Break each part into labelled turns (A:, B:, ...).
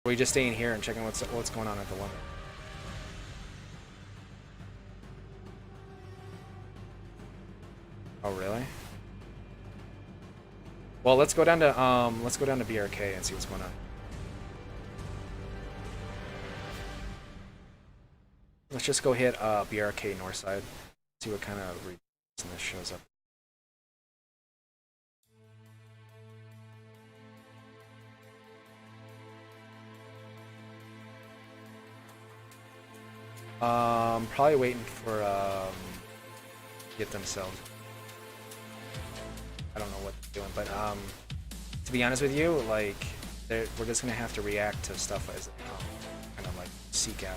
A: Or are we just staying here and checking what's going on at the limit? Oh really? Well, let's go down to BRK and see what's going on. Let's just go hit BRK north side. See what kind of reason this shows up. Probably waiting for get themselves. I don't know what they're doing, but to be honest with you, like we're just gonna have to react to stuff as it comes, kind of like seek out.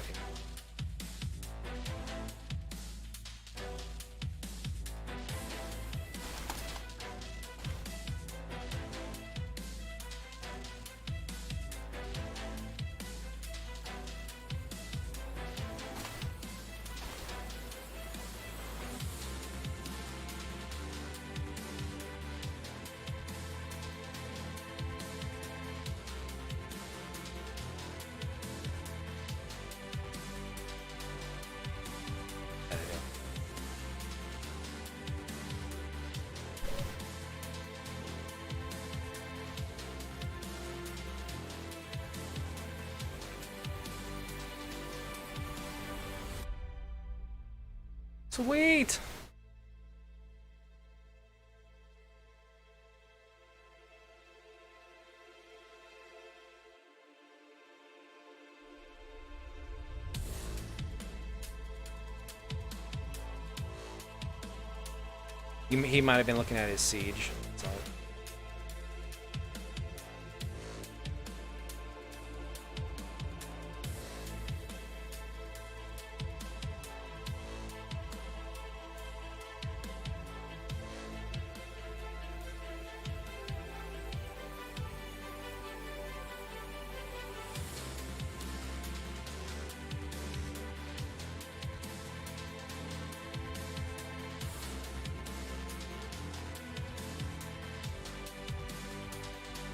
A: Sweet. He might have been looking at his siege. So.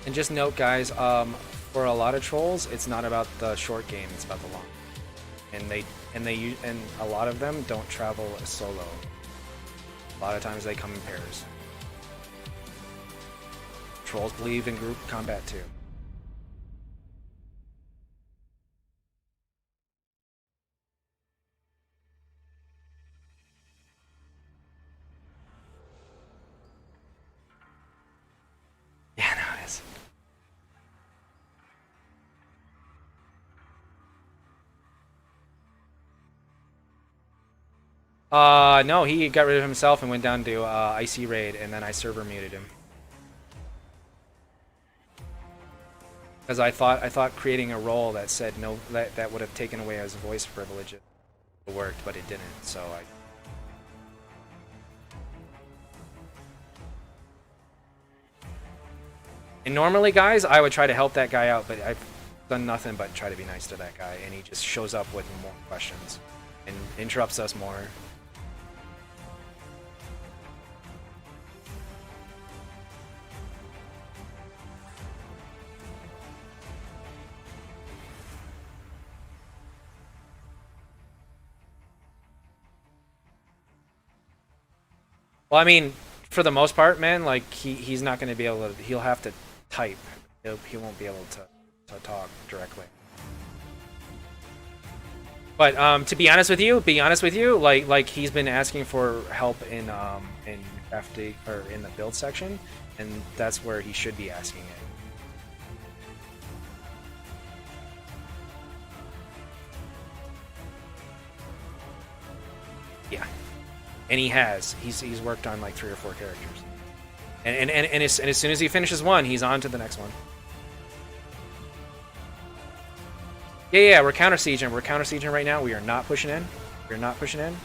A: And just note, guys, for a lot of trolls, it's not about the short game; it's about the long. And a lot of them don't travel solo. A lot of times they come in pairs. Trolls believe in group combat too. Yeah, no, it is. No, he got rid of himself and went down to IC raid, and then I server muted him. Because I thought creating a role that said no, that would have taken away his voice privilege. It worked, but it didn't. So I. And normally, guys, I would try to help that guy out, but I've done nothing but try to be nice to that guy, and he just shows up with more questions and interrupts us more. Well, I mean, for the most part, man, like he's not going to be able to. He'll have to type. He won't be able to talk directly. But to be honest with you, like he's been asking for help in crafting or in the build section, and that's where he should be asking it. Yeah, and he has. He's worked on like 3 or 4 characters, and as soon as he finishes one, he's on to the next one. Yeah, we're counter sieging. We're counter sieging right now. We are not pushing in. We're not pushing in.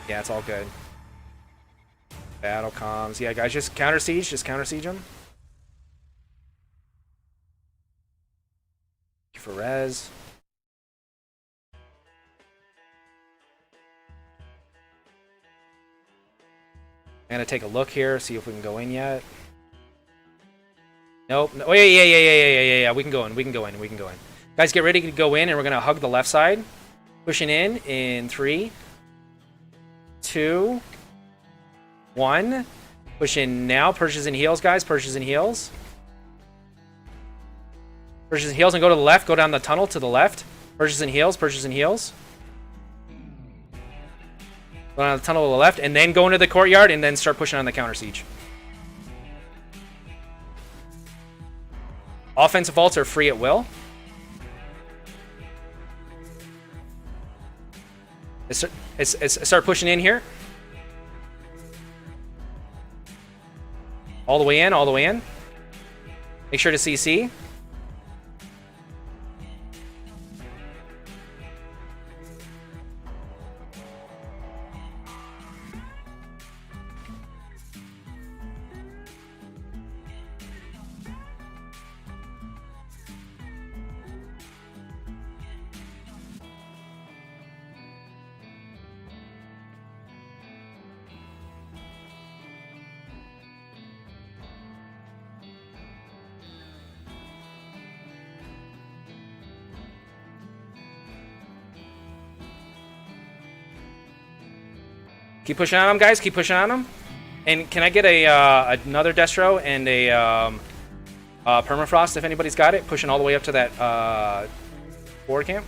A: Yeah, it's all good. Battle comms. Yeah, guys, just counter siege. Just counter siege them. For res. I'm gonna take a look here, see if we can go in yet. Nope. No. Oh, yeah. We can go in. We can go in. We can go in. Guys, get ready to go in, and we're going to hug the left side. Pushing in 3, 2, 1. Push in now. Purges and heals, guys. Purges and heals. Purges and heals, and go to the left. Go down the tunnel to the left. Purges and heals. Purges and heals. Go down the tunnel to the left, and then go into the courtyard, and then start pushing on the counter siege. Offensive ults are free at will. Start pushing in here. All the way in, all the way in. Make sure to CC. Keep pushing on him, guys. Keep pushing on him. And can I get a another Destro and a Permafrost if anybody's got it? Pushing all the way up to that board camp.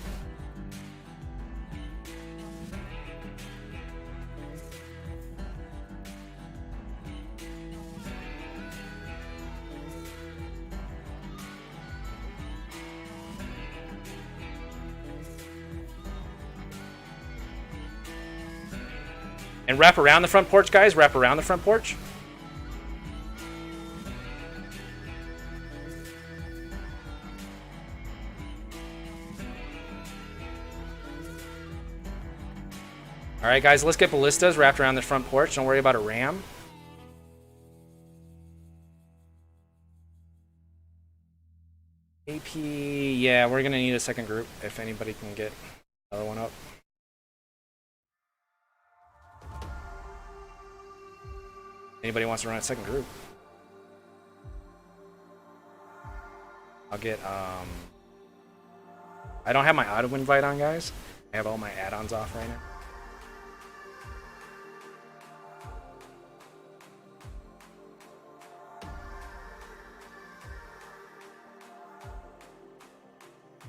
A: And wrap around the front porch, guys. Wrap around the front porch. All right, guys. Let's get ballistas wrapped around the front porch. Don't worry about a ram. AP. Yeah, we're going to need a second group if anybody can get another one up. Anybody wants to run a second group? I'll get, I don't have my auto invite on, guys. I have all my add-ons off right now.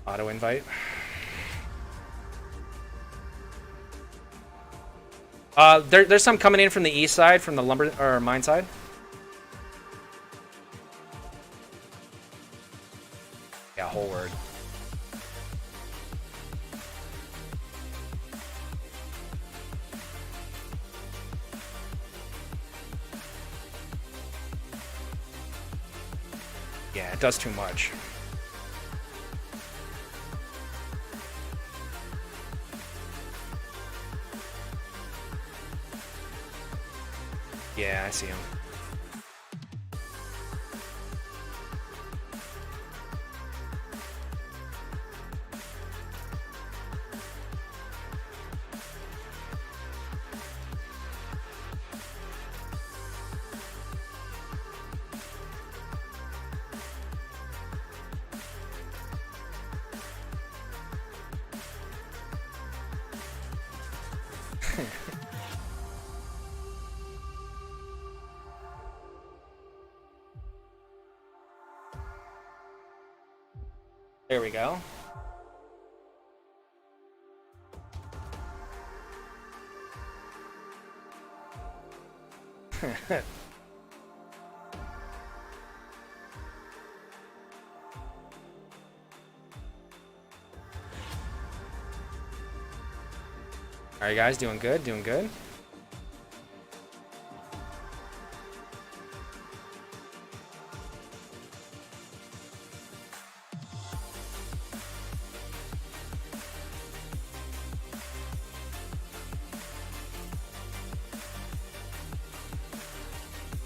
A: Auto invite. There's some coming in from the east side, from the lumber or mine side. Yeah, whole word. Yeah, it does too much. Yeah, I see him. There we go. All right, guys, doing good, doing good.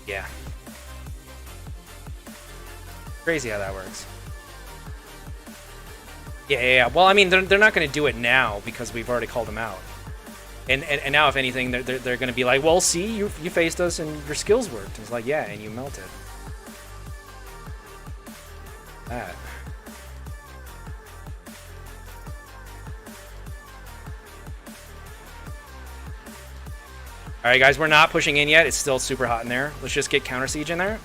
A: Yeah. Crazy how that works. Yeah. Well, I mean, they're not going to do it now because we've already called them out. And now, if anything, they're going to be like, well, see, you faced us and your skills worked. It's like, yeah, and you melted. that. Alright guys, we're not pushing in yet. It's still super hot in there. Let's just get counter siege in there.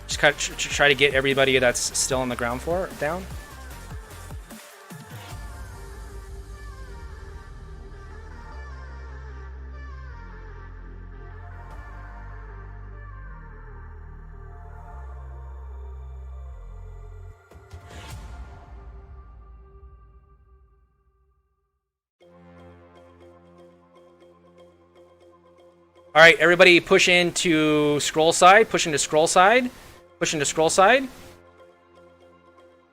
A: Just try to get everybody that's still on the ground floor down. All right, everybody push into scroll side, push into scroll side, push into scroll side.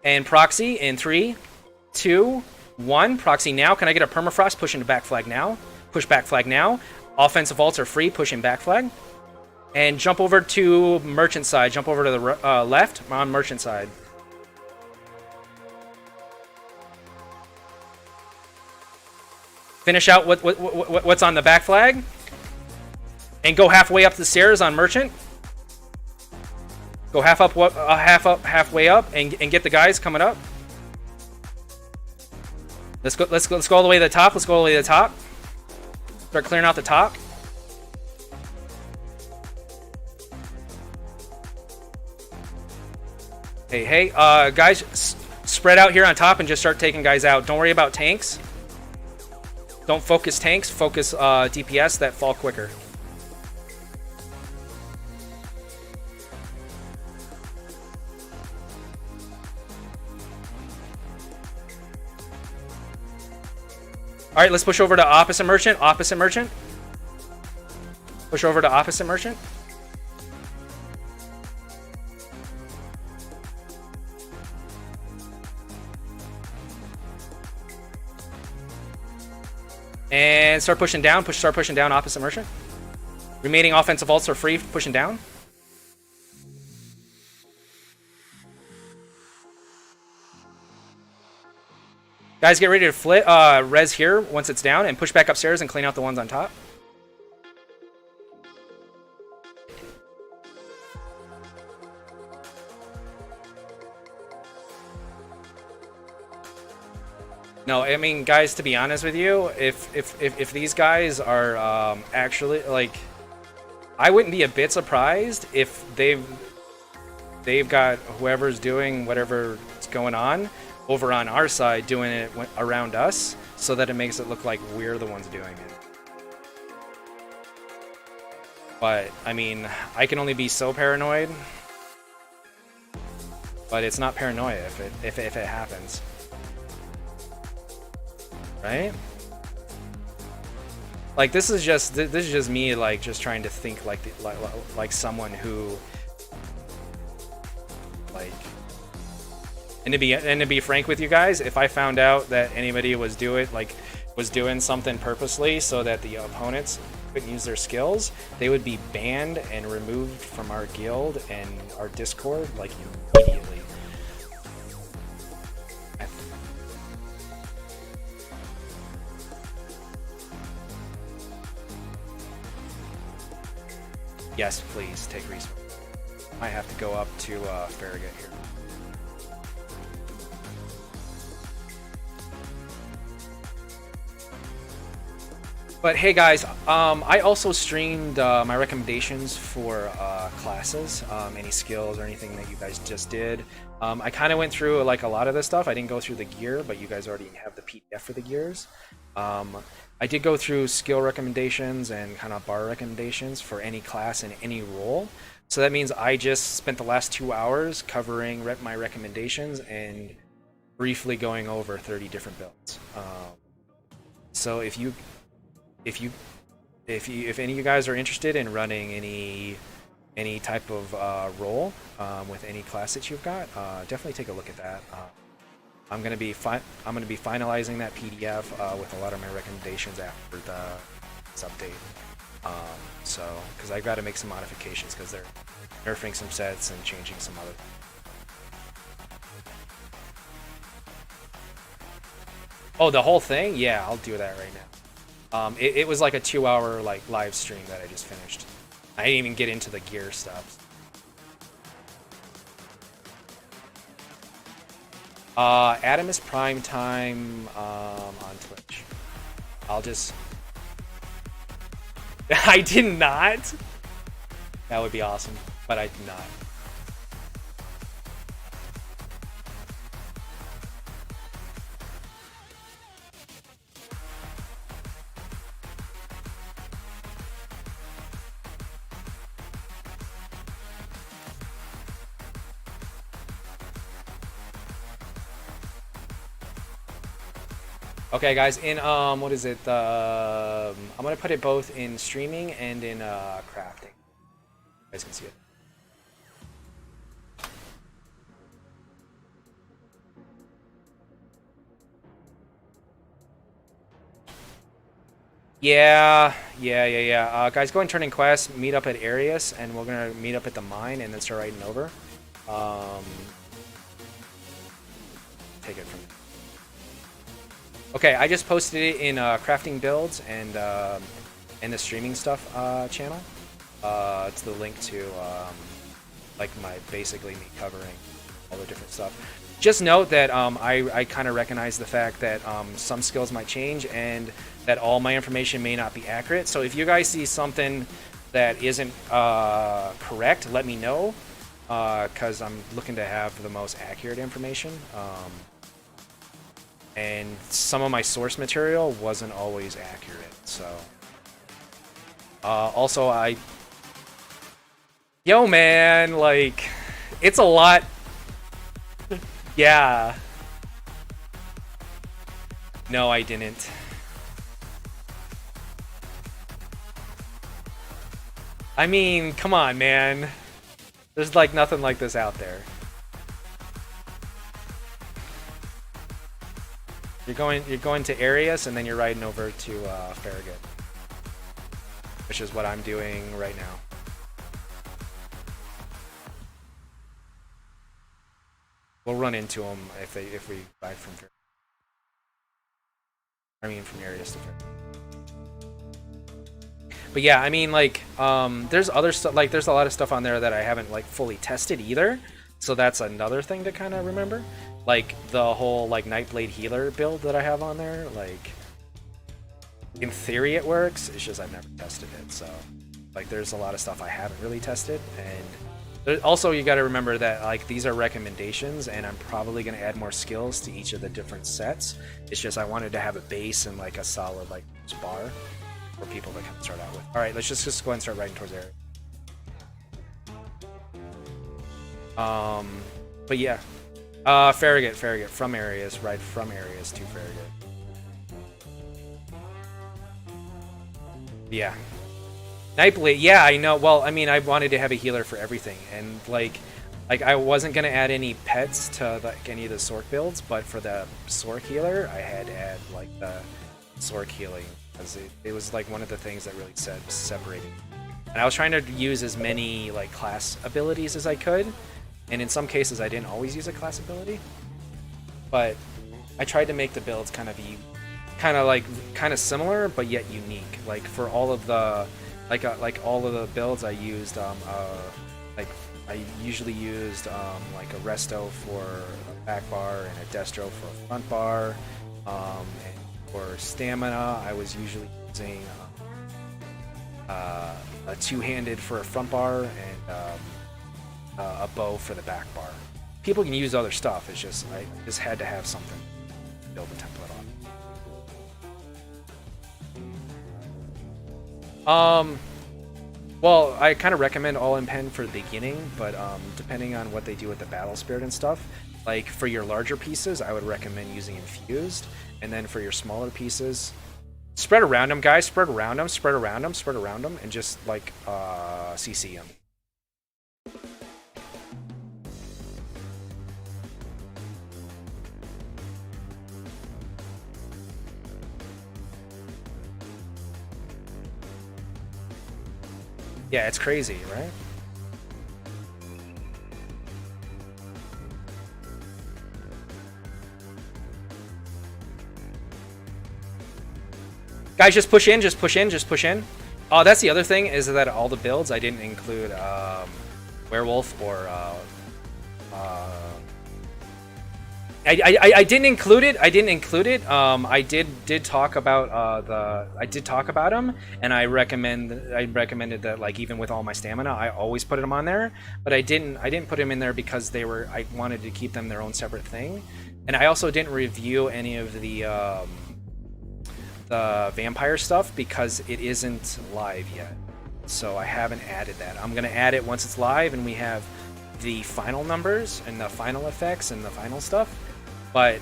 A: And proxy in 3, 2, 1. Proxy now. Can I get a permafrost? Push into back flag now. Push back flag now. Offensive ults are free. Push in back flag. And jump over to merchant side. Jump over to the left on merchant side. Finish out what's on the back flag. And go halfway up the stairs on merchant. Go halfway up, and get the guys coming up. Let's go all the way to the top. Let's go all the way to the top. Start clearing out the top. Hey, guys, spread out here on top and just start taking guys out. Don't worry about tanks. Don't focus tanks. Focus DPS that fall quicker. All right, let's push over to opposite merchant. Opposite merchant. Push over to opposite merchant. And start pushing down. Start pushing down opposite merchant. Remaining offensive ults are free. Pushing down. Guys, get ready to flip res here once it's down and push back upstairs and clean out the ones on top. No, I mean, guys, to be honest with you, if these guys are actually, like, I wouldn't be a bit surprised if they've got whoever's doing whatever's going on over on our side doing it around us, so that it makes it look like we're the ones doing it. But I mean, I can only be so paranoid, but it's not paranoia if it happens, right? Like, this is just me, like, just trying to think like someone who, like. And to be frank with you guys, if I found out that anybody was doing something purposely so that the opponents couldn't use their skills, they would be banned and removed from our guild and our Discord, like, immediately. Yes, please take resources. Might have to go up to Farragut here. But hey guys, I also streamed my recommendations for classes, any skills or anything that you guys just did. I kind of went through like a lot of this stuff. I didn't go through the gear, but you guys already have the PDF for the gears. I did go through skill recommendations and kind of bar recommendations for any class and any role. So that means I just spent the last 2 hours covering my recommendations and briefly going over 30 different builds. So if any of you guys are interested in running any type of role with any class that you've got, definitely take a look at that. I'm gonna be finalizing that PDF with a lot of my recommendations after this update. So because I've got to make some modifications because they're nerfing some sets and changing some other. Oh, the whole thing? Yeah, I'll do that right now. It was like a 2-hour like live stream that I just finished. I didn't even get into the gear stuff. Adam is prime time on Twitch. I'll just... I did not? That would be awesome, but I did not. Okay, guys, in, what is it? I'm gonna put it both in streaming and in, crafting. You guys can see it. Yeah. Guys, go and turn in quests, meet up at Arius, and we're gonna meet up at the mine and then start riding over. Take it from there. Okay, I just posted it in crafting builds and the streaming stuff channel. It's the link to like my basically me covering all the different stuff. Just note that I kind of recognize the fact that some skills might change and that all my information may not be accurate. So if you guys see something that isn't correct, let me know, because I'm looking to have the most accurate information. And some of my source material wasn't always accurate, so... also, Yo, man, like... It's a lot... Yeah. No, I didn't. I mean, come on, man. There's, like, nothing like this out there. You're going to Arius, and then you're riding over to Farragut, which is what I'm doing right now. We'll run into them if we ride from Farragut. I mean, from Arius to Farragut. But yeah, I mean, like, there's other stuff. Like, there's a lot of stuff on there that I haven't like fully tested either. So that's another thing to kind of remember. Like the whole like Nightblade healer build that I have on there, like in theory it works, it's just I've never tested it. So like there's a lot of stuff I haven't really tested, and also you got to remember that like these are recommendations and I'm probably going to add more skills to each of the different sets. It's just I wanted to have a base and like a solid like bar for people to kind of start out with. All right, let's just go ahead and start riding towards area. But yeah. Farragut, from Arius, right from Arius to Farragut. Yeah. Nightblade, yeah, I know. Well, I mean, I wanted to have a healer for everything, and like I wasn't gonna add any pets to like any of the Sork builds, but for the Sork healer, I had to add like the Sork healing, because it was like one of the things that really separated. And I was trying to use as many like class abilities as I could. And in some cases, I didn't always use a class ability, but I tried to make the builds kind of similar, but yet unique. Like for all of the, like all of the builds I used, like I usually used like a resto for a back bar and a destro for a front bar, and for stamina, I was usually using a two-handed for a front bar and a bow for the back bar. People can use other stuff, it's just I just had to have something to build the template on. Well, I kind of recommend all in pen for the beginning, but depending on what they do with the battle spirit and stuff, like for your larger pieces, I would recommend using infused, and then for your smaller pieces, spread around them, guys. Spread around them, and just like CC them. Yeah, it's crazy, right? Guys, just push in. Oh, that's the other thing, is that all the builds I didn't include werewolf or I didn't include it. I didn't include it. I did talk about I did talk about them, and I recommended that, like, even with all my stamina, I always put them on there. But I didn't put them in there because I wanted to keep them their own separate thing, and I also didn't review any of the vampire stuff because it isn't live yet. So I haven't added that. I'm gonna add it once it's live and we have the final numbers and the final effects and the final stuff. But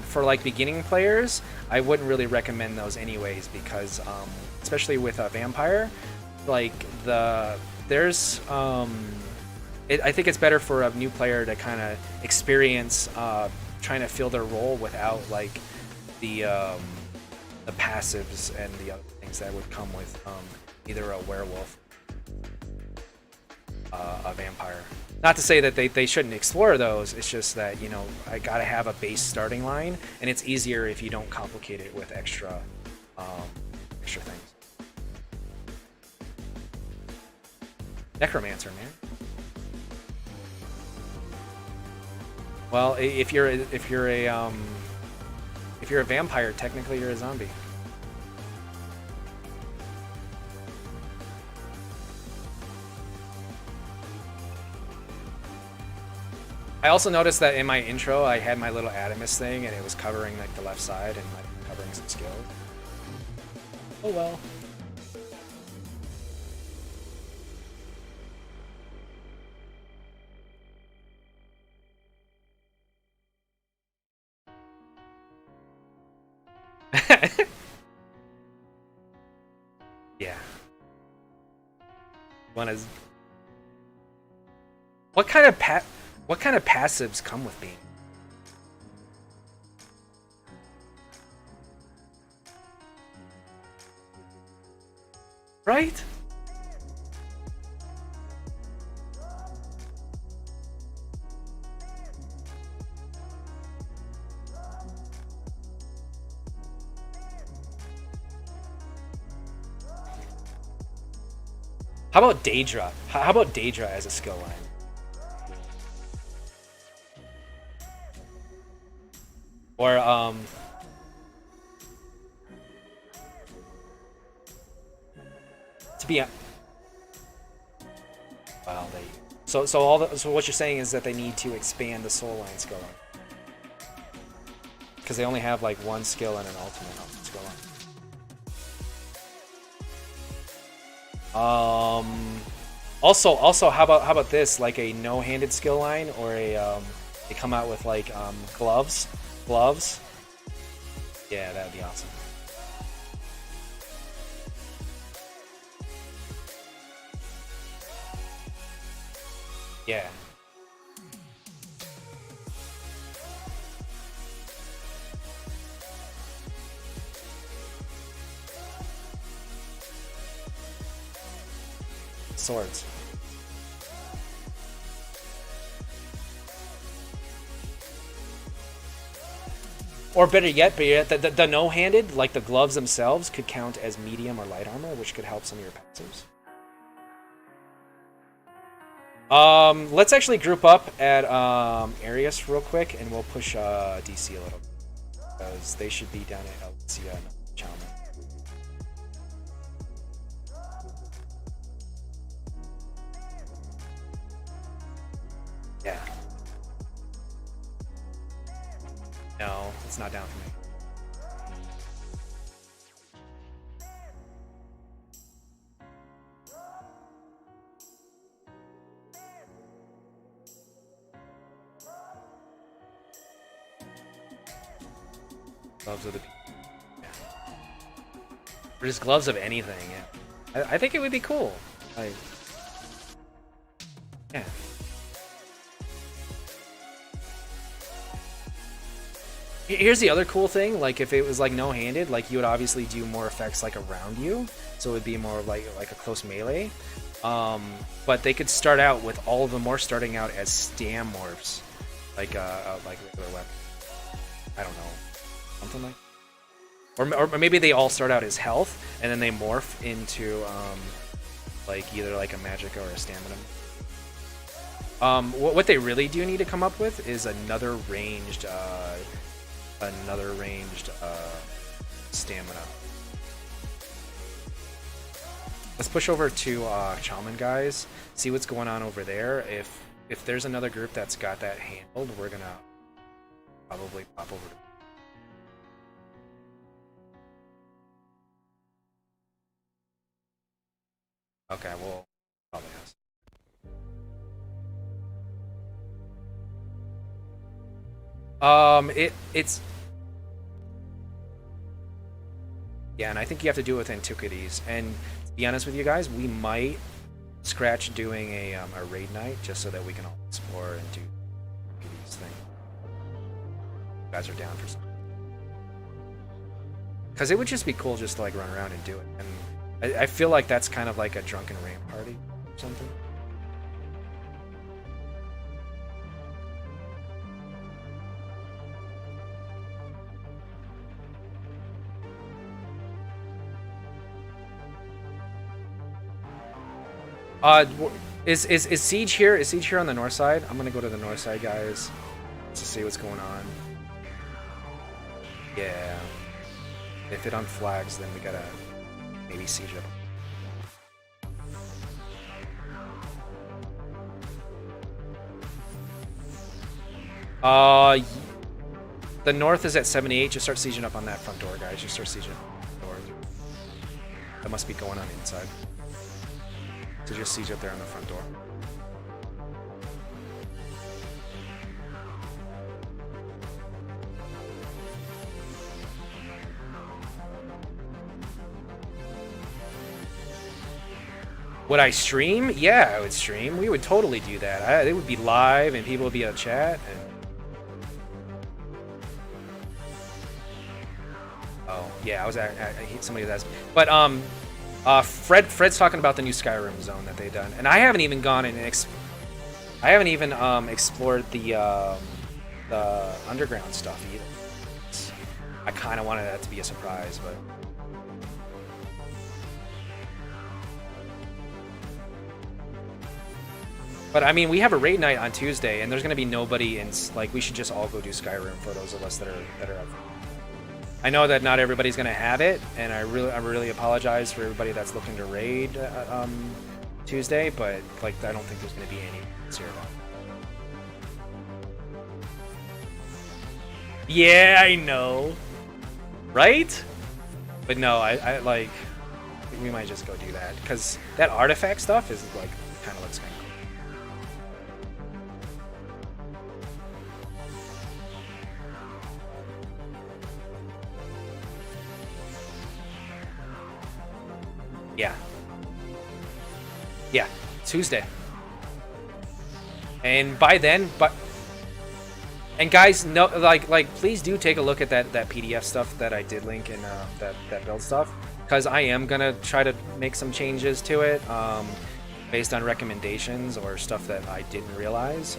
A: for like beginning players, I wouldn't really recommend those anyways, because especially with a vampire, like I think it's better for a new player to kind of experience trying to fill their role without like the passives and the other things that would come with either a werewolf, a vampire. Not to say that they shouldn't explore those, it's just that, you know, I gotta have a base starting line, and it's easier if you don't complicate it with extra things. Necromancer, man. Well, if you're a vampire, technically you're a zombie. I also noticed that in my intro, I had my little Adamus thing, and it was covering like the left side and like covering some skills. Oh well. Yeah. One is. What kind of passives come with being? Right? How about Daedra? How about Daedra as a skill line? Or to be a wow, so what you're saying is that they need to expand the soul line skill line, because they only have like one skill and an ultimate on the skill line. Also, how about this, like a no-handed skill line, or a they come out with like gloves. Yeah, that would be awesome. Yeah. Swords. Or better yet, the no-handed, like the gloves themselves, could count as medium or light armor, which could help some of your passives. Let's actually group up at Arius real quick, and we'll push DC a little bit, because they should be down at Alicia and Chalmers. Yeah. No, it's not down for me. Gloves of the... Yeah. Or just gloves of anything, yeah. I think it would be cool. Like... Yeah. Here's the other cool thing, like if it was like no-handed, like you would obviously do more effects like around you, so it would be more like a close melee. But they could start out with all of the more starting out as Stam morphs, like regular weapon. I don't know, something like. or maybe they all start out as health and then they morph into like either like a magicka or a stamina. What they really do need to come up with is another ranged stamina. Let's push over to Shaman, guys. See what's going on over there. If there's another group that's got that handled, we're gonna probably pop over to. Okay, we'll probably ask. It's yeah, and I think you have to do it with antiquities. And to be honest with you guys, we might scratch doing a raid night just so that we can all explore and do these things. You guys are down for something. Because it would just be cool just to like run around and do it. And I feel like that's kind of like a drunken raid party or something. Is Siege here? Is Siege here on the north side? I'm gonna go to the north side, guys, to see what's going on. Yeah. If it unflags, then we gotta maybe Siege up. The north is at 78. Just start sieging up on that front door, guys. Just start sieging up on the door. That must be going on inside. So just siege up there on the front door. Would I stream? Yeah, I would stream. We would totally do that. It would be live and people would be on chat. And... oh, yeah, somebody was asking. But, Fred's talking about the new Skyrim zone that they've done, and I haven't even gone and explored the underground stuff either. I kind of wanted that to be a surprise, but I mean, we have a raid night on Tuesday, and there's going to be nobody in. Like, we should just all go do Skyrim for those of us that are up. I know that not everybody's going to have it, and I really apologize for everybody that's looking to raid Tuesday, but like I don't think there's going to be any here about. Yeah, I know, right? But no, I like we might just go do that because that artifact stuff is like kind of looks kind of cool. Yeah, Tuesday. And by then, and guys, no, like, please do take a look at that PDF stuff that I did link in that build stuff, because I am gonna try to make some changes to it, based on recommendations or stuff that I didn't realize.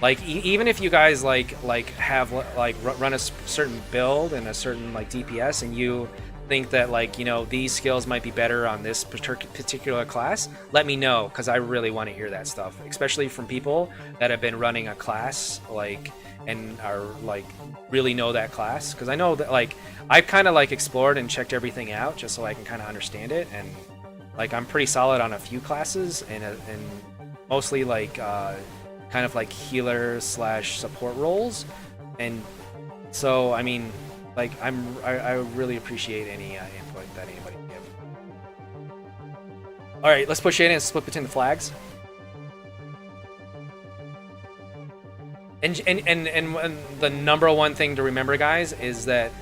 A: Like even if you guys like have like run a certain build and a certain like DPS, and you think that like, you know, these skills might be better on this particular class, let me know, because I really want to hear that stuff, especially from people that have been running a class like and are like really know that class, because I know that like I've kind of like explored and checked everything out just so I can kind of understand it, and like I'm pretty solid on a few classes and mostly like kind of like healer / support roles, and so I mean, like I really appreciate any input that anybody can give. All right, let's push in and split between the flags. And the number one thing to remember, guys, is that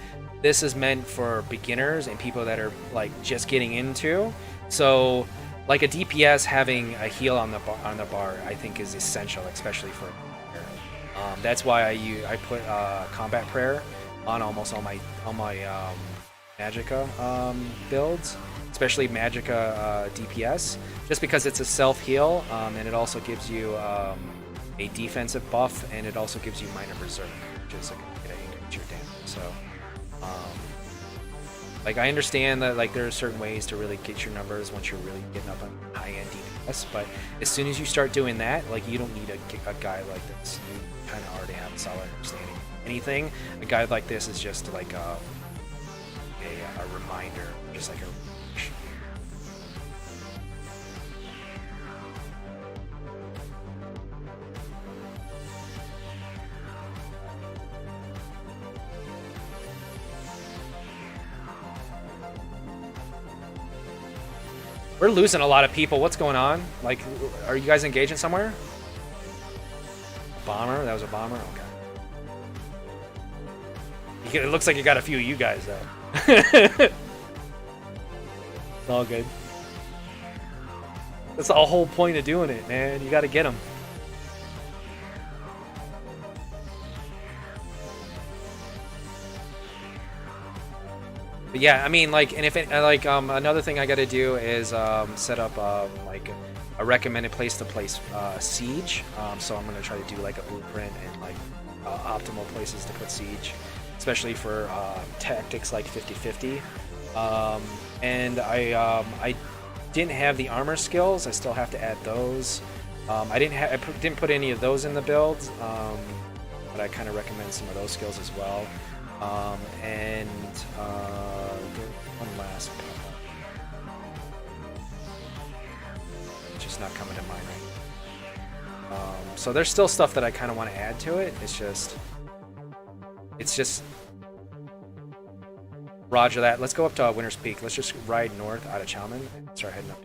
A: this is meant for beginners and people that are like just getting into. So, like a DPS having a heal on the bar, I think is essential, especially for. That's why I put combat prayer on almost all my magicka builds, especially magicka DPS, just because it's a self heal, and it also gives you a defensive buff, and it also gives you minor berserk, which is like a increase your damage. So Um, like I understand that like there are certain ways to really get your numbers once you're really getting up on high-end DPS, but as soon as you start doing that, like you don't need a guy like this. You kind of already have a solid understanding of anything. A guy like this is just like a reminder, just like a. We're losing a lot of people. What's going on? Like, are you guys engaging somewhere? Bomber? That was a bomber? Okay. It looks like you got a few of you guys, though. It's all good. That's the whole point of doing it, man. You got to get them. But yeah, I mean, like, and if it, like, another thing I got to do is set up like a recommended place to place siege. So I'm gonna try to do like a blueprint and like optimal places to put siege, especially for tactics like 50-50. And I didn't have the armor skills. I still have to add those. I didn't put any of those in the builds, but I kind of recommend some of those skills as well. And one last just not coming to mind right now. So there's still stuff that I kind of want to add to it. It's just roger that. Let's go up to Winter's Peak. Let's just ride north out of Chalman and start heading up.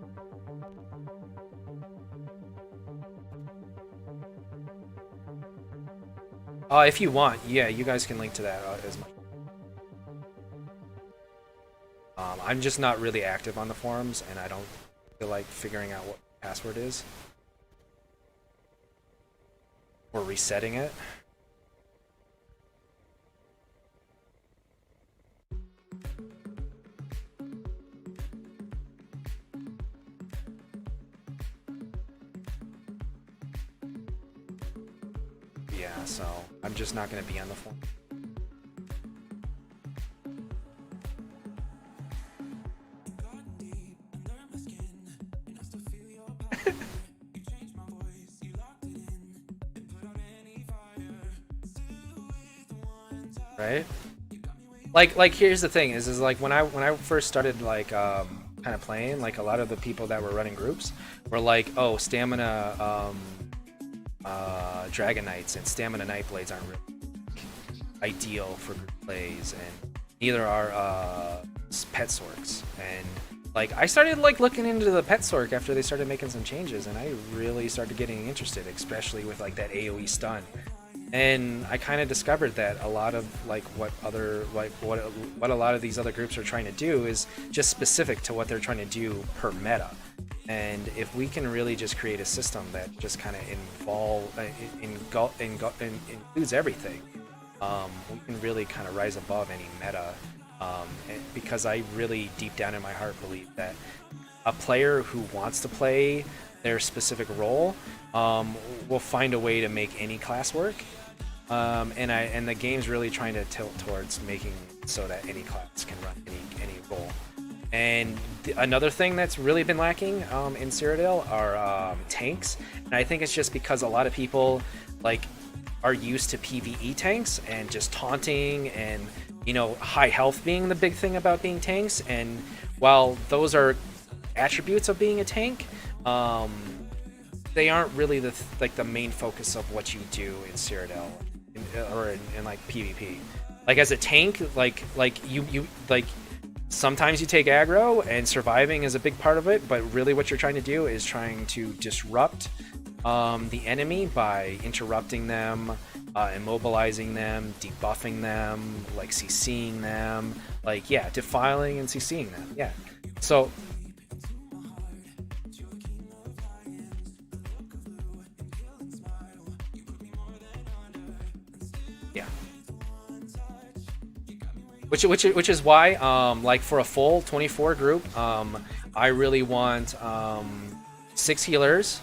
A: If you want, yeah, you guys can link to that as much. I'm just not really active on the forums, and I don't feel like figuring out what the password is or resetting it. Yeah, so I'm just not going to be on the forum. Right? Like here's the thing is like when I first started like kind of playing, like a lot of the people that were running groups were like, oh, stamina Dragon Knights and Stamina Nightblades aren't really ideal for group plays, and neither are Pet Sorks. And like I started like looking into the Pet Sork after they started making some changes, and I really started getting interested, especially with like that AoE stun. And I kind of discovered that a lot of like what a lot of these other groups are trying to do is just specific to what they're trying to do per meta. And if we can really just create a system that just kind of includes everything, we can really kind of rise above any meta. Because I really deep down in my heart believe that a player who wants to play their specific role will find a way to make any class work. And the game's really trying to tilt towards making so that any class can run any role. And another thing that's really been lacking in Cyrodiil are tanks, and I think it's just because a lot of people like are used to PvE tanks and just taunting and high health being the big thing about being tanks. And while those are attributes of being a tank, they aren't really the main focus of what you do in Cyrodiil or in like PvP. Like as a tank, like you sometimes you take aggro and surviving is a big part of it, but really what you're trying to do is trying to disrupt the enemy by interrupting them, immobilizing them, debuffing them, like CCing them, like yeah, defiling and CCing them. Yeah. So yeah. Which is why like for a full 24 group, I really want 6 healers,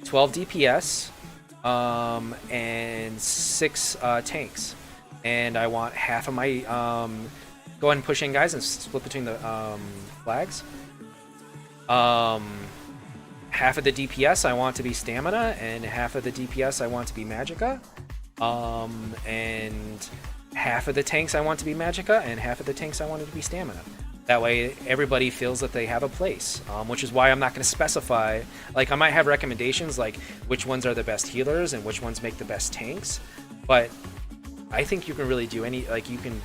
A: 12 DPS, and 6 tanks, and I want half of my go ahead and push in, guys, and split between the flags. Half of the DPS I want to be stamina, and half of the DPS I want to be magicka. And half of the tanks I want to be magicka, and half of the tanks I wanted to be stamina. That way everybody feels that they have a place, which is why I'm not going to specify. Like, I might have recommendations like which ones are the best healers and which ones make the best tanks, but I think you can really do any, like, you can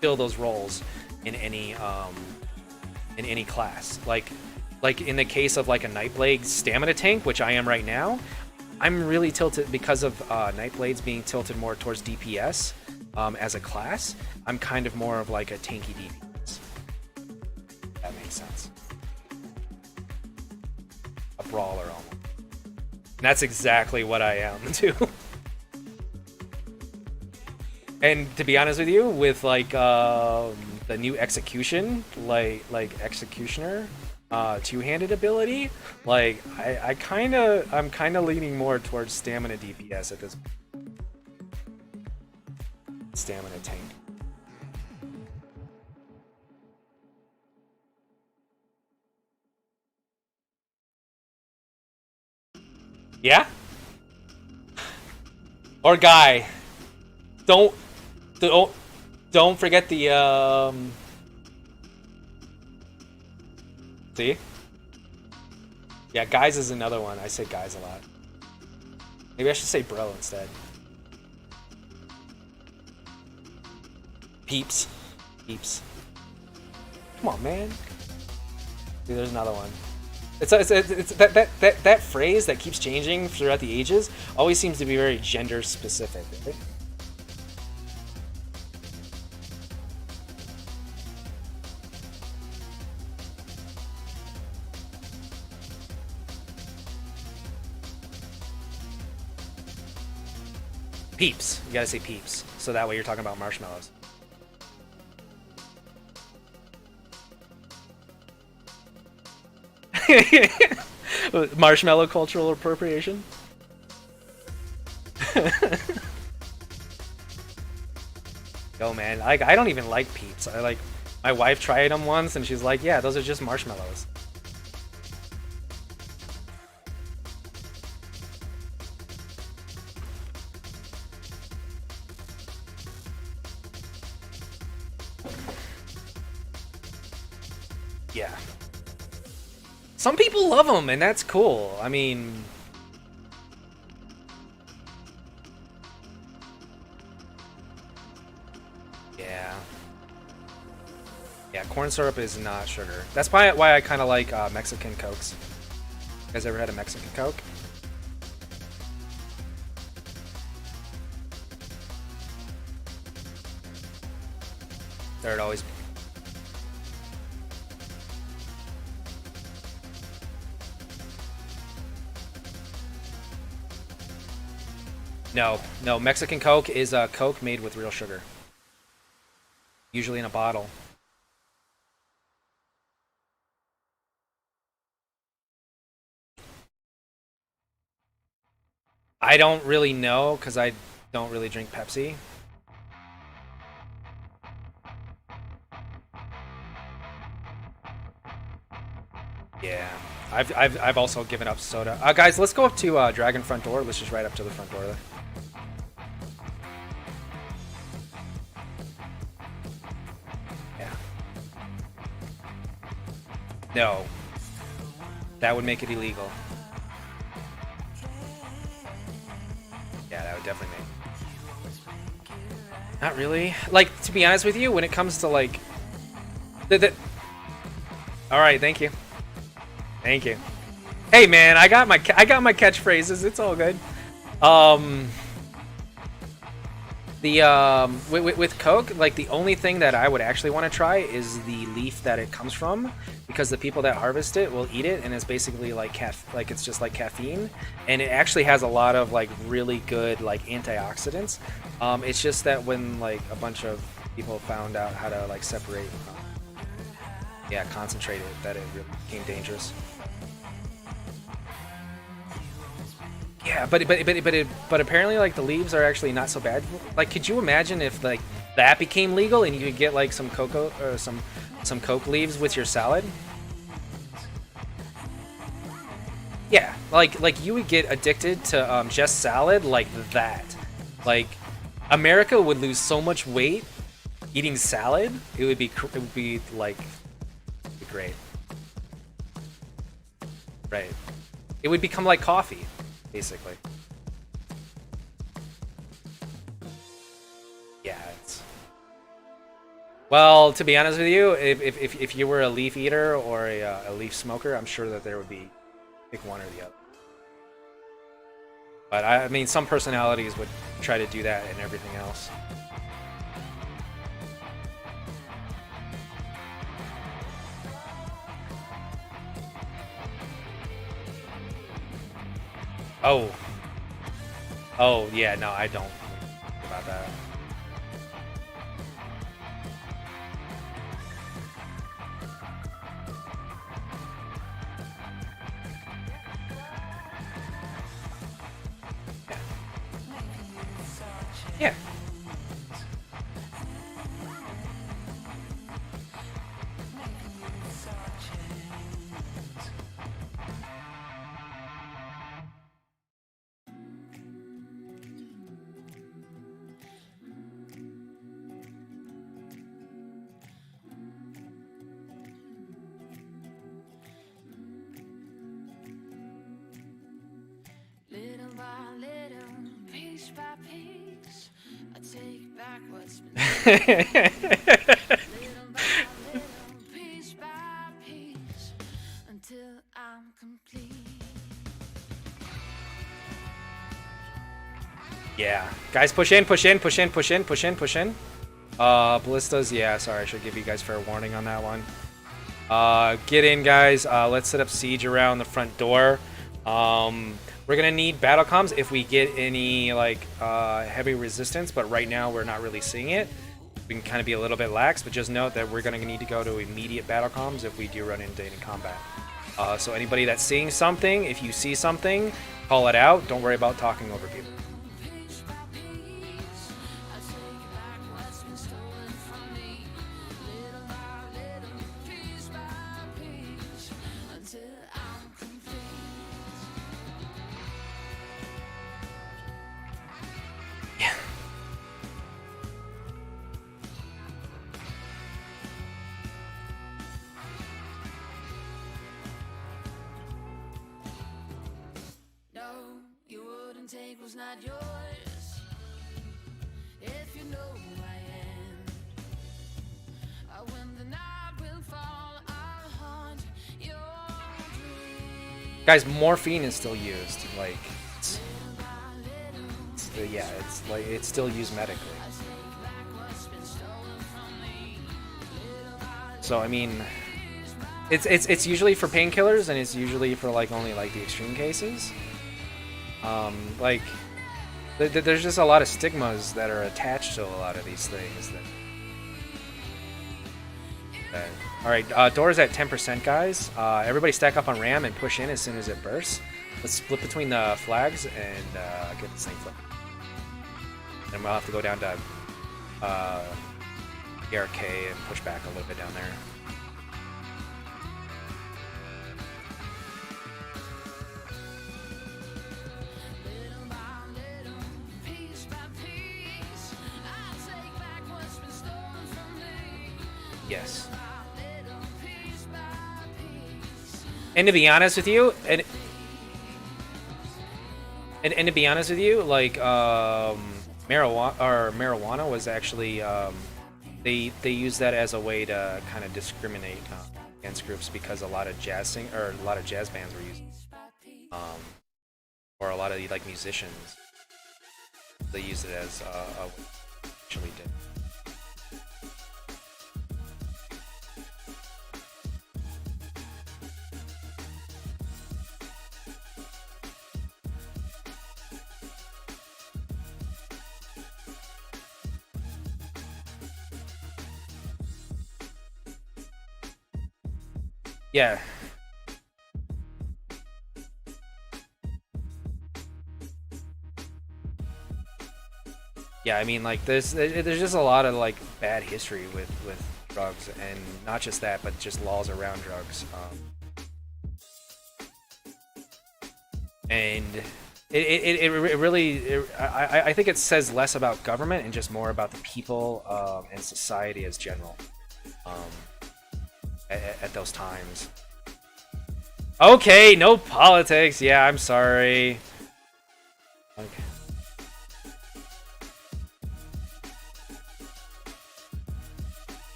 A: fill those roles in any class. Like in the case of like a Nightblade stamina tank, which I am right now, I'm really tilted because of Nightblades being tilted more towards DPS as a class. I'm kind of more of like a tanky DPS. That makes sense. A brawler almost. And that's exactly what I am too. And to be honest with you, with like the new execution, like executioner, two-handed ability, like I'm kind of leaning more towards stamina DPS at this point. Stamina tank. Yeah? Or guy. Don't forget the see? Yeah, guys is another one. I say guys a lot. Maybe I should say bro instead. Peeps. Peeps. Come on, man. See, there's another one. It's that phrase that keeps changing throughout the ages always seems to be very gender specific, right? Peeps. You gotta say peeps. So that way you're talking about marshmallows. Marshmallow cultural appropriation. Yo, man, like, I don't even like peeps. My wife tried them once and she's like, yeah, those are just marshmallows. Yeah. Some people love them, and that's cool. I mean... Yeah. Yeah, corn syrup is not sugar. That's why I kind of like Mexican Cokes. You guys ever had a Mexican Coke? There'd always be. No, Mexican Coke is a Coke made with real sugar. Usually in a bottle. I don't really know, because I don't really drink Pepsi. Yeah. I've also given up soda. Guys, let's go up to Dragon front door. Let's just ride up to the front door there. Yeah. No. That would make it illegal. Yeah, that would definitely make. Not really. Like, to be honest with you, when it comes to like All right, thank you. Thank you. Hey man, I got my catchphrases. It's all good. With Coke, like the only thing that I would actually want to try is the leaf that it comes from, because the people that harvest it will eat it, and it's basically like it's just like caffeine, and it actually has a lot of like really good like antioxidants. It's just that when like a bunch of people found out how to like separate, concentrate it, that it really became dangerous. Yeah, but apparently like the leaves are actually not so bad. Like, could you imagine if like that became legal and you could get like some cocoa or some coke leaves with your salad. Yeah, like you would get addicted to just salad like that. Like America would lose so much weight eating salad. It would be like great. Right. It would become like coffee, basically. Yeah, it's... Well, to be honest with you, if you were a leaf eater or a leaf smoker, I'm sure that there would be pick one or the other. But I mean, some personalities would try to do that and everything else. Oh. Oh, yeah, no, I don't think about that. Yeah.
B: Little by little, piece by piece, I take back what's been little by little, piece by piece, until I'm complete.
A: Yeah. Guys, push in, push in, push in, push in, push in, push in. Ballistas, yeah, sorry, I should give you guys fair warning on that one. Get in, guys. Let's set up siege around the front door. We're gonna need battle comms if we get any like heavy resistance, but right now we're not really seeing it. We can kind of be a little bit lax, but just note that we're gonna need to go to immediate battle comms if we do run into any combat. So anybody that's seeing something, if you see something, call it out. Don't worry about talking over people.
B: Take was not yours. If you know who I am, when the night will fall, I'll haunt your dreams.
A: Guys, morphine is still used. Like, yeah, it's like it's still used medically. So I mean, it's usually for painkillers and it's usually for like only like the extreme cases. Like, there's just a lot of stigmas that are attached to a lot of these things. All right, door's at 10%, guys. Everybody stack up on RAM and push in as soon as it bursts. Let's split between the flags and get this thing flipped. Then we'll have to go down to ARK and push back a little bit down there. Yes. And to be honest with you, and to be honest with you, like marijuana was actually they use that as a way to kind of discriminate against groups because a lot of jazz bands were using, or a lot of like musicians, they used it as actually did. Yeah. Yeah, I mean, like there's just a lot of like bad history with drugs, and not just that, but just laws around drugs. And it really I think it says less about government and just more about the people and society as general at those times. Okay, no politics. Yeah, I'm sorry. Okay.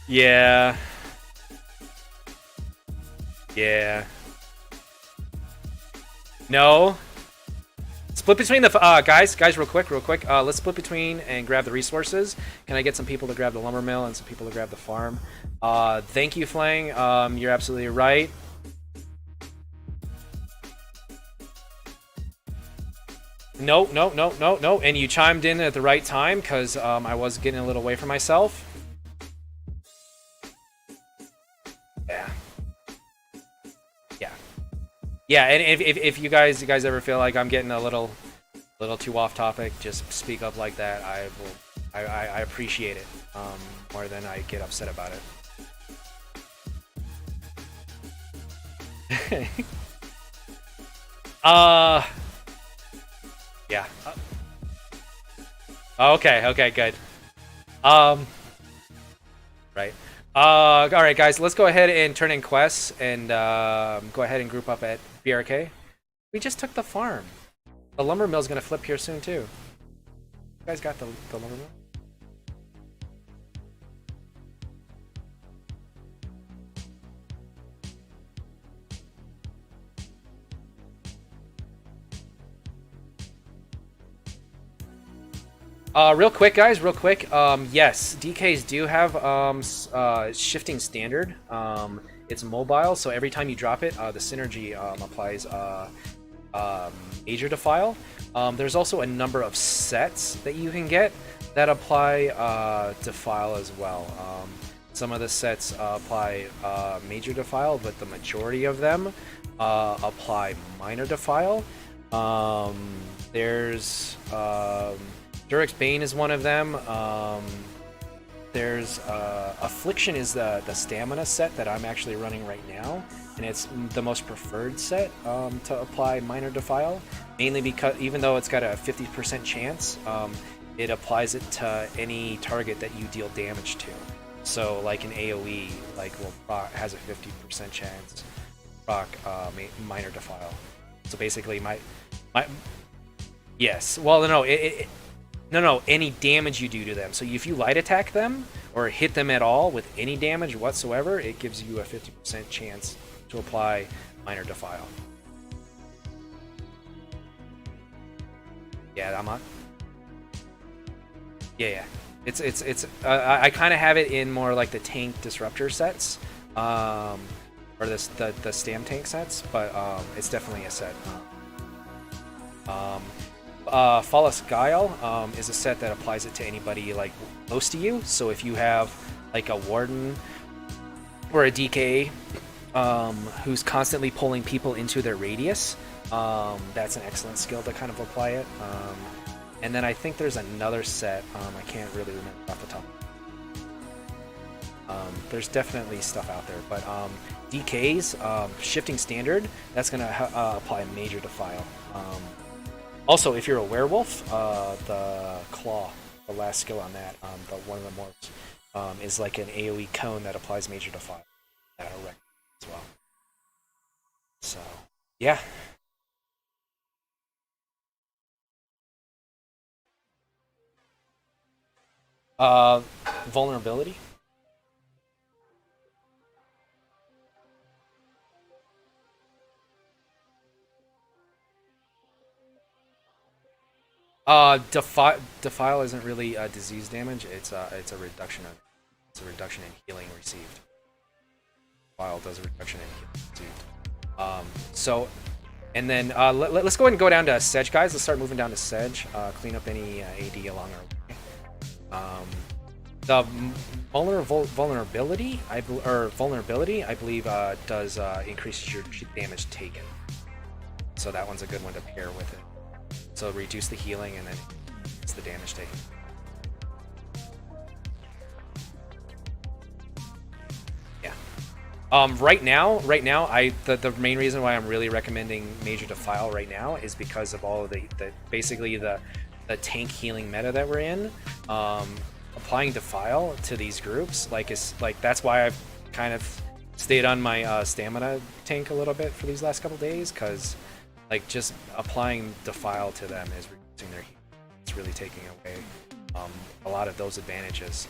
A: Yeah. Yeah. No. Split between the guys, real quick. Let's split between and grab the resources. Can I get some people to grab the lumber mill and some people to grab the farm? Thank you, Flang. You're absolutely right. No. And you chimed in at the right time because I was getting a little away from myself. Yeah, and if you guys ever feel like I'm getting a little too off topic, just speak up like that. I appreciate it more than I get upset about it. Yeah. Okay, good. Right. All right, guys, let's go ahead and turn in quests and go ahead and group up at BRK. We just took the farm. The lumber mill's gonna flip here soon too. You guys got the lumber mill? Real quick, guys, yes, DKs do have shifting standard. It's mobile, so every time you drop it, the synergy applies major defile. There's also a number of sets that you can get that apply defile as well. Some of the sets apply major defile, but the majority of them apply minor defile. There's Durix Bane is one of them. There's Affliction is the stamina set that I'm actually running right now, and it's the most preferred set to apply minor defile, mainly because even though it's got a 50% chance, it applies it to any target that you deal damage to. So like an AoE, has a 50% chance to proc minor defile. So basically yes, well no, any damage you do to them. So if you light attack them or hit them at all with any damage whatsoever, it gives you a 50% chance to apply minor defile. Yeah, I'm on. Yeah. It's I kind of have it in more like the tank disruptor sets, or the Stam tank sets, but it's definitely a set. Fallis Guile is a set that applies it to anybody like close to you. So if you have like a warden or a DK who's constantly pulling people into their radius, that's an excellent skill to kind of apply it. And then I think there's another set, I can't really remember off the top. There's definitely stuff out there, but DKs, shifting standard, that's going to apply major defile. Also, if you're a werewolf, the claw, the last skill on that, one of the morphs, is like an AoE cone that applies major defile at a wreck as well. So, yeah. Vulnerability. Defile isn't really disease damage. It's a reduction in healing received. Defile does a reduction in healing received. So, and then let's go ahead and go down to Sedge, guys. Let's start moving down to Sedge. Clean up any AD along our way. The vulnerability, I believe, does increases your damage taken. So that one's a good one to pair with it. So reduce the healing and then it's the damage taken. Yeah. Right now, the main reason why I'm really recommending Major Defile right now is because of all of the basically the tank healing meta that we're in. Applying Defile to these groups, that's why I've kind of stayed on my stamina tank a little bit for these last couple days, because just applying Defile to them is reducing their heat. It's really taking away a lot of those advantages.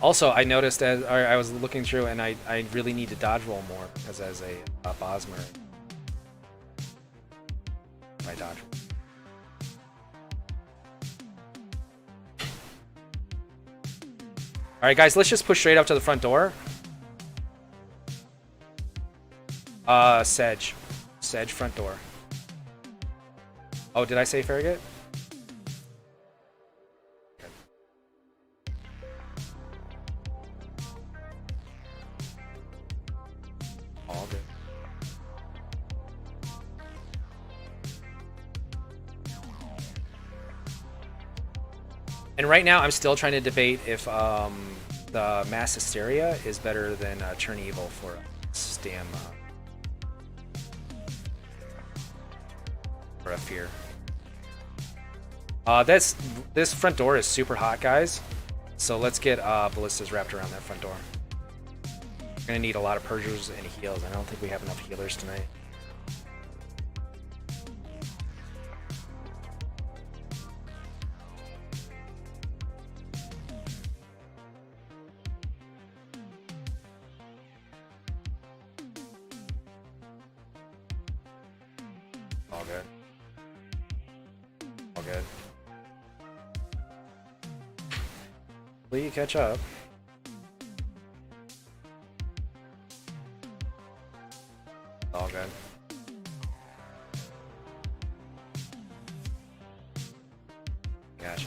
A: Also, I noticed as I was looking through, and I really need to dodge roll more, because as a Bosmer, my dodge roll. Alright guys, let's just push straight up to the front door. Sedge. Sedge front door. Oh, did I say Farragut? All good. And right now, I'm still trying to debate if the Mass Hysteria is better than Churn Evil for Stam for a Fear. This front door is super hot, guys. So let's get ballistas wrapped around that front door. We're gonna need a lot of purgers and heals. I don't think we have enough healers tonight. All good. All good. Will you catch up? All good. Gotcha.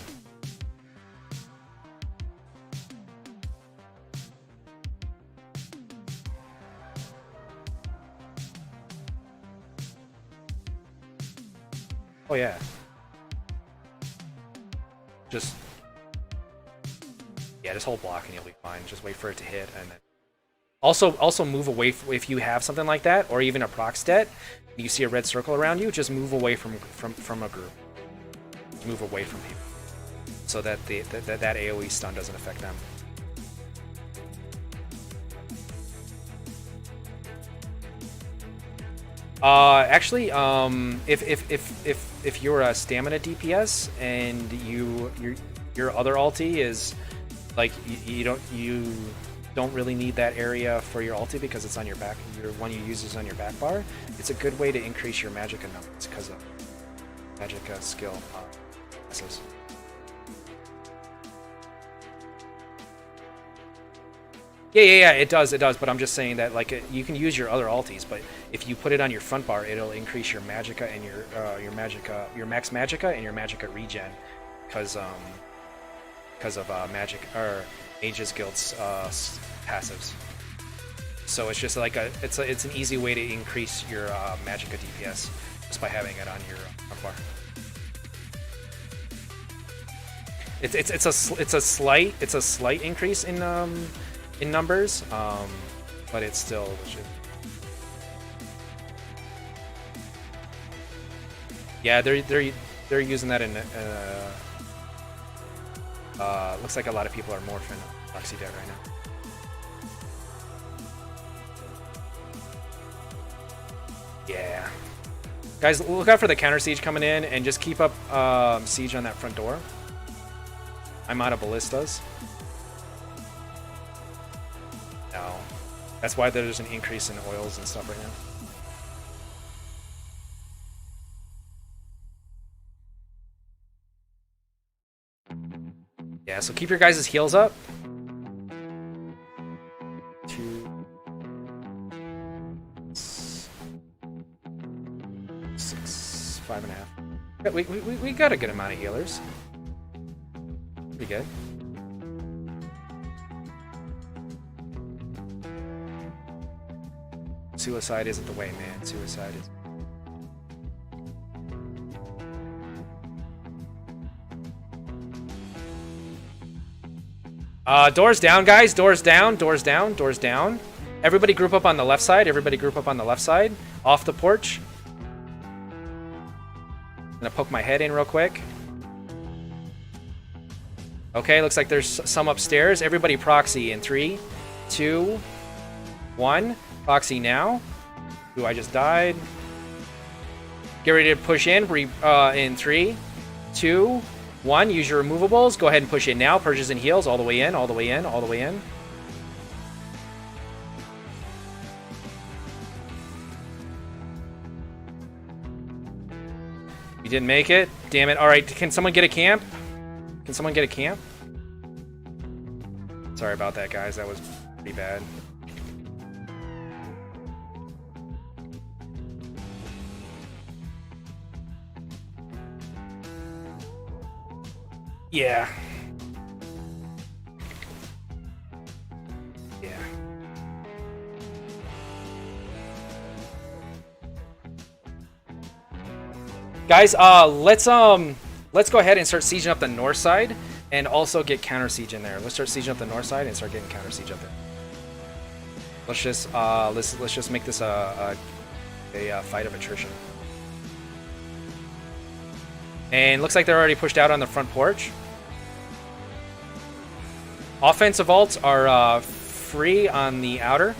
A: Oh yeah. Just hold block and you'll be fine. Just wait for it to hit, and then also move away if you have something like that, or even a proc stat. You see a red circle around you, just move away from a group. Move away from people, so that that AOE stun doesn't affect them. Actually, if you're a stamina DPS and your other ulti is you don't really need that area for your ulti because it's on your back. Your one you use is on your back bar. It's a good way to increase your magicka numbers because of magicka skill classes. Yeah, it does, but I'm just saying that you can use your other ultis, but if you put it on your front bar, it'll increase your magicka and your max magicka and your magicka regen, because of magic or Mages Guild's passives. So it's just it's an easy way to increase your magicka DPS just by having it on your front bar. It's a slight increase in numbers, but it's still legit. Yeah, they're using that in. Looks like a lot of people are morphing Oxy Dead right now. Yeah, guys, look out for the counter siege coming in, and just keep up siege on that front door. I'm out of ballistas. No, that's why there's an increase in oils and stuff right now. Yeah, so keep your guys' heals up. 2, 6, 5.5. We got a good amount of healers. Pretty good. Suicide isn't the way, man. Suicide is. Doors down, guys. Doors down. Doors down. Doors down. Everybody group up on the left side. Everybody group up on the left side. Off the porch. I'm gonna poke my head in real quick. Okay, looks like there's some upstairs. Everybody proxy in 3, 2, 1. Proxy now. Ooh, I just died. Get ready to push in. In 3, 2, 1. Use your removables. Go ahead and push in now. Purges and heals all the way in, all the way in, all the way in. You didn't make it? Damn it. Alright, can someone get a camp? Can someone get a camp? Sorry about that, guys. That was pretty bad. Yeah. Yeah. Guys, let's go ahead and start sieging up the north side and also get counter siege in there. Let's start sieging up the north side and start getting counter siege up there. Let's just make this a fight of attrition. And looks like they're already pushed out on the front porch. Offensive ults are free on the outer.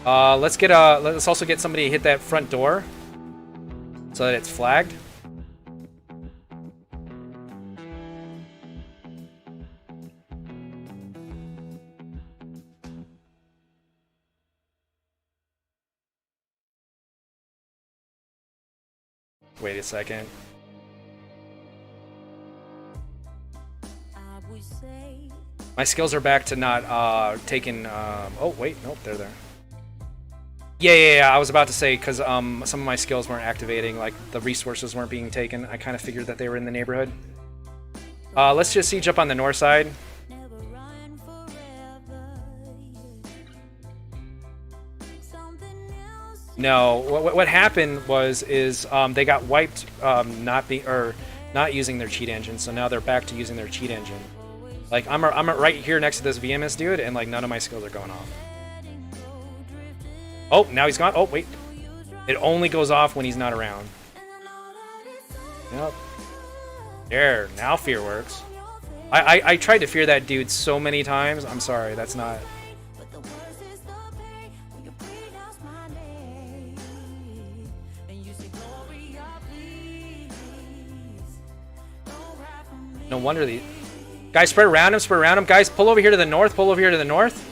A: Let's also get somebody to hit that front door so that it's flagged. Wait a second. My skills are back to not taking. Oh wait, nope, they're there. Yeah. I was about to say because some of my skills weren't activating, like the resources weren't being taken. I kind of figured that they were in the neighborhood. Let's just siege up on the north side. No, what happened is they got wiped not using their cheat engine, so now they're back to using their cheat engine. Like I'm right here next to this VMS dude, and like none of my skills are going off. Oh, now he's gone. Oh wait, it only goes off when he's not around. Yep. There, now fear works. I tried to fear that dude so many times. I'm sorry, that's not. No wonder the guys spread around him, Guys, pull over here to the north. Pull over here to the north.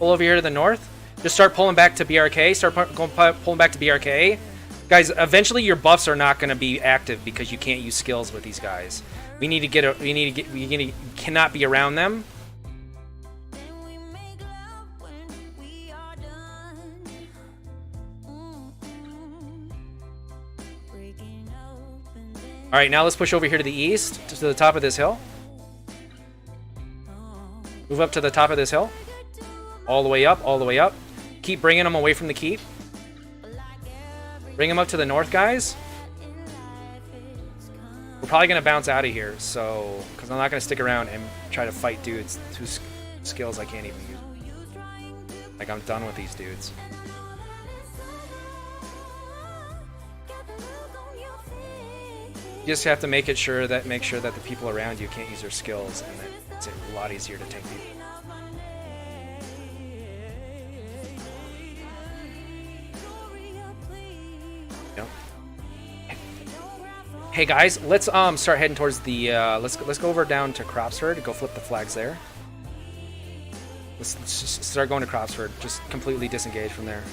A: Pull over here to the north. Just start pulling back to BRK. Pulling back to BRK. Guys, eventually your buffs are not going to be active because you can't use skills with these guys. We cannot be around them. All right, now let's push over here to the east, to the top of this hill. Move up to the top of this hill. All the way up, all the way up. Keep bringing them away from the keep. Bring them up to the north, guys. We're probably going to bounce out of here, so... Because I'm not going to stick around and try to fight dudes whose skills I can't even use. Like, I'm done with these dudes. You just have to make sure that the people around you can't use their skills, and then it's a lot easier to take people. Yep. Hey guys, let's start heading towards the let's go over down to Cropsford. Go flip the flags there. Let's just start going to Cropsford. Just completely disengage from there.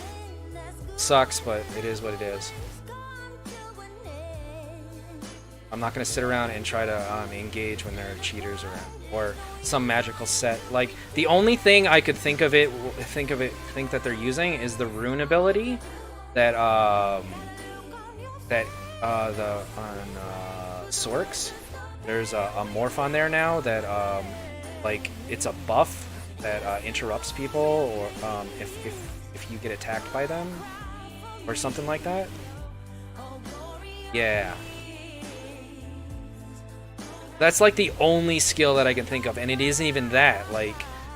A: Sucks, but it is what it is. I'm not gonna sit around and try to engage when there are cheaters around or some magical set. Like the only thing I could think that they're using is the rune ability that Sorks. There's a morph on there now that like it's a buff that interrupts people, or if you get attacked by them, or something like that. Yeah. That's like the only skill that I can think of, and it isn't even that. Like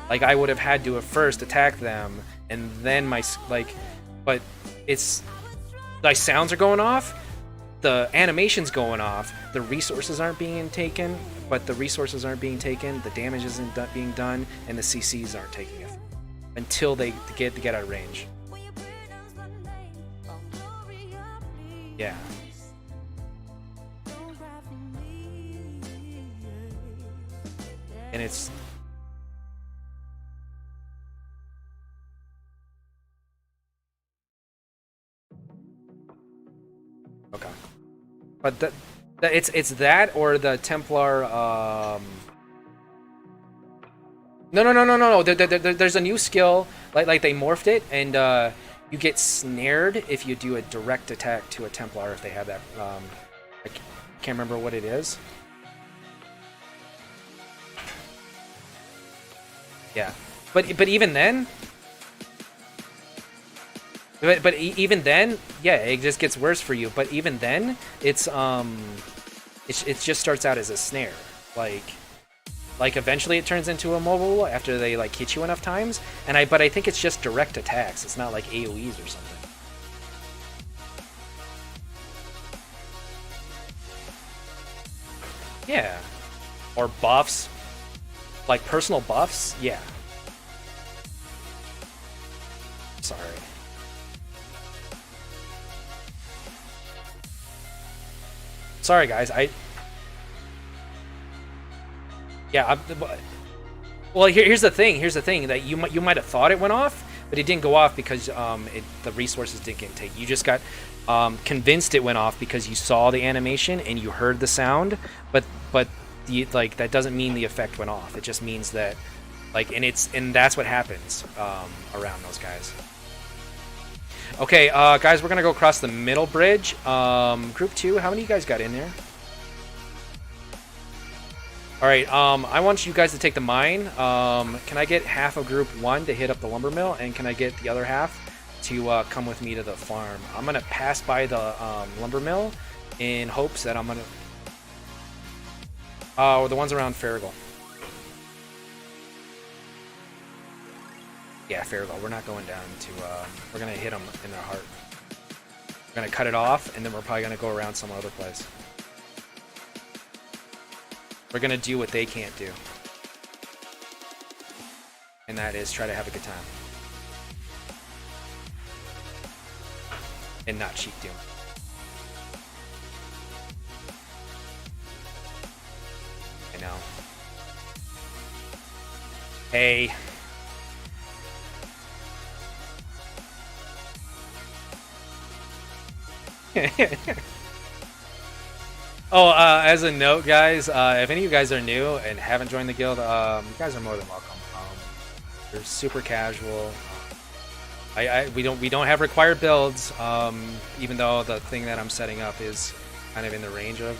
A: I would have had to have first attack them, and then but it's like sounds are going off, the animation's going off, the resources aren't being taken, but the resources aren't being taken, the damage isn't being done, and the CCs aren't taking it until they get out of range. Yeah. And it's okay, but it's that or the Templar. No. There's a new skill, like they morphed it, and you get snared if you do a direct attack to a Templar if they have that. I can't remember what it is. Yeah, but even then, even then, yeah, it just gets worse for you. But even then, it just starts out as a snare. Like eventually it turns into a mobile after they like hit you enough times. But I think it's just direct attacks. It's not like AoEs or something. Yeah, or buffs. Like personal buffs? Yeah. Sorry. Sorry, guys. Well, here's the thing. Here's the thing that you might have thought it went off, but it didn't go off because the resources didn't get taken. You just got convinced it went off because you saw the animation and you heard the sound, but that doesn't mean the effect went off. It just means that and that's what happens around those guys. Okay, guys, we're gonna go across the middle bridge. Group 2, how many of you guys got in there? All right, I want you guys to take the mine. Can I get half of Group 1 to hit up the lumber mill, and can I get the other half to come with me to the farm? I'm gonna pass by the lumber mill in hopes that I'm gonna. Oh, the ones around Farragle. Yeah, Farragle. We're not going down to. We're gonna hit them in their heart. We're gonna cut it off, and then we're probably gonna go around some other place. We're gonna do what they can't do, and that is try to have a good time and not cheat doom. I know. Hey. Oh, as a note, guys, if any of you guys are new and haven't joined the guild, you guys are more than welcome. They're super casual. We don't have required builds, even though the thing that I'm setting up is kind of in the range of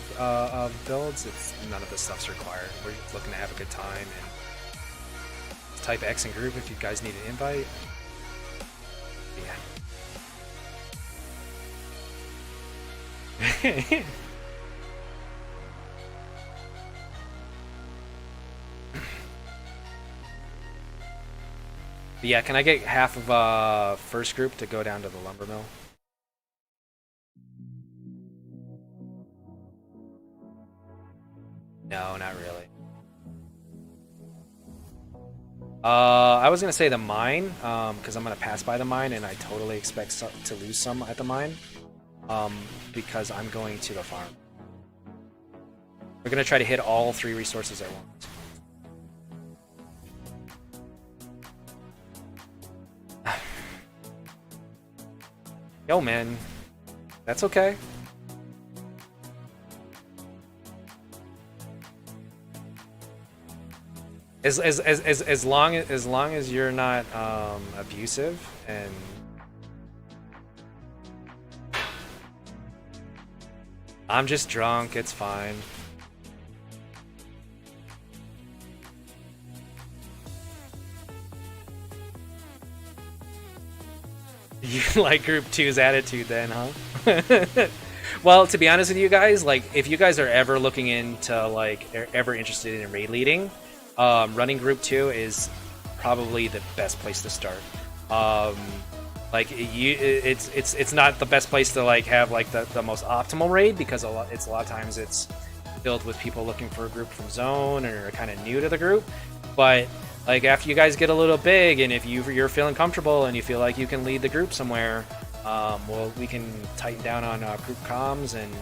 A: builds. None of this stuff's required. We're looking to have a good time, and type X in group if you guys need an invite. Yeah. But yeah, can I get half of first group to go down to the lumber mill? No, not really. I was gonna say the mine, because I'm gonna pass by the mine, and I totally expect to lose some at the mine, because I'm going to the farm. We're gonna try to hit all 3 resources at once. Yo, man, that's okay. As long as you're not abusive and I'm just drunk, it's fine. You like Group 2's attitude then, huh? Well, to be honest with you guys, like, if you guys are ever looking into, like, ever interested in raid leading, running Group 2 is probably the best place to start. Like, it's not the best place to, like, have, like, the most optimal raid, because a lot of times it's filled with people looking for a group from zone or are kind of new to the group. But like, after you guys get a little big, and if you're feeling comfortable and you feel like you can lead the group somewhere, well, we can tighten down on group comms, and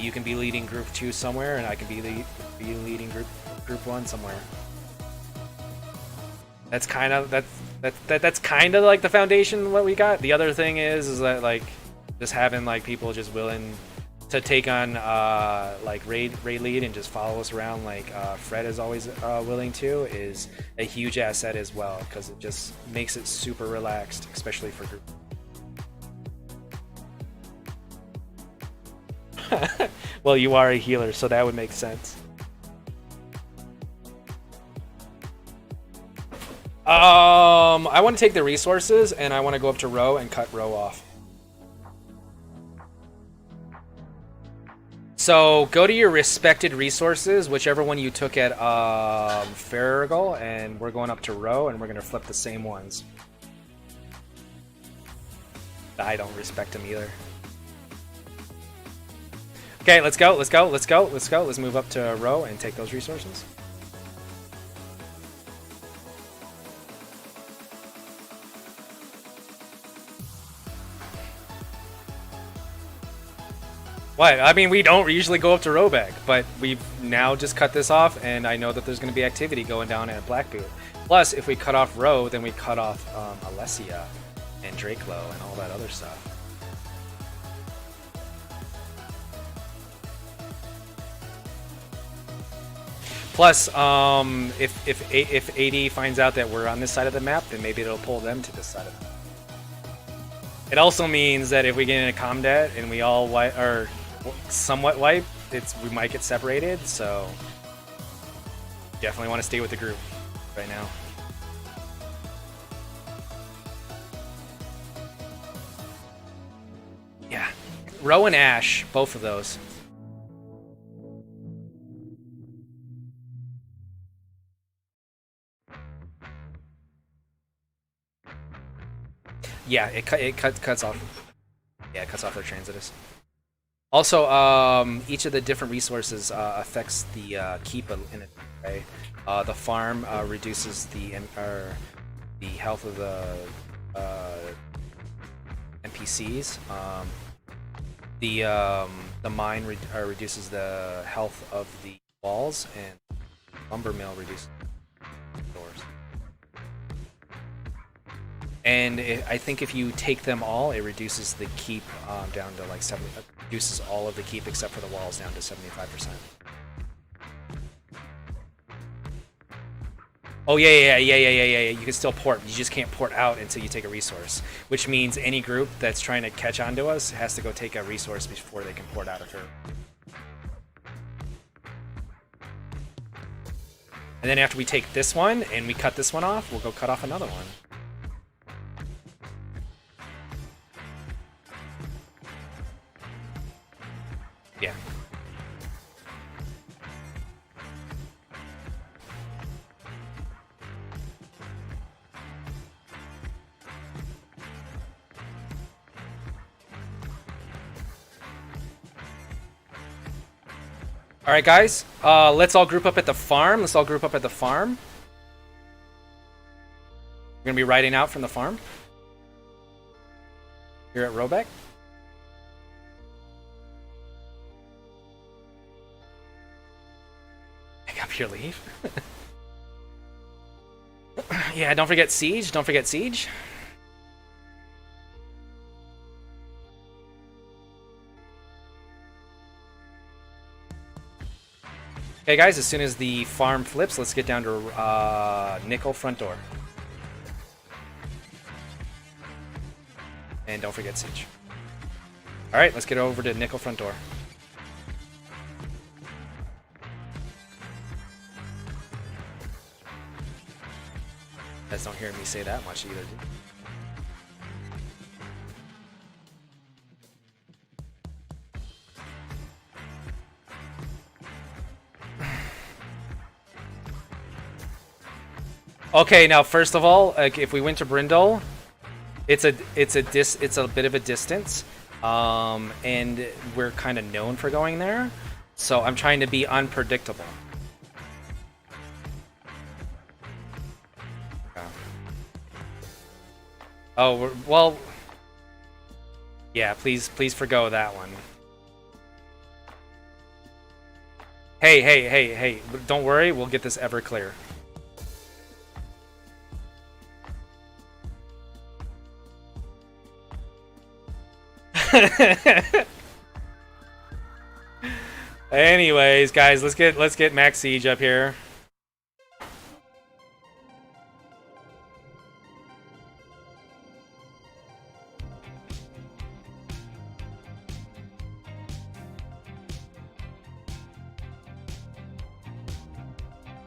A: you can be leading Group 2 somewhere, and I can be leading Group 1 somewhere. That's kind of that's kind of like the foundation of what we got. The other thing is that, like, just having, like, people just willing to take on like raid lead and just follow us around, like Fred is always willing to, is a huge asset as well, because it just makes it super relaxed, especially for group. Well, you are a healer, so that would make sense. I want to take the resources, and I want to go up to row and cut row off. So go to your respected resources, whichever one you took at Farragle, and we're going up to row, and we're going to flip the same ones. I don't respect them either. Okay, let's go. Let's move up to row and take those resources. What? I mean, we don't usually go up to Roback, but we've now just cut this off, and I know that there's going to be activity going down at Blackboot. Plus, if we cut off Row, then we cut off Alessia and Dracelo and all that other stuff. Plus, if AD finds out that we're on this side of the map, then maybe it'll pull them to this side of the map. It also means that if we get in a combat and we all wipe, or somewhat wipe, we might get separated, so definitely want to stay with the group right now. Yeah, Row and Ash, both of those. Yeah, it cuts off. Yeah, it cuts off their transitus. Also, each of the different resources affects the keep in a way. The farm reduces the health of the NPCs. The mine reduces the health of the walls, and lumber mill reduces doors. And I think if you take them all, it reduces the keep down to like 70. Reduces all of the keep except for the walls down to 75%. Oh yeah. You can still port. You just can't port out until you take a resource, which means any group that's trying to catch onto us has to go take a resource before they can port out of her. And then after we take this one and we cut this one off, we'll go cut off another one. Yeah. All right, guys. Let's all group up at the farm. We're gonna be riding out from the farm here at Robeck. Pick up your leave. Yeah, don't forget Siege. Okay, guys, as soon as the farm flips, let's get down to Nickel front door. And don't forget Siege. All right, let's get over to Nickel front door. You guys don't hear me say that much either, dude. Okay, now first of all, like, if we went to Brindle, it's a bit of a distance, and we're kind of known for going there. So I'm trying to be unpredictable. Oh, well, yeah, please forgo that one. Hey, don't worry, we'll get this ever clear. Anyways, guys, let's get Max Siege up here.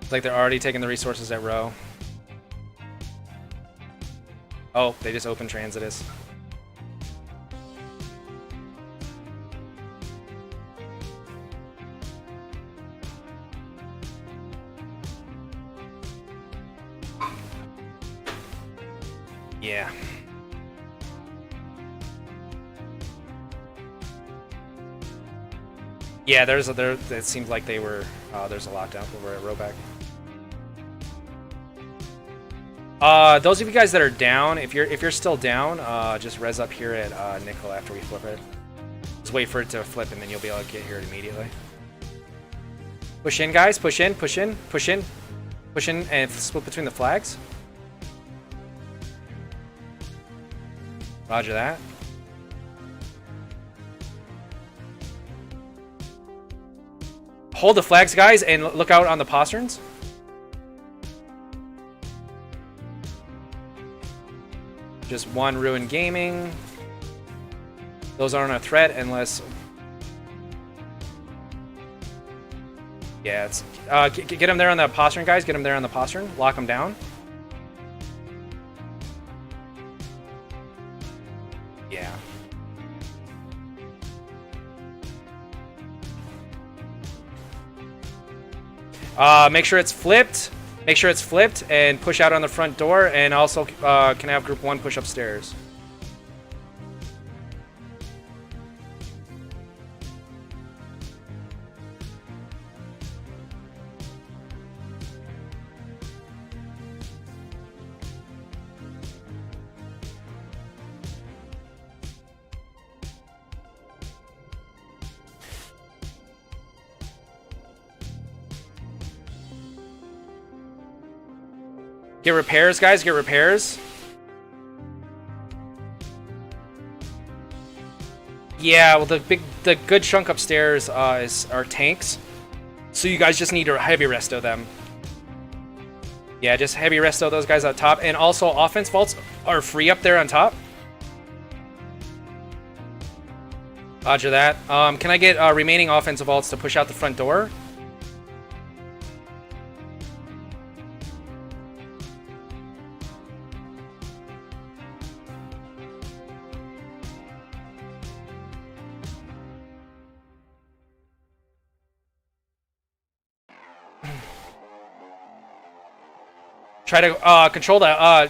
A: It's like they're already taking the resources at row. Oh, they just opened Transitus. Yeah. Yeah, it seems like they were there's a lockdown over at Roback. Those of you guys that are down, if you're still down, just res up here at Nickel after we flip it. Just wait for it to flip and then you'll be able to get here immediately. Push in, guys, push in, and split between the flags. Roger that. Hold the flags, guys, and look out on the posterns. Just one Ruin Gaming. Those aren't a threat unless... Yeah, it's... get them there on the postern, guys. Get them there on the postern. Lock them down. Yeah. Make sure it's flipped. Make sure it's flipped and push out on the front door, and also can I have group 1 push upstairs. Get repairs, guys. Get repairs. Yeah, well, the good chunk upstairs are tanks, so you guys just need to heavy resto them. Yeah, just heavy resto those guys up top, and also offense vaults are free up there on top. Roger that. Can I get remaining offensive vaults to push out the front door? Try to control the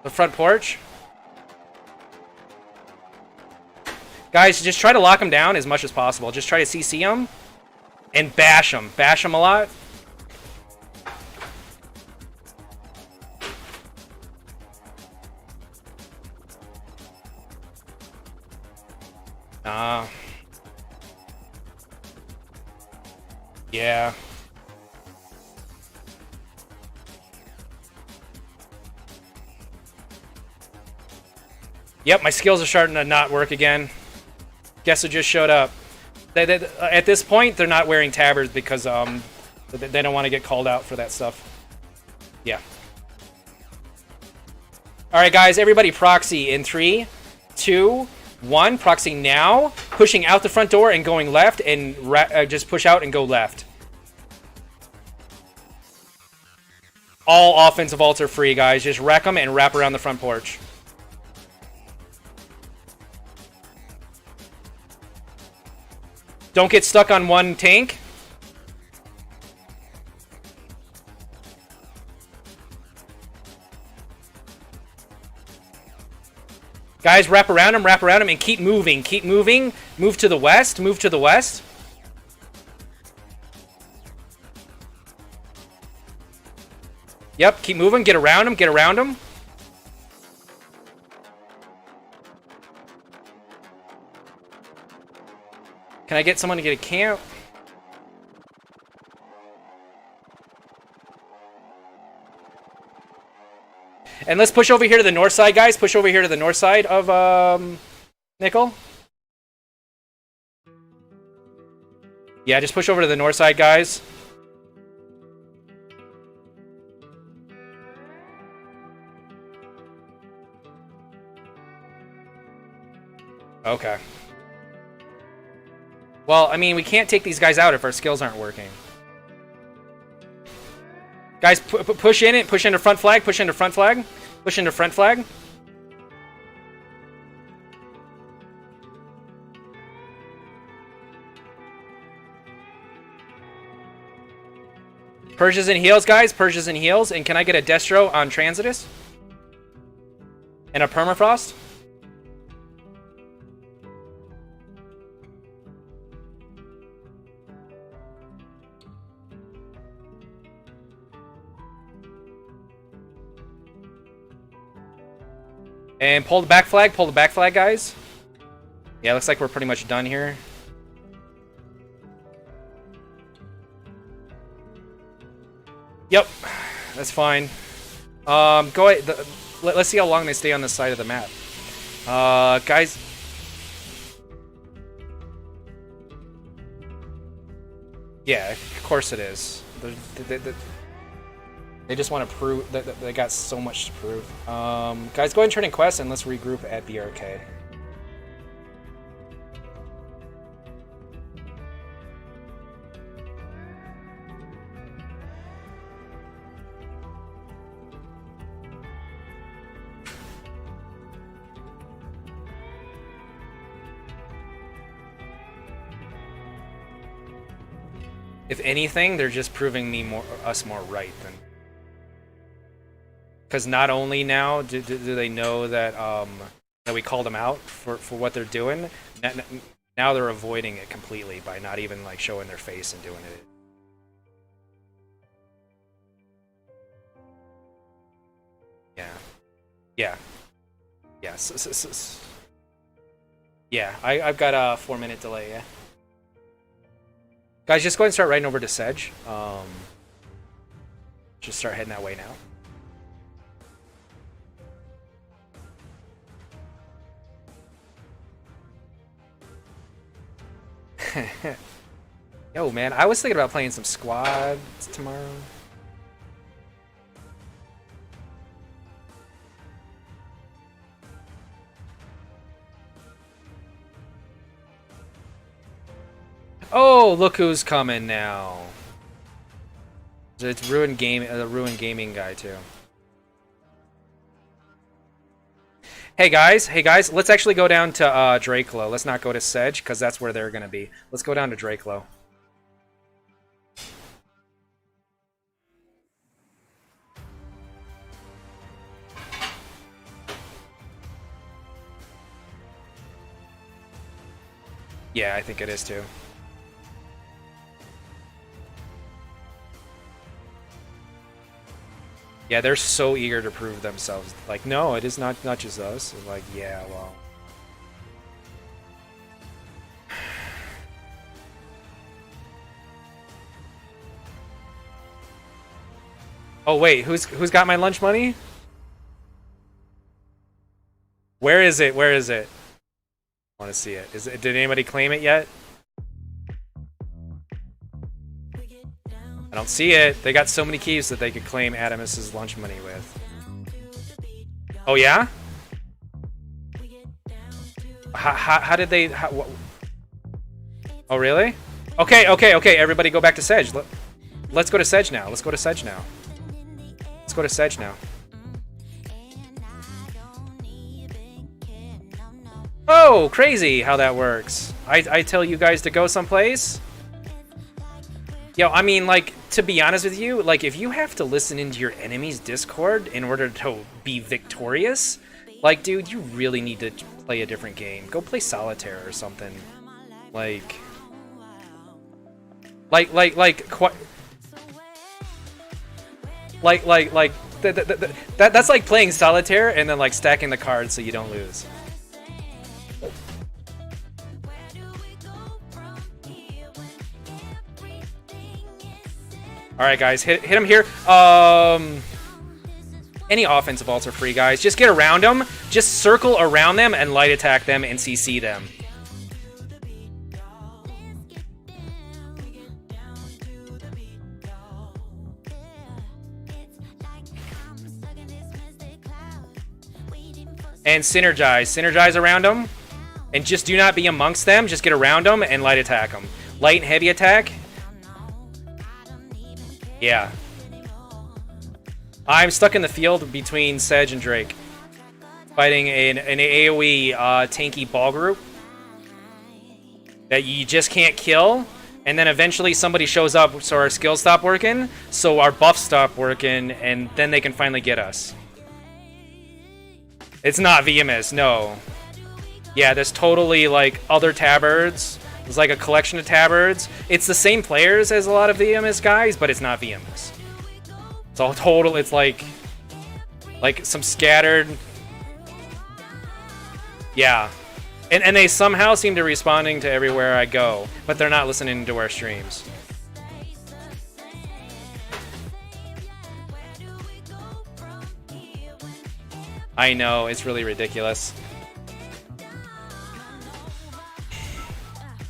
A: front porch. Guys, just try to lock them down as much as possible. Just try to CC them and bash them. Bash them a lot. Yeah. Yep, my skills are starting to not work again. Guess who just showed up? At this point, they're not wearing tabards because they don't want to get called out for that stuff. Yeah. All right, guys, everybody proxy in 3, 2, 1. Proxy now. Pushing out the front door and going left, and just push out and go left. All offensive vaults are free, guys. Just wreck them and wrap around the front porch. Don't get stuck on one tank. Guys, wrap around him, and keep moving. Keep moving. Move to the west. Move to the west. Yep, keep moving. Get around him. Get around him. Can I get someone to get a camp? And let's push over here to the north side, guys. Push over here to the north side of Nickel. Yeah, just push over to the north side, guys. Okay. Well, I mean, we can't take these guys out if our skills aren't working. Guys, push in it. Push into front flag. Push into front flag. Push into front flag. Purges and heals, guys. Purges and heals. And can I get a Destro on Transitus? And a Permafrost? And pull the back flag, guys. Yeah, looks like we're pretty much done here. Yep, that's fine. Go ahead. Let's see how long they stay on this side of the map. Guys. Yeah, of course it is. They just want to prove that they got so much to prove. Guys, go ahead and turn in quests and let's regroup at the arcade. If anything, they're just proving us more right than. Because not only now do they know that that we called them out for what they're doing, now they're avoiding it completely by not even like showing their face and doing it. Yeah. Yeah, I've got a 4-minute delay. Yeah. Guys, just go ahead and start riding over to Sedge. Just start heading that way now. Yo, man, I was thinking about playing some squads tomorrow. Oh, look who's coming now. It's Ruined Game, the Ruined Gaming guy too. Hey guys, let's actually go down to Dracelo. Let's not go to Sedge, because that's where they're going to be. Let's go down to Dracelo. Yeah, I think it is too. Yeah, they're so eager to prove themselves. Like, no, it is not just us. It's like, yeah, well. Oh wait, who's got my lunch money? Where is it? Where is it? I want to see it. Did anybody claim it yet? I don't see it. They got so many keys that they could claim Adamus's lunch money with. Oh yeah? How did they? Oh really? Okay. Everybody go back to Sedge. Let's go to Sedge now. Let's go to Sedge now. Let's go to Sedge now. Oh, crazy how that works. I tell you guys to go someplace. Yo, I mean, like, to be honest with you, like, if you have to listen into your enemy's Discord in order to be victorious, Like, dude, you really need to play a different game. Go play solitaire or something. Like, that's like playing solitaire and then like stacking the cards so you don't lose. All right, guys, hit him here. Any offensive ults are free, guys. Just get around them. Just circle around them and light attack them and CC them. And synergize. Synergize around them. And just do not be amongst them. Just get around them and light attack them. Light and heavy attack. Yeah. I'm stuck in the field between Sedge and Drake. Fighting an AoE tanky ball group. That you just can't kill. And then eventually somebody shows up so our skills stop working. So our buffs stop working. And then they can finally get us. It's not VMS, no. Yeah, there's totally like other tabards. There's like a collection of tabards. It's the same players as a lot of VMS guys, but it's not VMS. It's all total. It's like some scattered. Yeah, and they somehow seem to be responding to everywhere I go, but they're not listening to our streams. I know, it's really ridiculous.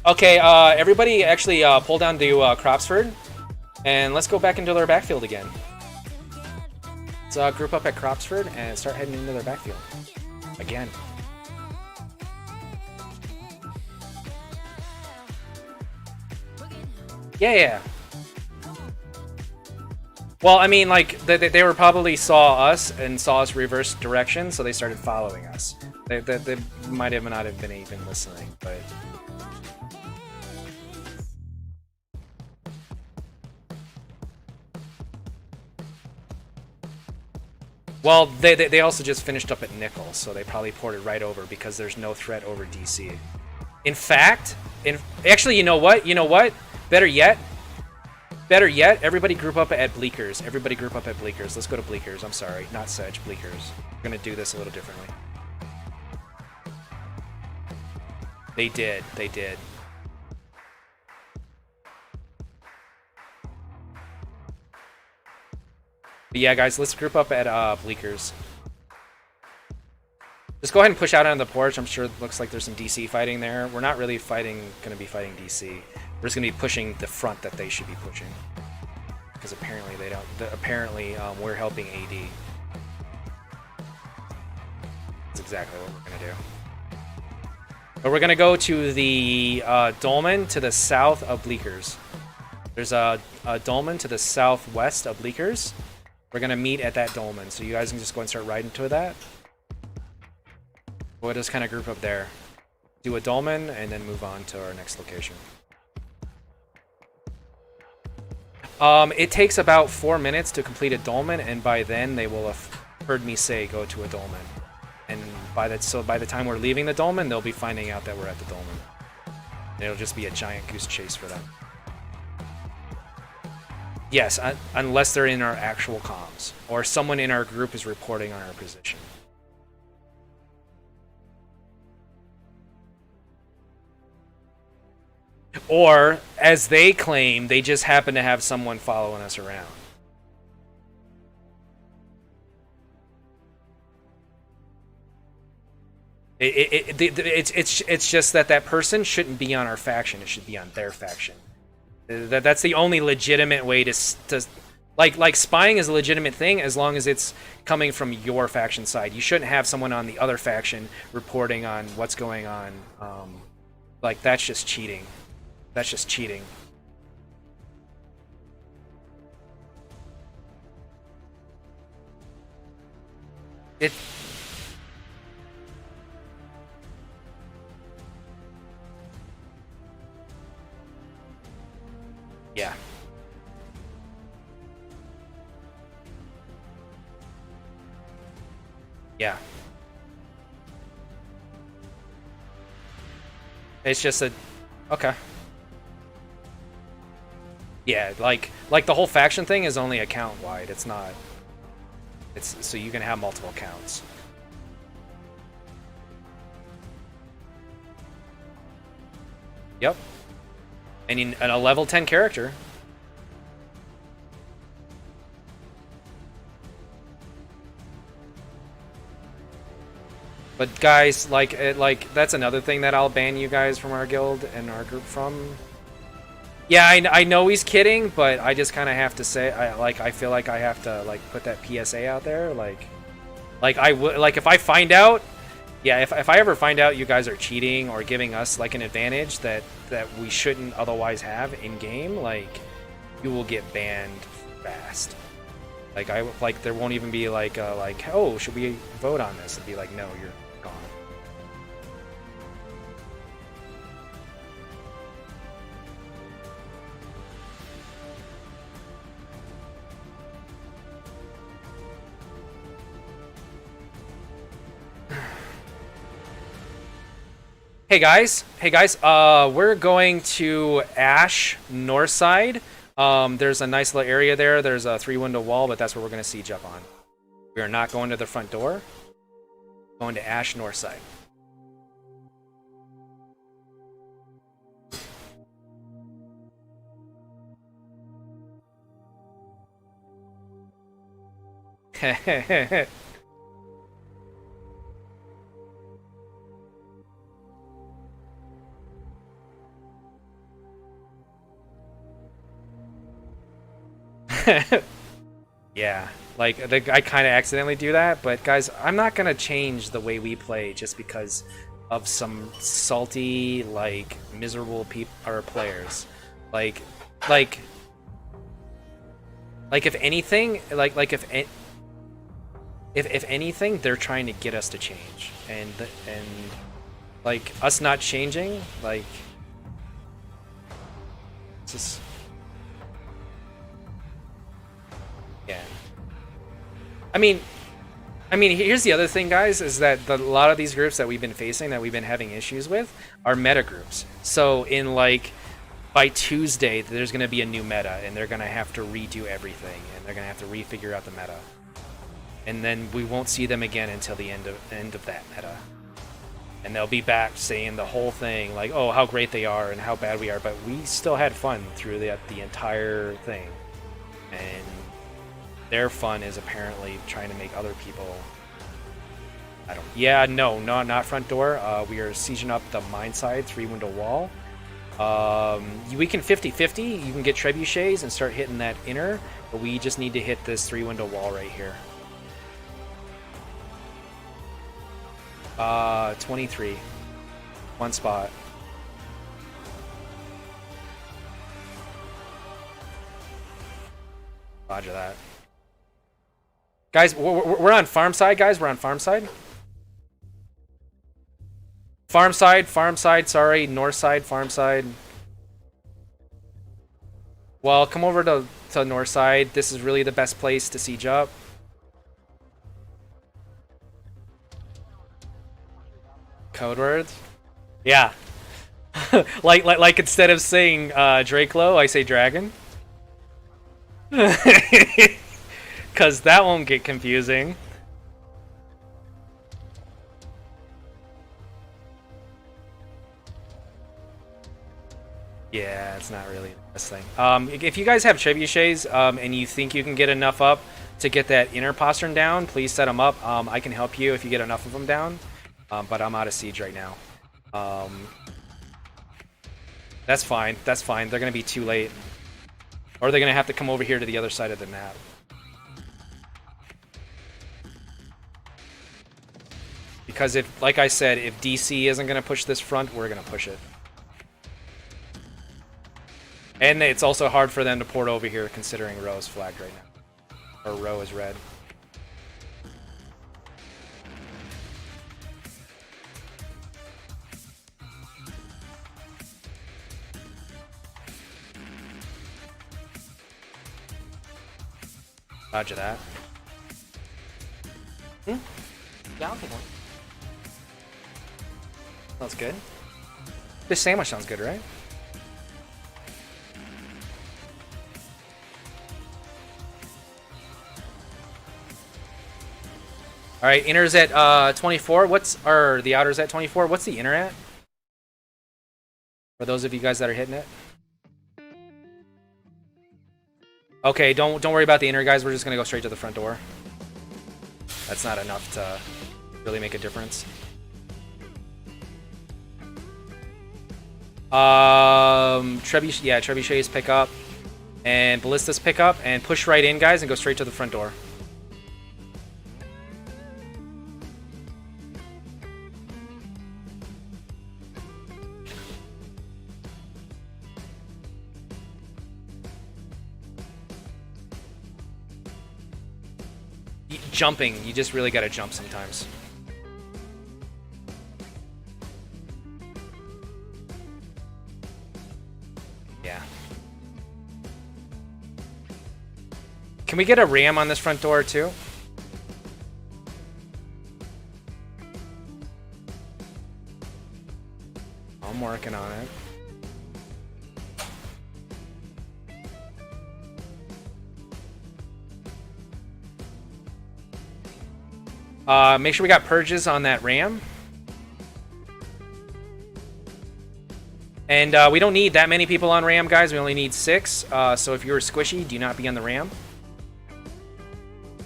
A: Okay, everybody actually pull down to Cropsford, and let's go back into their backfield again. Let's group up at Cropsford and start heading into their backfield. Again. Yeah. Well, I mean, like, they were probably saw us and saw us reverse direction, so they started following us. They might have not have been even listening, but... Well, they also just finished up at Nickel, so they probably ported right over because there's no threat over DC. In fact, actually, you know what? Better yet, everybody group up at Bleakers. Everybody group up at Bleakers. Let's go to Bleakers. I'm sorry, not Sedge, Bleakers. We're gonna do this a little differently. They did. But yeah, guys, let's group up at Bleakers. Just go ahead and push out on the porch. I'm sure it looks like there's some DC fighting there. We're not really going to be fighting DC. We're just going to be pushing the front that they should be pushing. Because apparently they don't. Apparently, we're helping AD. That's exactly what we're going to do. But we're going to go to the Dolmen to the south of Bleakers. There's a Dolmen to the southwest of Bleakers. We're going to meet at that Dolmen, so you guys can just go and start riding to that. We'll just kind of group up there. Do a Dolmen, and then move on to our next location. It takes about 4 minutes to complete a Dolmen, and by then they will have heard me say go to a Dolmen. And by the time we're leaving the Dolmen, they'll be finding out that we're at the Dolmen. And it'll just be a giant goose chase for them. Yes, unless they're in our actual comms, or someone in our group is reporting on our position. Or, as they claim, they just happen to have someone following us around. It's just that person shouldn't be on our faction. It should be on their faction. That's the only legitimate way to like spying is a legitimate thing as long as it's coming from your faction side. You shouldn't have someone on the other faction reporting on what's going on. Like, that's just cheating. That's just cheating. It. Yeah. Yeah. It's just a... Okay. Yeah, like the whole faction thing is only account wide. It's not... It's so you can have multiple accounts. Yep. And a level 10 character. But guys, like that's another thing that I'll ban you guys from our guild and our group from. Yeah, I know he's kidding, but I just kind of have to say, I feel like I have to like put that PSA out there, like I would, like if I find out, yeah, if I ever find out you guys are cheating or giving us like an advantage that we shouldn't otherwise have in game, like you will get banned fast. Like there won't even be like oh, should we vote on this? It'd be like, no, you're gone. Hey guys, we're going to Ash north side. There's a nice little area there. There's a 3-window wall, but that's where we're going to siege up on. We are not going to the front door. Going to Ash north side. Yeah, like I kind of accidentally do that, but guys, I'm not gonna change the way we play just because of some salty, like miserable people or players. Like if anything, if anything, they're trying to get us to change, and like us not changing, like it's just. Yeah. I mean, here's the other thing, guys, is that a lot of these groups that we've been facing, that we've been having issues with, are meta groups. So in like, by Tuesday, there's going to be a new meta, and they're going to have to redo everything, and they're going to have to refigure out the meta. And then we won't see them again until the end of that meta. And they'll be back saying the whole thing, like, oh, how great they are and how bad we are, but we still had fun through the entire thing. And their fun is apparently trying to make other people... Yeah, no, not front door. We are sieging up the mine side 3-window wall. We can 50-50. You can get trebuchets and start hitting that inner, but we just need to hit this 3-window wall right here. 23. One spot. Roger that. Guys, we're on farm side, guys. We're on farm side. Farm side, sorry. North side, farm side. Well, come over to north side. This is really the best place to siege up. Code words? Yeah. like instead of saying Dracelo, I say dragon. Because that won't get confusing. Yeah, it's not really the best thing. If you guys have trebuchets and you think you can get enough up to get that inner postern down, please set them up. I can help you if you get enough of them down. But I'm out of siege right now. That's fine. That's fine. They're going to be too late. Or they're going to have to come over here to the other side of the map. Because if, like I said, if DC isn't going to push this front, we're going to push it. And it's also hard for them to port over here considering Row is flagged right now. Or Row is red. Roger that.
C: Yeah, I'll take one.
A: That's good. Fish sandwich sounds good, right? All right, inner's at 24. Or the outer's at 24. What's the inner at? For those of you guys that are hitting it. Okay, don't worry about the inner, guys. We're just gonna go straight to the front door. That's not enough to really make a difference. Trebuchets pick up, and ballistas pick up, and push right in, guys, and go straight to the front door. Jumping, you just really gotta jump sometimes. Yeah. Can we get a ram on this front door too? I'm working on it. Make sure we got purges on that ram. And we don't need that many people on ram, guys. We only need 6. So if you're squishy, do not be on the ram.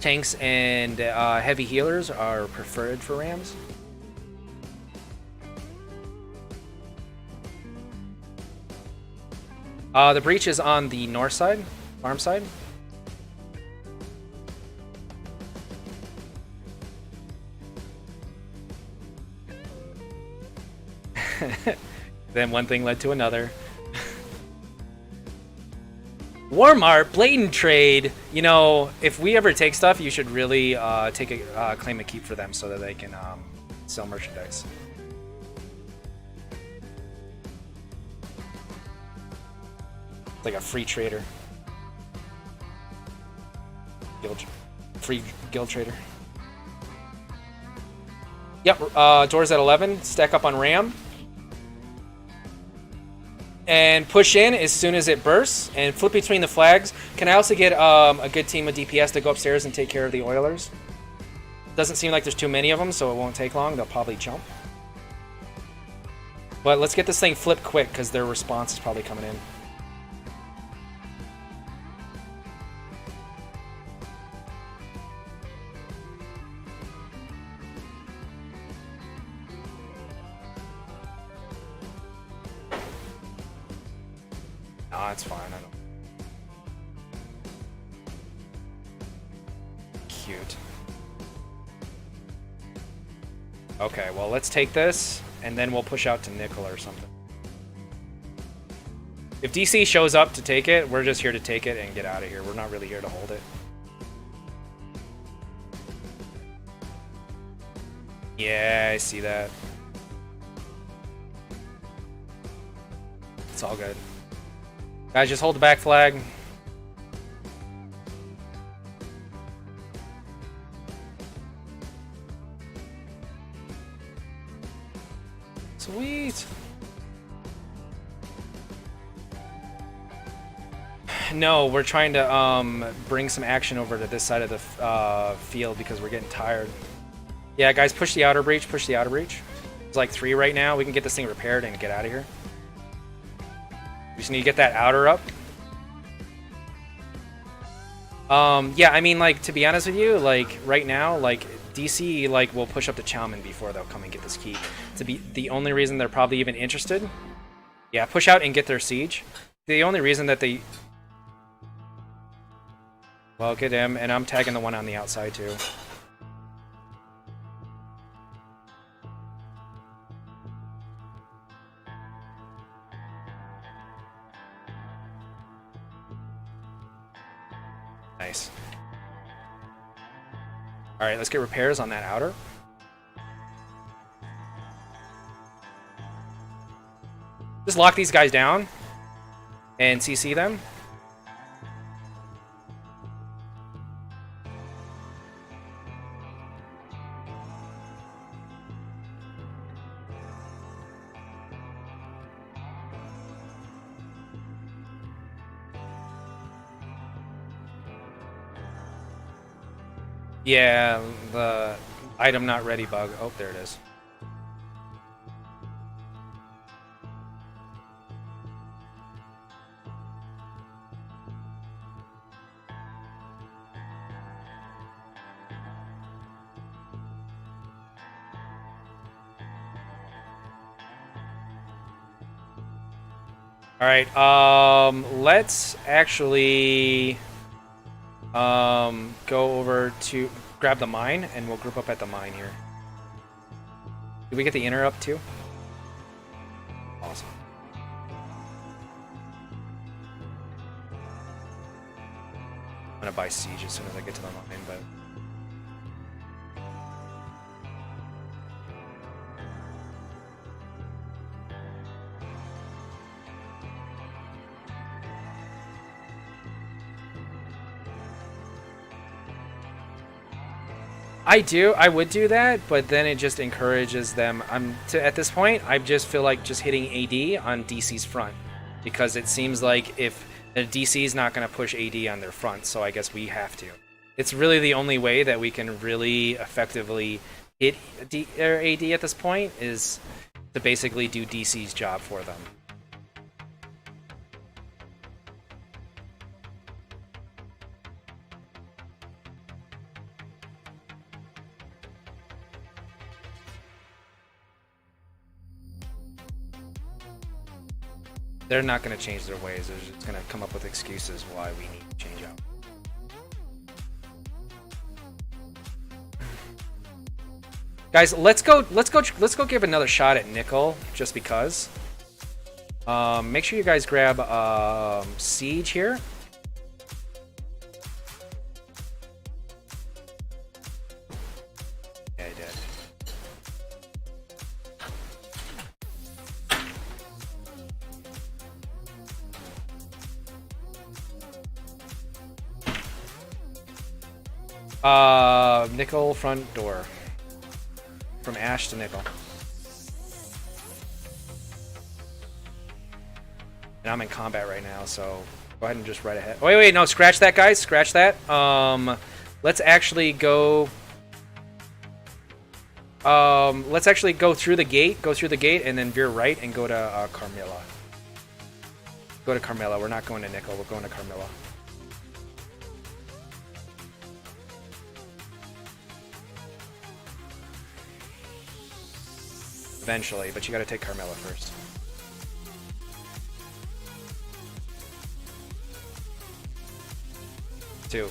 A: Tanks and heavy healers are preferred for rams. The breach is on the north side, farm side. Then one thing led to another. Walmart, blatant trade. You know, if we ever take stuff, you should really take a claim a keep for them so that they can sell merchandise. It's like a free trader. Free guild trader. Yep, doors at 11. Stack up on ram. And push in as soon as it bursts, and flip between the flags. Can I also get a good team of DPS to go upstairs and take care of the Oilers? Doesn't seem like there's too many of them, so it won't take long. They'll probably jump. But let's get this thing flipped quick, because their response is probably coming in. Nah, it's fine. I don't. Cute. Okay, well, let's take this, and then we'll push out to Nickel or something. If DC shows up to take it, we're just here to take it and get out of here. We're not really here to hold it. Yeah, I see that. It's all good. Guys, just hold the back flag. Sweet. No, we're trying to bring some action over to this side of the field because we're getting tired. Yeah, guys, push the outer breach. Push the outer breach. It's like 3 right now. We can get this thing repaired and get out of here. We just need to get that outer up. Yeah, I mean, like, to be honest with you, like, right now, like, DC, like, will push up the Chowman before they'll come and get this key. To be the only reason they're probably even interested. Yeah, push out and get their siege. The only reason that they... Well, get him, and I'm tagging the one on the outside, too. Nice. Alright, let's get repairs on that outer. Just lock these guys down and CC them. Yeah, the item not ready bug. Oh, there it is. All right, let's actually go over to grab the mine, and we'll group up at the mine here. Did we get the inner up too? Awesome. I'm gonna buy siege as soon as I get to the mine, but. I would do that, but then it just encourages them. At this point, I just feel like just hitting AD on DC's front, because it seems like if the DC is not going to push AD on their front, so I guess we have to. It's really the only way that we can really effectively hit AD at this point is to basically do DC's job for them. They're not going to change their ways. They're just going to come up with excuses why we need to change out. Guys, let's go give another shot at Nickel just because. Make sure you guys grab Siege here. Yeah, I did. Nickel front door. From Ash to Nickel. And I'm in combat right now, so go ahead and just right ahead. Wait, no, scratch that, guys. Scratch that. Let's actually go. Let's actually go through the gate. Go through the gate and then veer right and go to Carmilla. Go to Carmilla. We're not going to Nickel. We're going to Carmilla. Eventually, but you got to take Carmilla first. Two.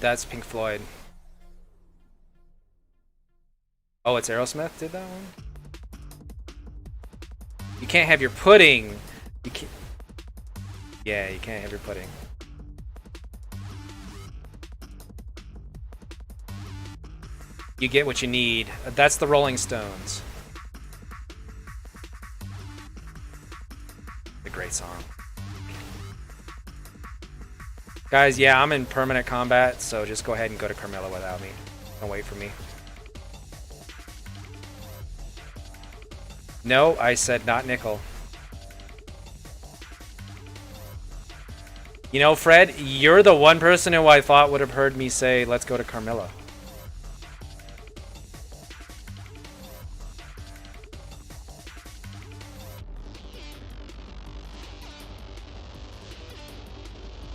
A: That's Pink Floyd. Oh, it's Aerosmith did that one? You can't have your pudding! You can't... Yeah, you can't have your pudding. You get what you need. That's the Rolling Stones. A great song. Guys, yeah, I'm in permanent combat, so just go ahead and go to Carmilla without me. Don't wait for me. No, I said not Nickel. You know, Fred, you're the one person who I thought would have heard me say, let's go to Carmilla.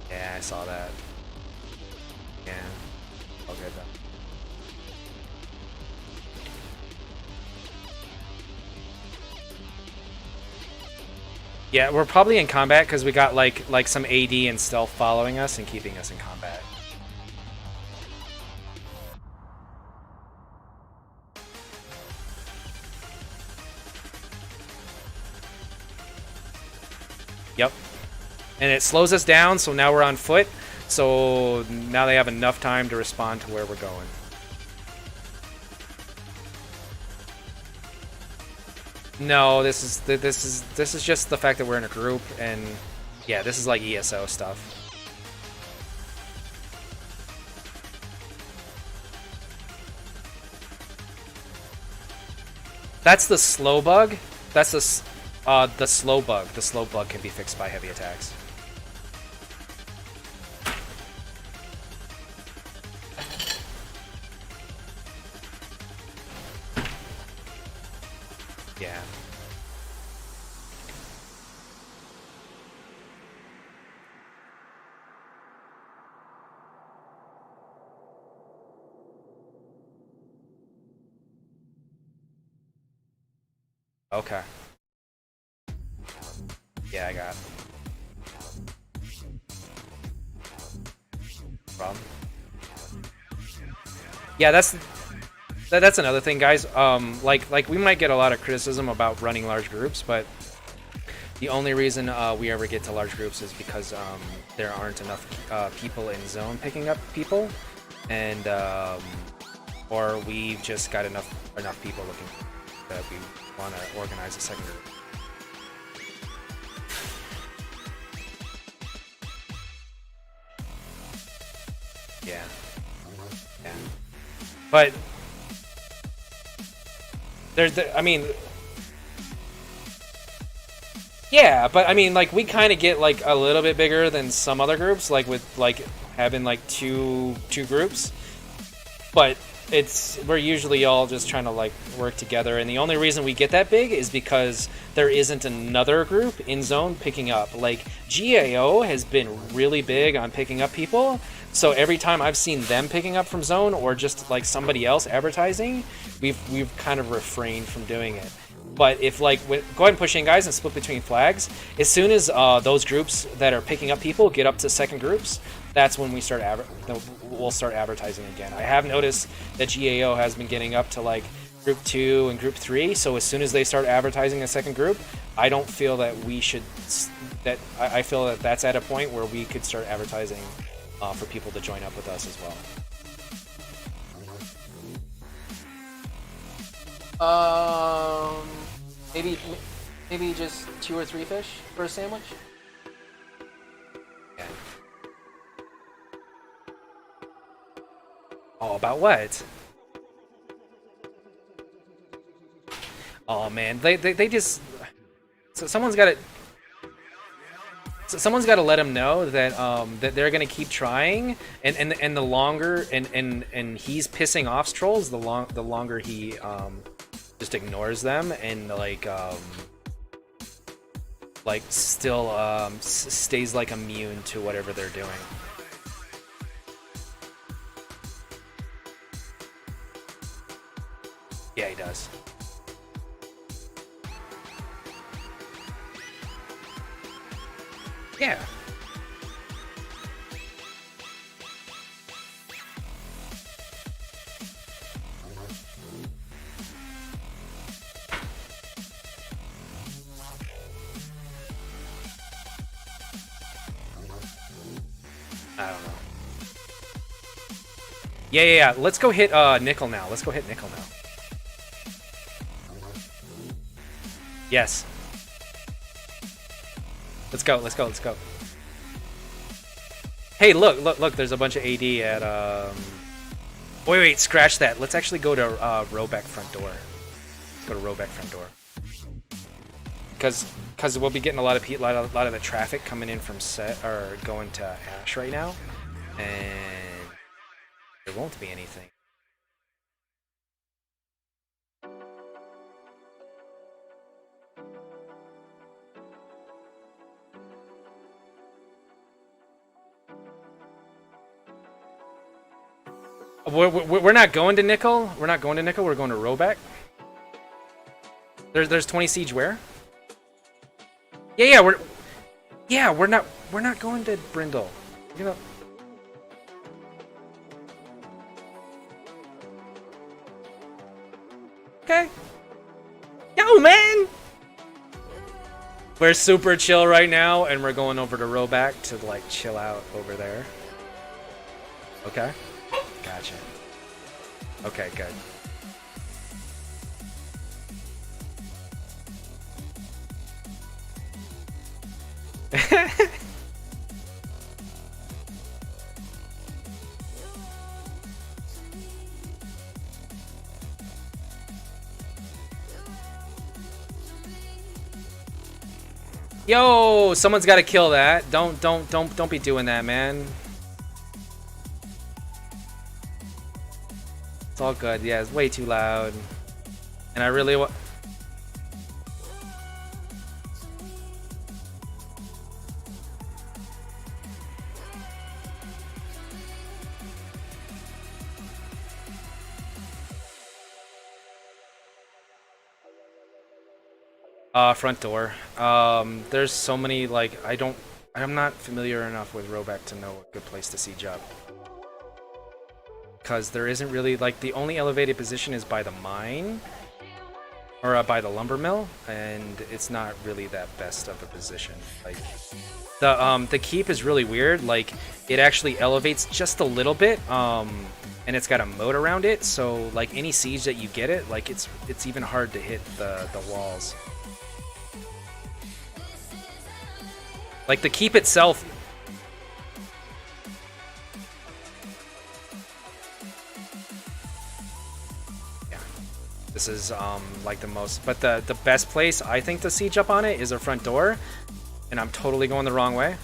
A: Yeah, I saw that. Yeah. All good though. Yeah, we're probably in combat because we got like some AD and stealth following us and keeping us in combat. Yep. And it slows us down, so now we're on foot. So now they have enough time to respond to where we're going. No, this is just the fact that we're in a group, and yeah, this is like ESO stuff. That's the slow bug. That's the slow bug. The slow bug can be fixed by heavy attacks. Yeah. Okay. Yeah, I got it. Problem. Yeah, that's another thing, guys. Like we might get a lot of criticism about running large groups, but the only reason we ever get to large groups is because there aren't enough people in zone picking up people, and or we've just got enough people looking that we want to organize a second group. Yeah. Yeah. But I mean, yeah, but I mean, like, we kind of get like a little bit bigger than some other groups, like with like having like two groups. But we're usually all just trying to like work together, and the only reason we get that big is because there isn't another group in zone picking up. Like GAO has been really big on picking up people, so every time I've seen them picking up from zone or just like somebody else advertising, we've kind of refrained from doing it. But if like go ahead and push in, guys, and split between flags. As soon as those groups that are picking up people get up to second groups, that's when we start we'll start advertising again. I have noticed that GAO has been getting up to like group 2 and group 3. So as soon as they start advertising a second group, I don't feel that we should. I feel that that's at a point where we could start advertising for people to join up with us as well. Maybe just 2 or 3 fish for a sandwich. Yeah. Oh, about what? Oh man, they just. So someone's got to. Someone's got to let him know that that they're gonna keep trying, and the longer and he's pissing off trolls, the longer he just ignores them and like still stays like immune to whatever they're doing. Yeah, he does. Yeah. I don't know. Yeah. Let's go hit nickel now. Let's go hit nickel now. Yes. Let's go. Hey, look, there's a bunch of AD at, Wait, scratch that. Let's actually go to, Robeck front door. Let's go to Robeck front door. Because we'll be getting a lot of the traffic coming in from set, or going to Ash right now. And there won't be anything. We're not going to nickel. We're not going to nickel. We're going to Robeck. There's 20 siege where? Yeah. We're not going to Brindle. You know. Okay. Yo, man. We're super chill right now, and we're going over to Robeck to like chill out over there. Okay. Gotcha. Okay, good. Yo, someone's got to kill that. Don't be doing that, man. It's all good. Yeah, it's way too loud. And I really want... front door. There's so many, like, I'm not familiar enough with Roback to know a good place to siege up. Because there isn't really, like, the only elevated position is by the mine. Or by the lumber mill, and it's not really that best of a position. Like, the keep is really weird. Like, it actually elevates just a little bit, and it's got a moat around it, so, like, any siege that you get it, like, it's even hard to hit the walls. Like, the keep itself... Yeah. This is, like, the most... But the best place, I think, to siege up on it is a front door. And I'm totally going the wrong way.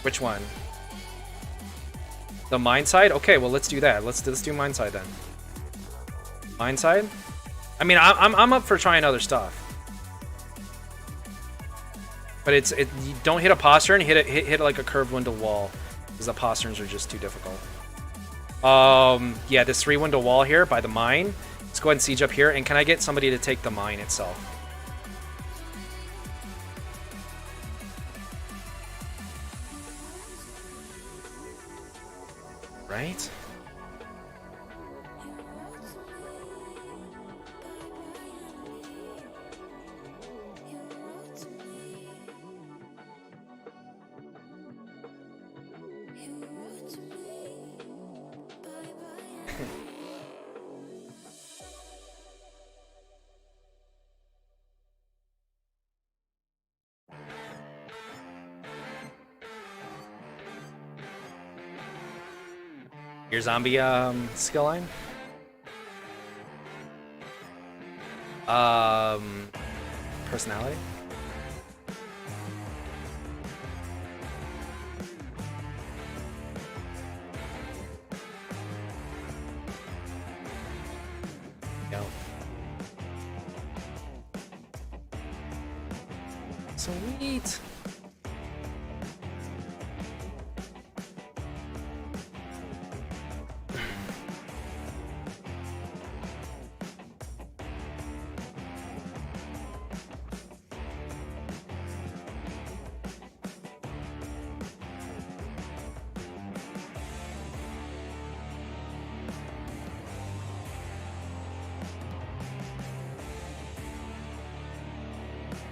A: Which one? The mine side? Okay, well, let's do that. Let's do mine side, then. Mine side? I mean, I'm up for trying other stuff, but you don't hit a postern, hit like a curved window wall, because the posterns are just too difficult. Yeah, this 3-window wall here by the mine. Let's go ahead and siege up here, and can I get somebody to take the mine itself? Right? Your zombie skill line? Personality? Go. Sweet.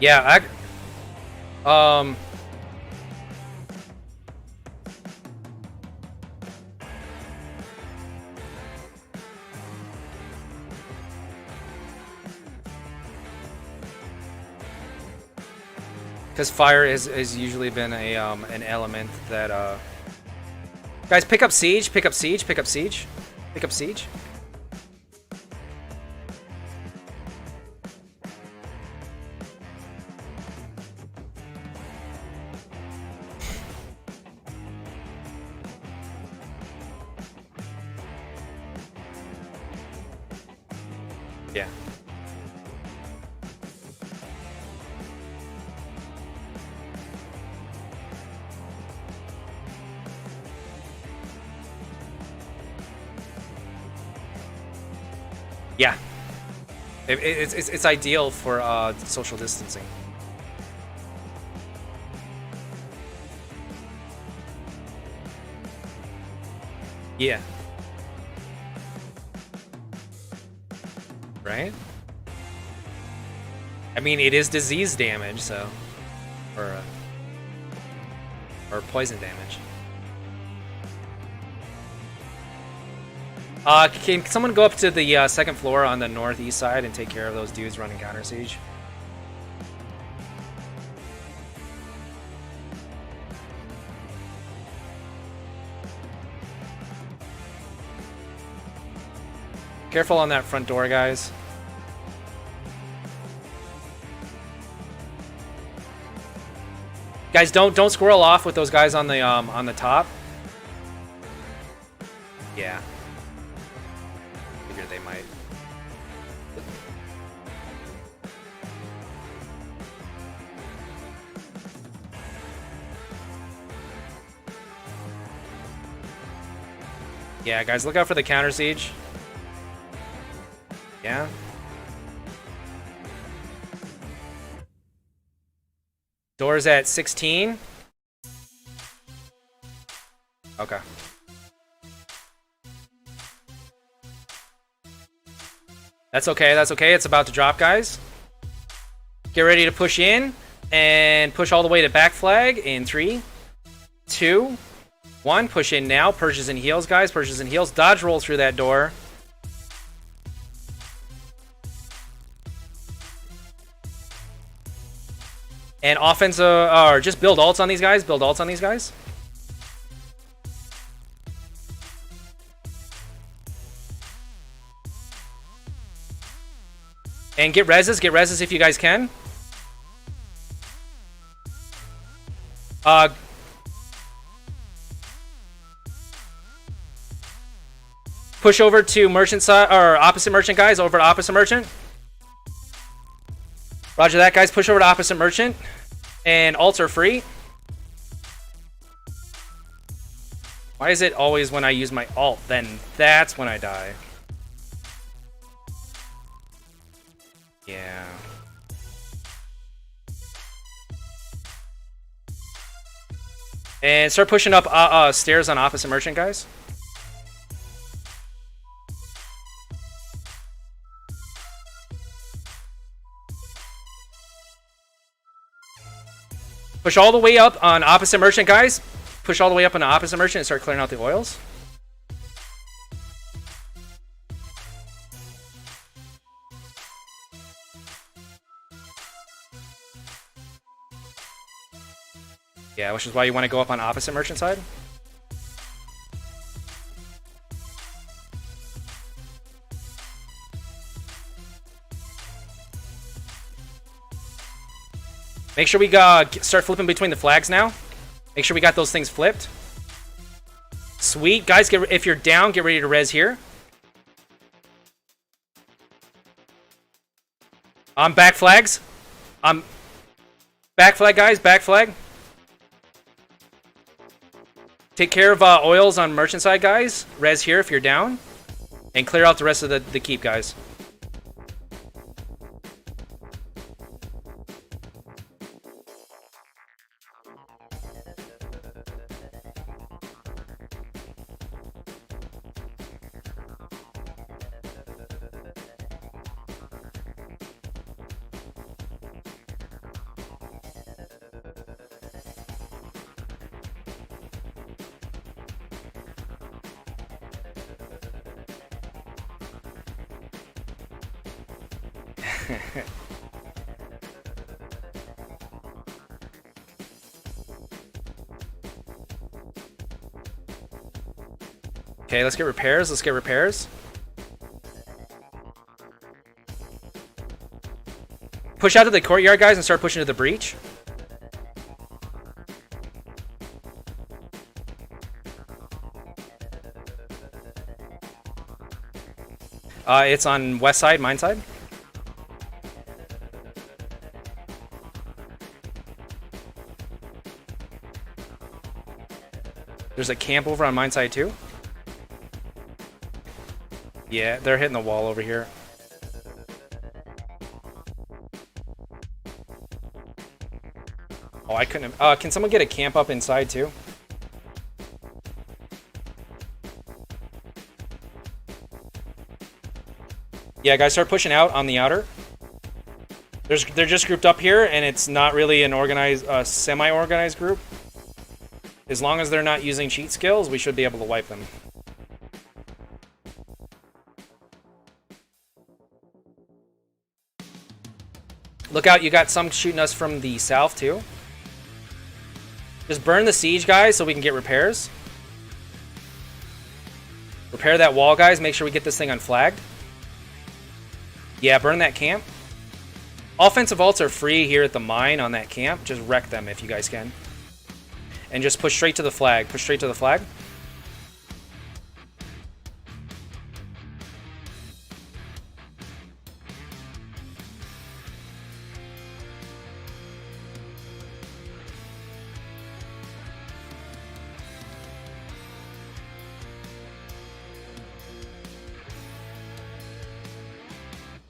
A: Yeah, because fire has usually been a an element that guys, pick up siege, pick up siege, pick up siege, pick up siege. Yeah. Yeah. It's ideal for social distancing. Yeah. Right? I mean, it is disease damage, so... Or poison damage. Can someone go up to the second floor on the northeast side and take care of those dudes running counter siege? Careful on that front door, guys. Guys, don't squirrel off with those guys on the top. Yeah. Figured they might. Yeah, guys, look out for the counter siege. Yeah. Doors at 16. Okay. That's okay, that's okay. It's about to drop, guys. Get ready to push in and push all the way to back flag in 3, 2, 1. Push in now. Purges and heals, guys. Purges and heals. Dodge roll through that door. And offense, or just build ults on these guys. Build ults on these guys. And get reses if you guys can. Push over to merchant side, or opposite merchant, guys. Over to opposite merchant. Roger that, guys. Push over to opposite merchant. And ults are free. Why is it always when I use my ult, then that's when I die? Yeah. And start pushing up stairs on opposite merchant, guys. Push all the way up on opposite merchant, guys. Push all the way up on the opposite merchant and start clearing out the oils. Yeah, which is why you want to go up on opposite merchant side. Make sure we start flipping between the flags now. Make sure we got those things flipped. Sweet. Guys, if you're down, get ready to res here. On back flags. Back flag, guys. Back flag. Take care of oils on merchant side, guys. Res here if you're down. And clear out the rest of the keep, guys. Okay, let's get repairs. Let's get repairs. Push out to the courtyard, guys, and start pushing to the breach. It's on west side, mine side. There's a camp over on mine side too. Yeah, they're hitting the wall over here. Oh, I couldn't have... can someone get a camp up inside too? Yeah, guys, start pushing out on the outer. They're just grouped up here, and it's not really an organized, semi-organized group. As long as they're not using cheat skills, we should be able to wipe them. Look out, you got some shooting us from the south too. Just burn the siege, guys, so we can get repairs. Repair that wall, guys. Make sure we get this thing unflagged. Yeah, burn that camp. Offensive ults are free here at the mine on that camp. Just wreck them if you guys can. And just push straight to the flag. Push straight to the flag.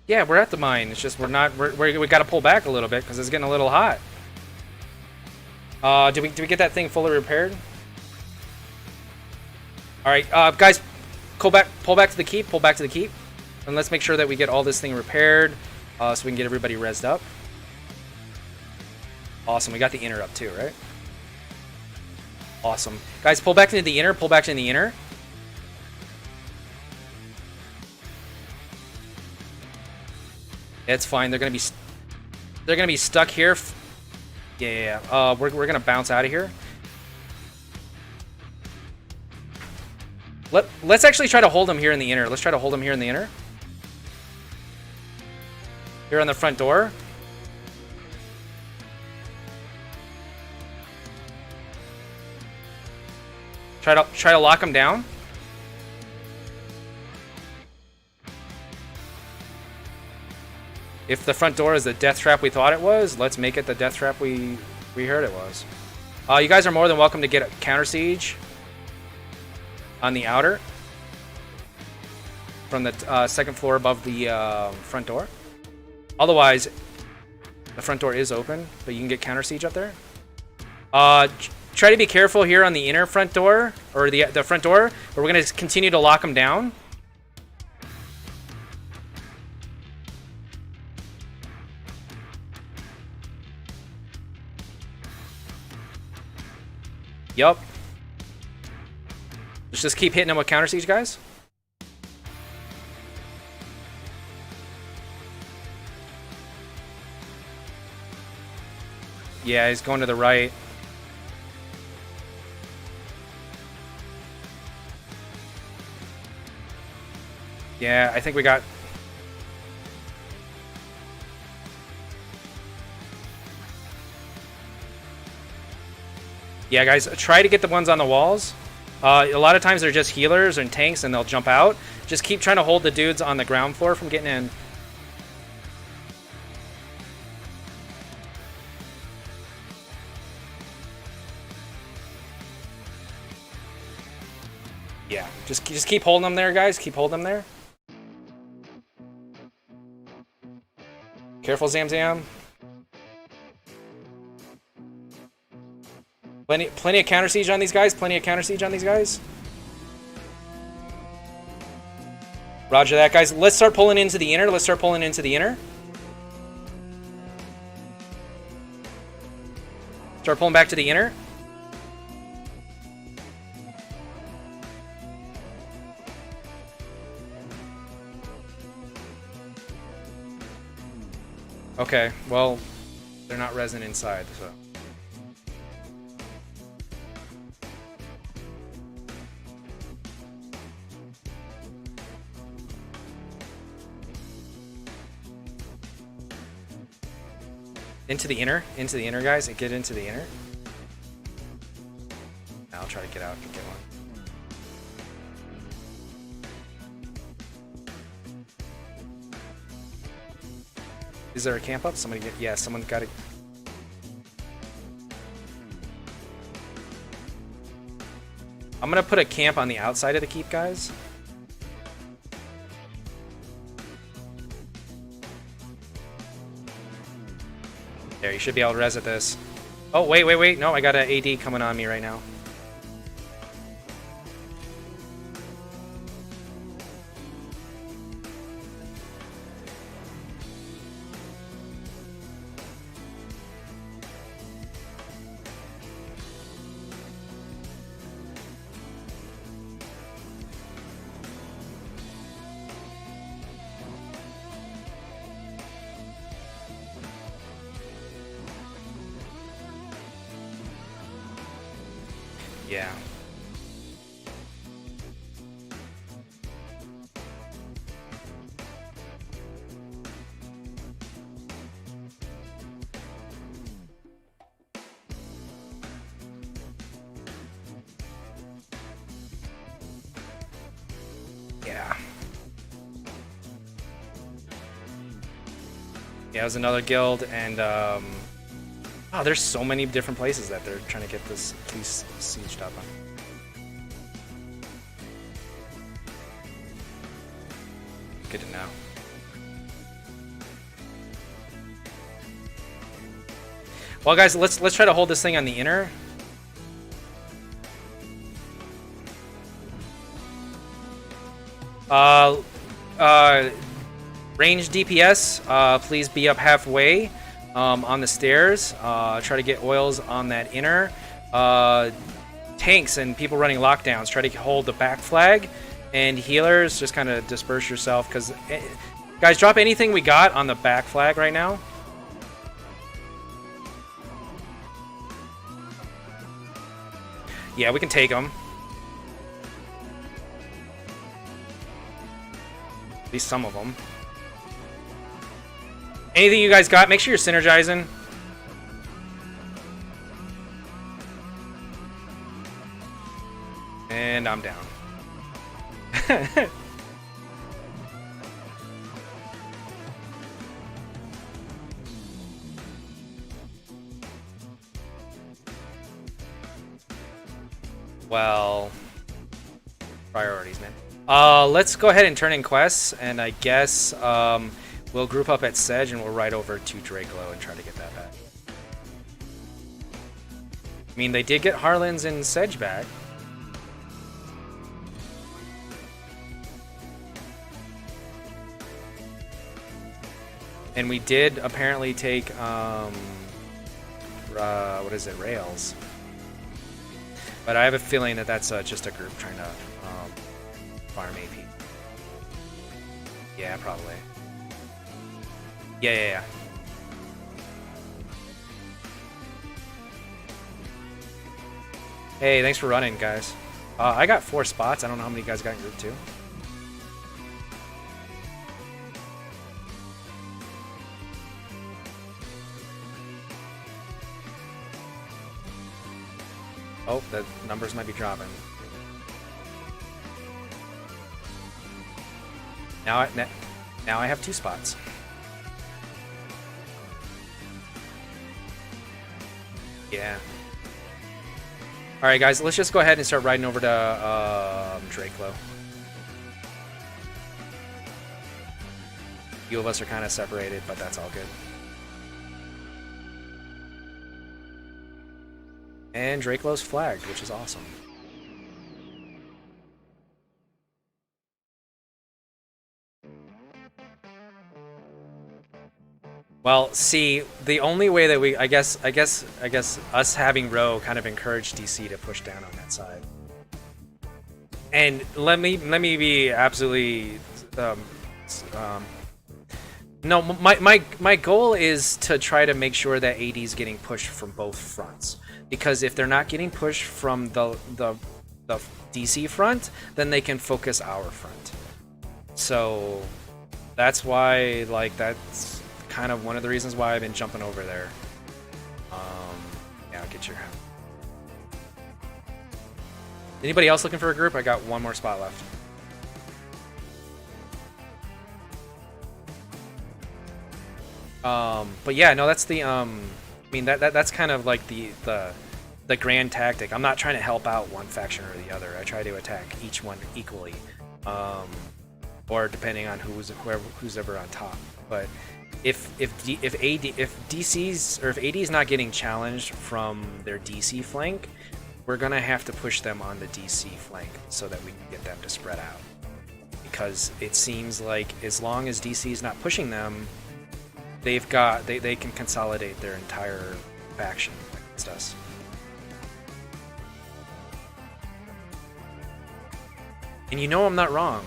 A: Yeah, we're at the mine. It's just we got to pull back a little bit because it's getting a little hot. Did we get that thing fully repaired? All right, guys, pull back to the keep. Pull back to the keep, and let's make sure that we get all this thing repaired, so we can get everybody rezzed up. Awesome. We got the inner up too, right? Awesome, guys. Pull back into the inner. Pull back into the inner. It's fine. They're gonna be stuck here. Yeah. We're gonna bounce out of here. Let's actually try to hold them here in the inner. Let's try to hold them here in the inner. Here on the front door. Try to lock them down. If the front door is the death trap we thought it was, let's make it the death trap we heard it was. You guys are more than welcome to get a counter siege on the outer from the second floor above the front door. Otherwise, the front door is open, but you can get counter siege up there. Try to be careful here on the inner front door, or the front door, but we're going to continue to lock them down. Yup. Let's just keep hitting them with counter siege, guys. Yeah, he's going to the right. Yeah, I think we got... Yeah, guys, try to get the ones on the walls. A lot of times they're just healers and tanks and they'll jump out. Just keep trying to hold the dudes on the ground floor from getting in. Yeah, just keep holding them there, guys. Keep holding them there. Careful, Zamzam. Plenty of counter siege on these guys. Plenty of counter siege on these guys. Roger that, guys. Let's start pulling into the inner. Let's start pulling into the inner. Start pulling back to the inner. Okay, well, they're not resin inside, so. Into the inner, guys, and get into the inner. I'll try to get out and get one. Is there a camp up? Somebody get, yeah, someone got it. I'm gonna put a camp on the outside of the keep, guys. There, you should be able to res at this. Oh, wait. No, I got an AD coming on me right now. Yeah. Yeah. Yeah, it was another guild, and oh, there's so many different places that they're trying to get this piece sieged up on. Good to know. Well, guys, let's try to hold this thing on the inner. Range DPS, please be up halfway on the stairs. Try to get oils on that inner. Tanks and people running lockdowns, try to hold the back flag. And healers, just kind of disperse yourself. Because, guys, drop anything we got on the back flag right now. Yeah, we can take them. At least some of them. Anything you guys got, make sure you're synergizing. And I'm down. Well, priorities, man. Let's go ahead and turn in quests, and I guess we'll group up at Sedge and we'll ride over to Dracelo and try to get that back. I mean, they did get Harlan's and Sedge back. And we did apparently take, what is it, Rails. But I have a feeling that that's just a group trying to farm AP. Yeah, probably. Yeah. Hey, thanks for running, guys. I got 4 spots. I don't know how many you guys got in group 2. Oh, the numbers might be dropping. Now I have 2 spots. Yeah. All right, guys, let's just go ahead and start riding over to Dracelo. A few of us are kind of separated, but that's all good. And Drakelo's flagged, which is awesome. Well, see, the only way that I guess us having Row kind of encouraged DC to push down on that side. And let me be absolutely no, my goal is to try to make sure that AD is getting pushed from both fronts. Because if they're not getting pushed from the DC front, then they can focus our front. So that's why, like, that's kind of one of the reasons why I've been jumping over there. Yeah, I'll get your hand. Anybody else looking for a group? I got 1 more spot left. But yeah, no, that's the I mean that's kind of like the grand tactic. I'm not trying to help out one faction or the other. I try to attack each one equally, or depending on who's ever on top. But if DC's or if AD's not getting challenged from their DC flank, we're gonna have to push them on the DC flank so that we can get them to spread out. Because it seems like as long as DC's not pushing them, they can consolidate their entire faction against us. And you know I'm not wrong.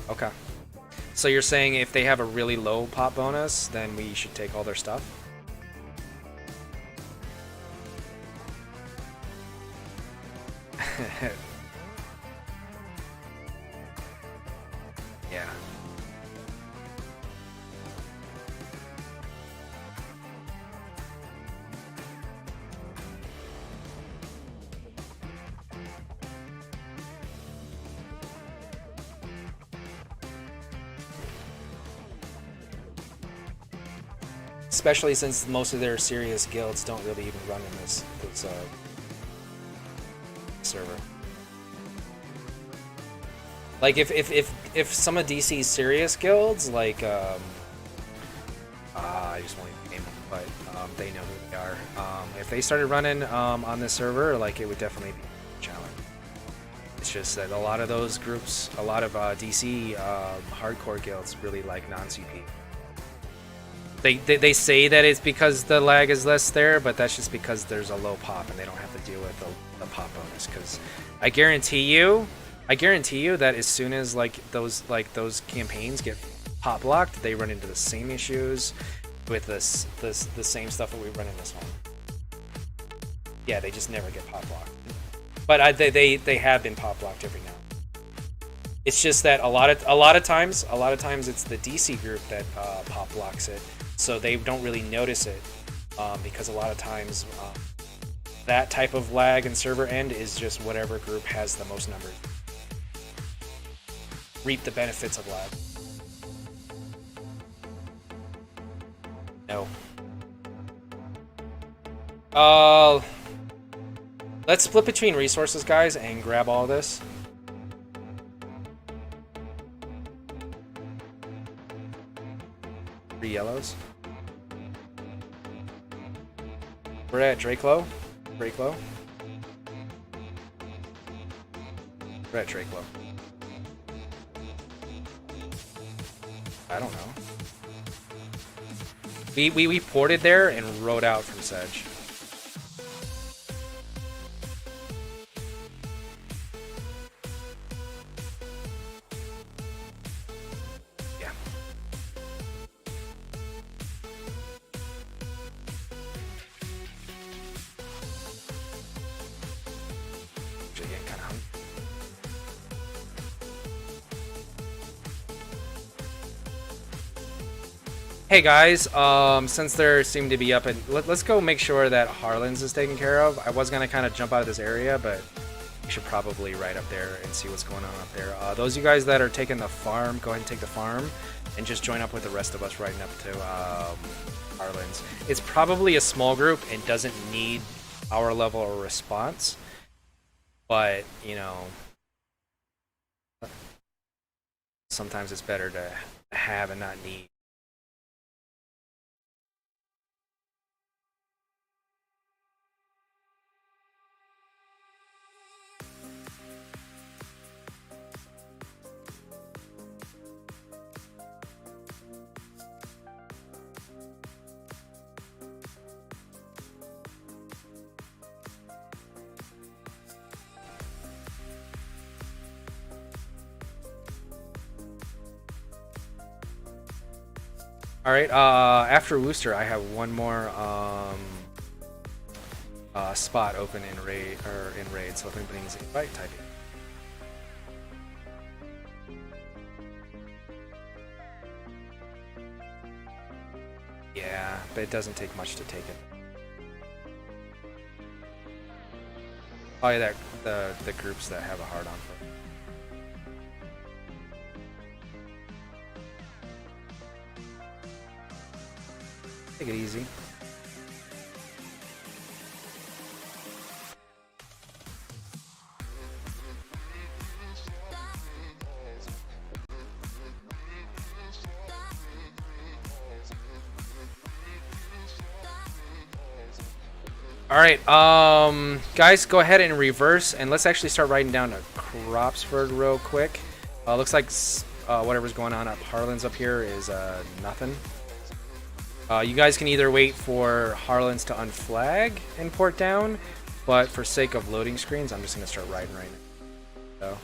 A: Okay. So you're saying if they have a really low pop bonus, then we should take all their stuff? Yeah. Especially since most of their serious guilds don't really even run in this server. Like if some of DC's serious guilds, like I just won't even name them, but they know who they are. If they started running on this server, like it would definitely be a challenge. It's just that a lot of those groups, a lot of DC hardcore guilds really like non-CP. They say that it's because the lag is less there, but that's just because there's a low pop and they don't have to deal with the pop bonus. Because I guarantee you that as soon as those campaigns get pop locked, they run into the same issues with the same stuff that we run in this one. Yeah, they just never get pop locked. But they have been pop locked every now. It's just that a lot of times it's the DC group that pop locks it. So they don't really notice it because a lot of times that type of lag and server end is just whatever group has the most numbers. Reap the benefits of lag. No. Let's split between resources, guys, and grab all this. Three yellows. We're at Dracelo. Dracelo. We're at Dracelo. I don't know. We ported there and rode out from Sedge. Hey guys, since there seem to be up and let's go make sure that Harlan's is taken care of. I was gonna kind of jump out of this area, but we should probably ride up there and see what's going on up there. Those of you guys that are taking the farm, go ahead and take the farm and just join up with the rest of us riding up to Harlan's. It's probably a small group and doesn't need our level of response, but you know, sometimes it's better to have and not need. All right. After Wooster, I have one more spot open in raid So if anybody needs an invite, type it. Yeah, but it doesn't take much to take it. Oh yeah, the groups that have a hard on for it. Take it easy. All right, guys, go ahead and reverse, and let's actually start riding down to Cropsford real quick. Looks like whatever's going on at Harlan's up here is nothing. You guys can either wait for Harlan's to unflag and port down, but for sake of loading screens, I'm just going to start riding right now. So.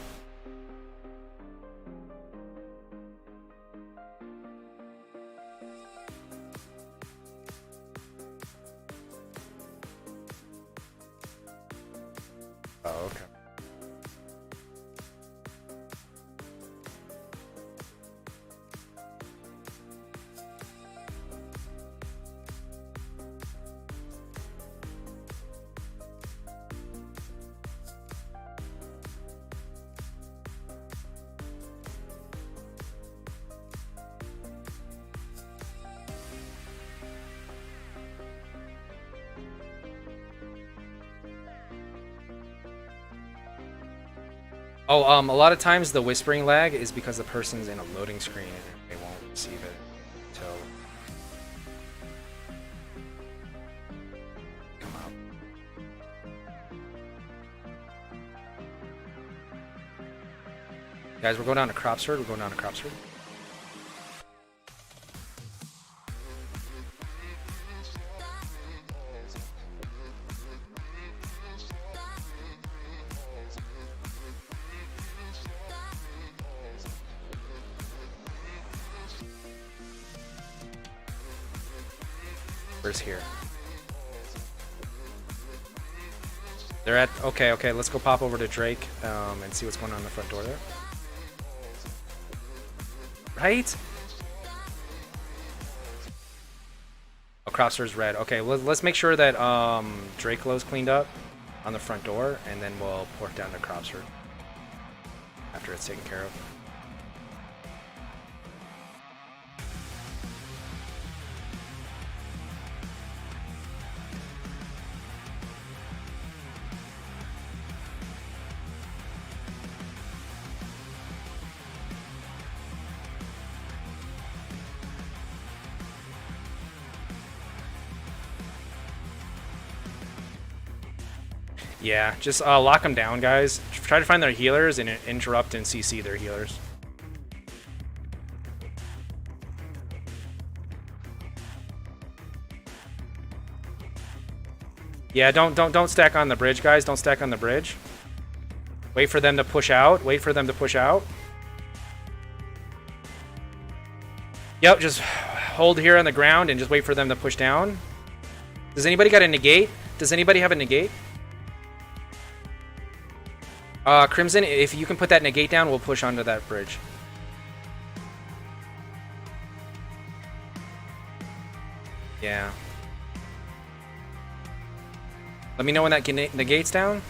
A: Oh, okay. Oh, a lot of times the whispering lag is because the person's in a loading screen and they won't receive it until come out. Guys, we're going down to Cropsford. We're going down to Cropsford. Where's here? They're at... Okay, okay, let's go pop over to Drake and see what's going on in the front door there. Right? Oh, Cropster's red. Okay, let's make sure that Drakelow's cleaned up on the front door, and then we'll port down to Cropster after it's taken care of. Yeah, just lock them down, guys. Try to find their healers and interrupt and CC their healers. Yeah, don't stack on the bridge, guys. Don't stack on the bridge. Wait for them to push out. Wait for them to push out. Yep, just hold here on the ground and just wait for them to push down. Does anybody got a negate? Does anybody have a negate? Crimson, if you can put that negate down, we'll push onto that bridge. Yeah. Let me know when that negates down.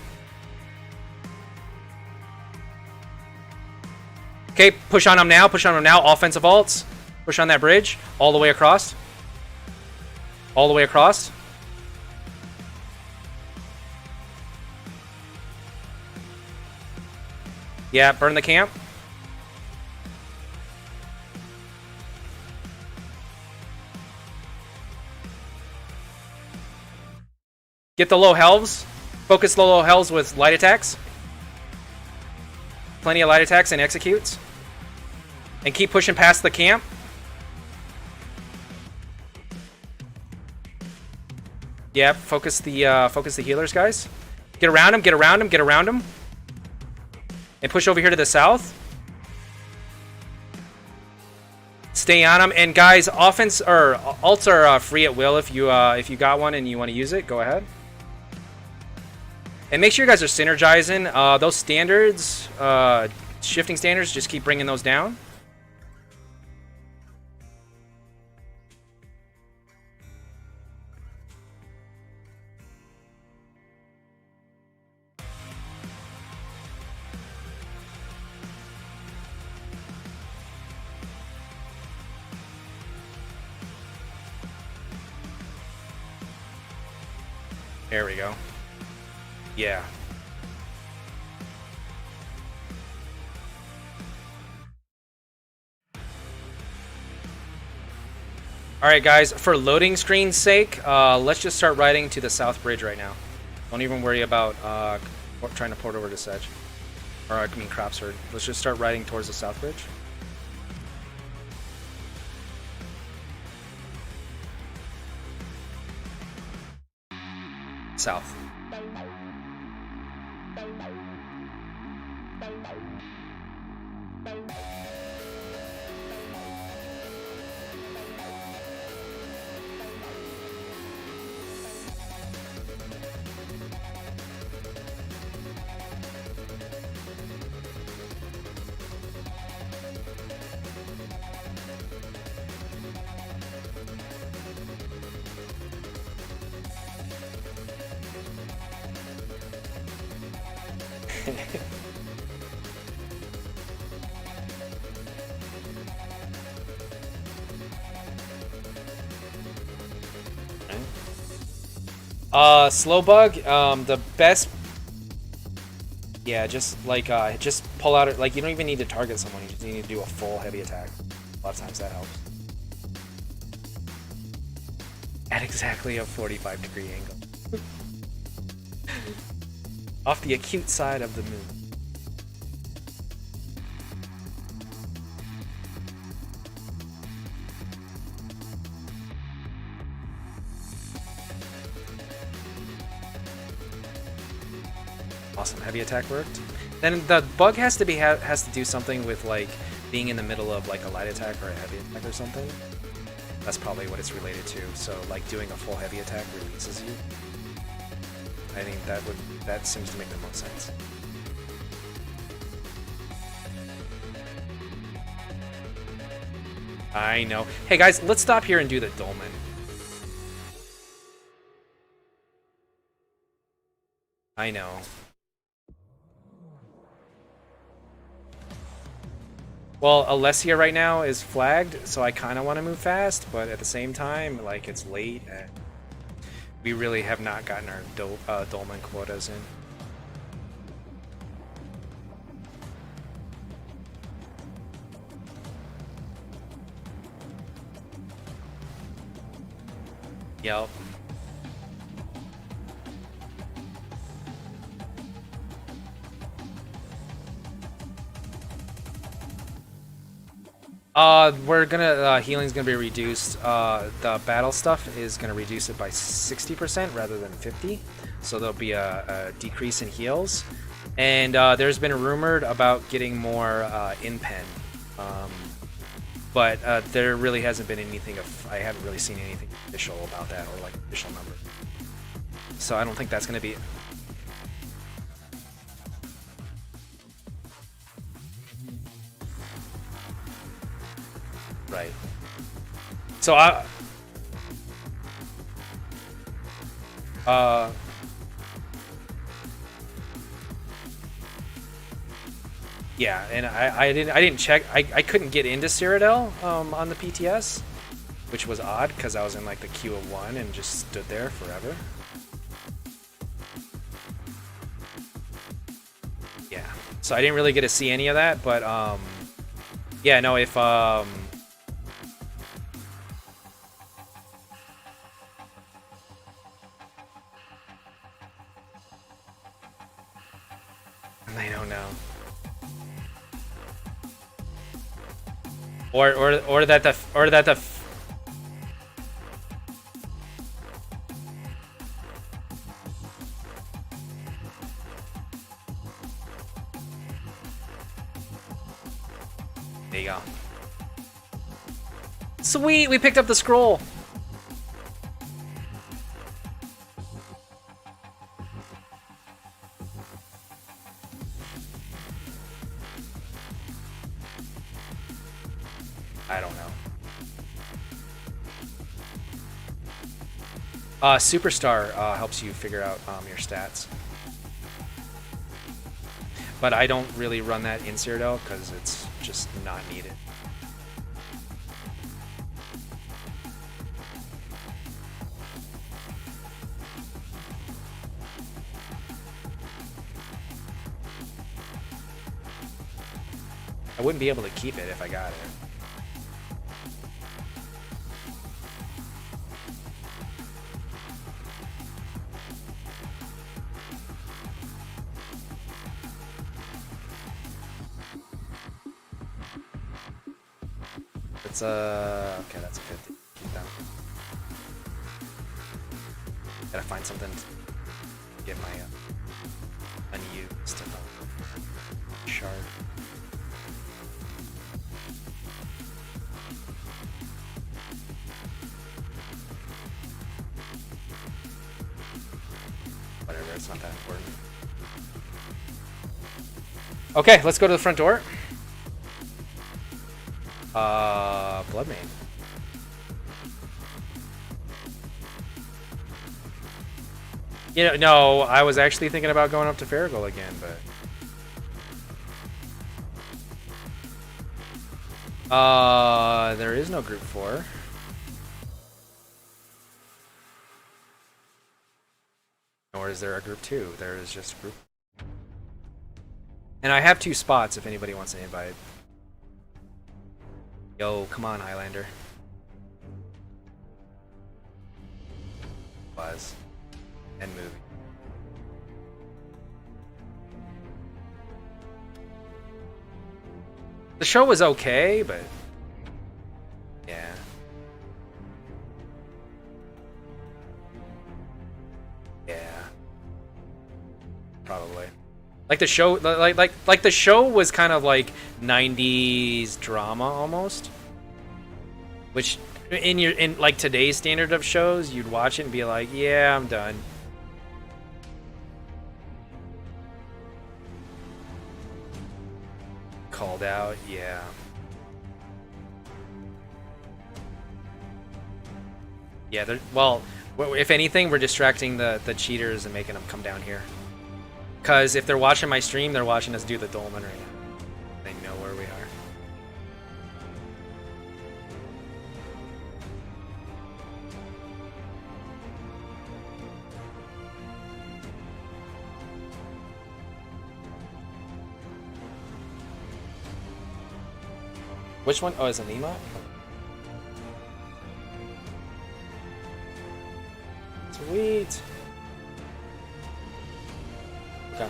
A: Okay, push on them now. Push on them now. Offensive ults. Push on that bridge. All the way across. All the way across. Yeah, burn the camp. Get the low helves. Focus the low helves with light attacks. Plenty of light attacks and executes. And keep pushing past the camp. Yeah, focus the healers, guys. Get around them, get around them, get around them. And push over here to the south. Stay on them. And guys, offense or ults are free at will. If you got one and you want to use it, go ahead. And make sure you guys are synergizing. Those standards, shifting standards, just keep bringing those down. There we go. Yeah. Alright guys, for loading screen's sake, let's just start riding to the south bridge right now. Don't even worry about trying to port over to Sedge. Or I mean Cropsford. Let's just start riding towards the south bridge. South. Slow bug, the best. Yeah, just like just pull out it. Like you don't even need to target someone. You just need to do a full heavy attack. A lot of times that helps. At exactly a 45-degree angle. Off the acute side of the moon. Awesome, heavy attack worked. Then the bug has to do something with like being in the middle of like a light attack or a heavy attack or something. That's probably what it's related to. So like doing a full heavy attack releases you. I think that seems to make the most sense. I know. Hey guys, let's stop here and do the dolmen. I know. Well, Alessia right now is flagged, so I kind of want to move fast, but at the same time, like, it's late. We really have not gotten our dolmen quotas in. Yep. We're gonna healing's gonna be reduced. The battle stuff is gonna reduce it by 60% rather than 50, so there'll be a decrease in heals. And there's been rumored about getting more in pen, but there really hasn't been anything. I haven't really seen anything official about that or like official number. So I don't think that's gonna be. Right. So yeah, and I didn't check. I couldn't get into Cyrodiil on the PTS, which was odd because I was in like the queue of 1 and just stood there forever. Yeah. So I didn't really get to see any of that, but yeah, no, if I don't know. Or that the there you go. Sweet, we picked up the scroll. I don't know. Superstar helps you figure out your stats. But I don't really run that in Cyrodiil because it's just not needed. I wouldn't be able to keep it if I got it. It's okay, that's a 50. Keep that. Gotta find something to get my unused shard. Whatever, it's not that important. Okay, let's go to the front door. Bloodmane. You know, no, I was actually thinking about going up to Farragle again, but There is no group 4. Nor is there a group 2. There is just a group. And I have 2 spots if anybody wants to invite. Yo, come on, Highlander. Buzz. And movie. The show was okay, but yeah. Yeah. Probably. Like the show like the show was kind of like 90s drama almost. Which in like today's standard of shows, you'd watch it and be like, "Yeah, I'm done." Called out, yeah. Yeah, well, if anything, we're distracting the cheaters and making them come down here. Because if they're watching my stream, they're watching us do the dolmen right now. They know where we are. Which one? Oh, is it Nima? Sweet. Okay.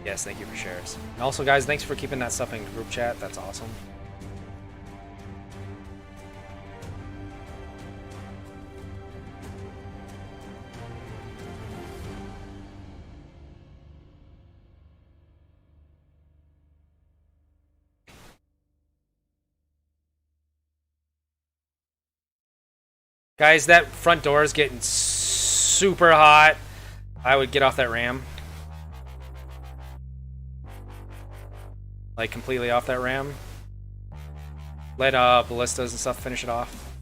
A: Yes, thank you for shares. And also, guys, thanks for keeping that stuff in group chat. That's awesome. Guys, that front door is getting super hot. I would get off that ram. Like, completely off that ram. Let ballistas and stuff finish it off.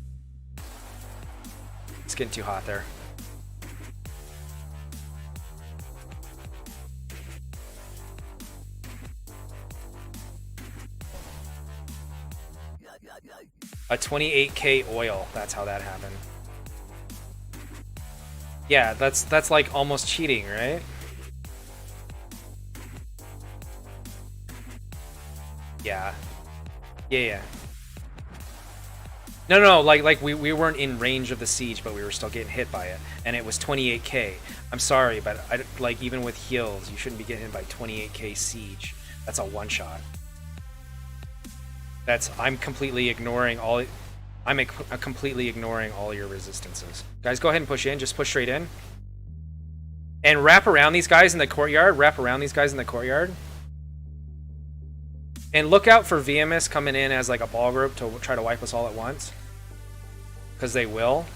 A: It's getting too hot there. A 28k oil. That's how that happened. Yeah, that's like almost cheating, right? Yeah. Yeah. No, like we weren't in range of the siege, but we were still getting hit by it, and it was 28k. I'm sorry, but like even with heals, you shouldn't be getting hit by 28k siege. That's a one shot. I'm completely ignoring all. I'm completely ignoring all your resistances. Guys, go ahead and push in. Just push straight in. And wrap around these guys in the courtyard. Wrap around these guys in the courtyard. And look out for VMS coming in as like a ball group to try to wipe us all at once. Because they will.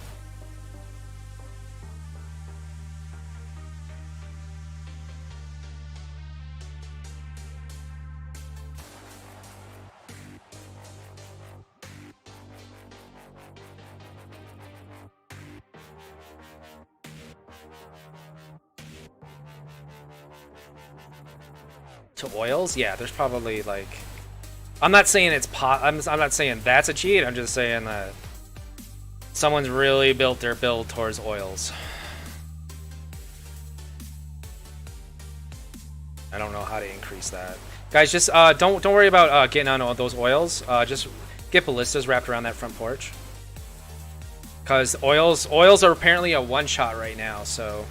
A: To oils? Yeah, there's probably like... I'm not saying it's I'm not saying that's a cheat. I'm just saying that someone's really built their build towards oils. I don't know how to increase that. Guys, just don't worry about getting on all those oils. Just get ballistas wrapped around that front porch. Because oils are apparently a one-shot right now, so...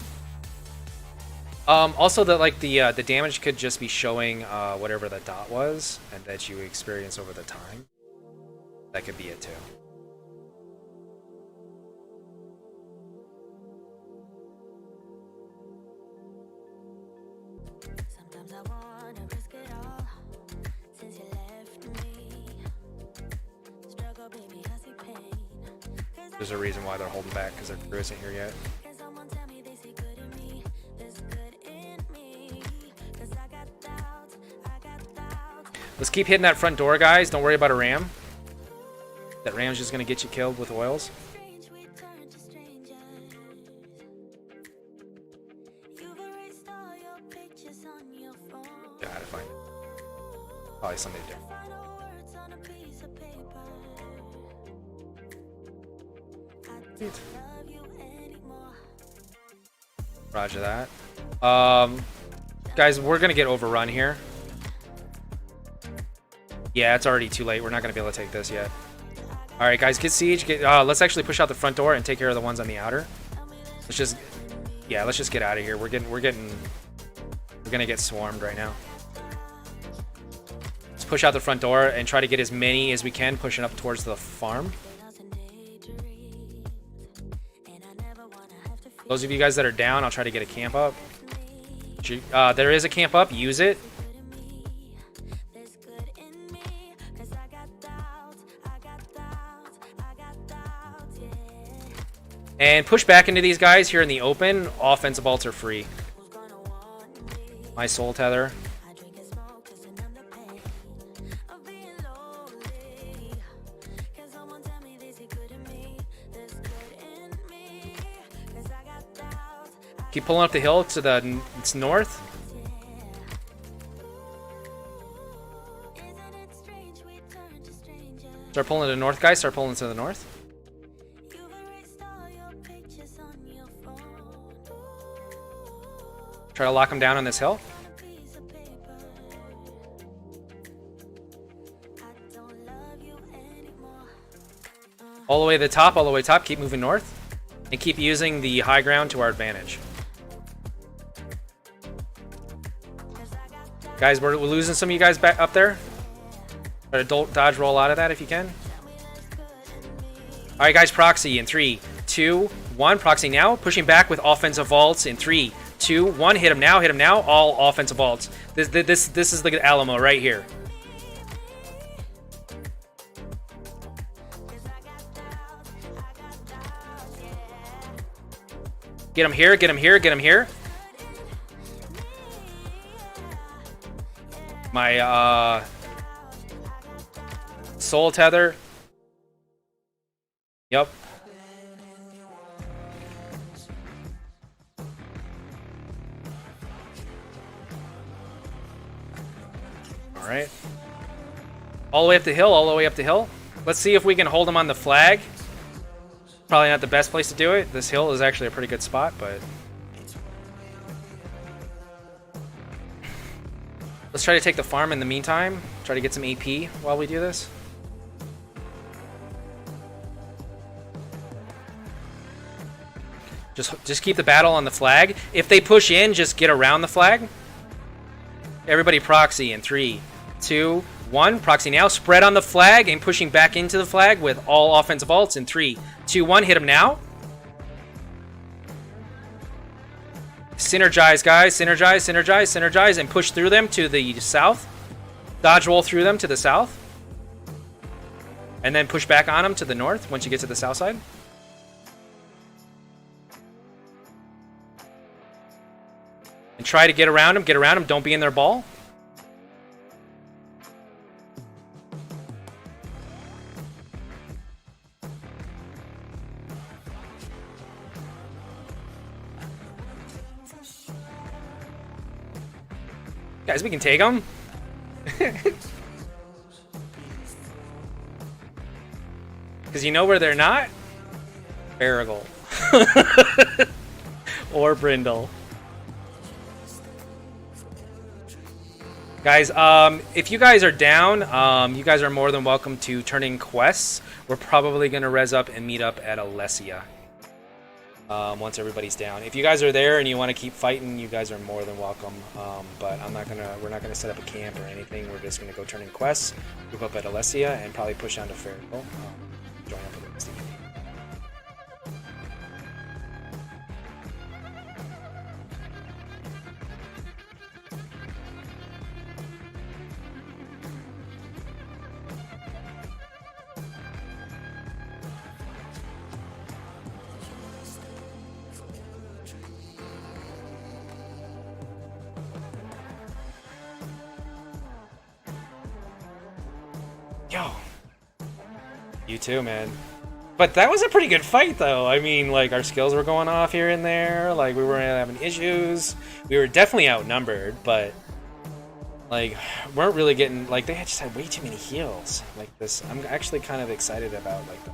A: also, the damage could just be showing whatever the dot was, and that you experience over the time. That could be it too.
B: Sometimes I wanna risk it all since you left me. Struggle, baby, I see pain.
A: There's a reason why they're holding back, because their crew isn't here yet.
B: Can someone tell me they see good in me? There's good in me. 'Cause I got doubts.
A: Let's keep hitting that front door, guys. Don't worry about a ram. That ram's just gonna get you killed with oils.
B: Strange, we turn to strangers. You've erased all your pictures on your phone.
A: Gotta find it. Probably something different.
B: Final words on a piece of paper. I don't love you anymore.
A: Roger that. Guys, we're gonna get overrun here. Yeah, it's already too late. We're not gonna be able to take this yet. All right, guys, get siege. Let's actually push out the front door and take care of the ones on the outer. Let's just get out of here. We're gonna get swarmed right now. Let's push out the front door and try to get as many as we can pushing up towards the farm. Those of you guys that are down, I'll try to get a camp up. There is a camp up. Use it. And push back into these guys here in the open. Offensive ults are free. My soul tether. Keep pulling up the hill to the north. Start pulling to the north, guys. Start pulling to the north. Try to lock them down on this hill. All the way to the top, all the way top. Keep moving north. And keep using the high ground to our advantage. Guys, we're losing some of you guys back up there. Try to dodge roll out of that if you can. Alright, guys, proxy in 3, 2, 1. Proxy now. Pushing back with offensive vaults in 3, 2, 1. Hit him now. Hit him now. All offensive vaults. This is the Alamo right here. Get him here. Get him here. Get him here. My soul tether. Yep. All right. All the way up the hill. All the way up the hill. Let's see if we can hold him on the flag. Probably not the best place to do it. This hill is actually a pretty good spot, but let's try to take the farm in the meantime. Try to get some AP while we do this. Just keep the battle on the flag. If they push in, just get around the flag. Everybody proxy in 3, 2, 1. Proxy now. Spread on the flag and pushing back into the flag with all offensive ults in 3, 2, 1. Hit him now. Synergize, guys. Synergize, synergize, synergize, and push through them to the south. Dodge roll through them to the south. And then push back on them to the north once you get to the south side. And try to get around them. Get around them. Don't be in their ball. Guys, we can take them. Because you know where they're not? Barrigal. Or Brindle. Guys, if you guys are down, you guys are more than welcome to turn in quests. We're probably going to res up and meet up at Alessia. Once everybody's down. If you guys are there and you want to keep fighting, you guys are more than welcome. But we're not gonna set up a camp or anything. We're just gonna go turn in quests, group up at Alessia, and probably push down to Farrell. Join up with the You too, man. But that was a pretty good fight, though. I mean, like, our skills were going off here and there. Like, we weren't having issues. We were definitely outnumbered, but, like, weren't really getting... Like, they just had way too many heals. Like, this... I'm actually kind of excited about, like, the...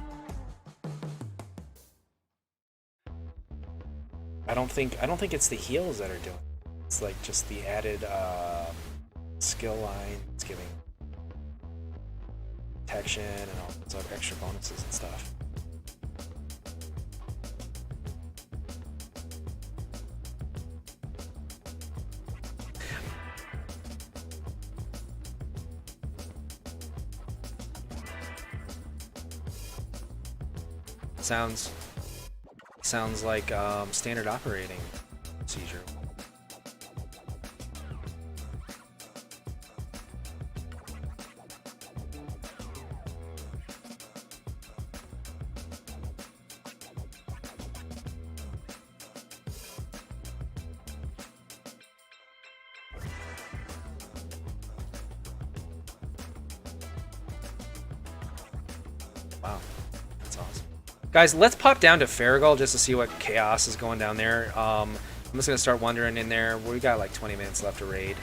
A: I don't think it's the heals that are doing it. It's, like, just the added, skill line. It's giving protection and all those other extra bonuses and stuff. Sounds like standard operating procedure. Wow, that's awesome. Guys, let's pop down to Farragal just to see what chaos is going down there. I'm just going to start wandering in there. We got like 20 minutes left to raid.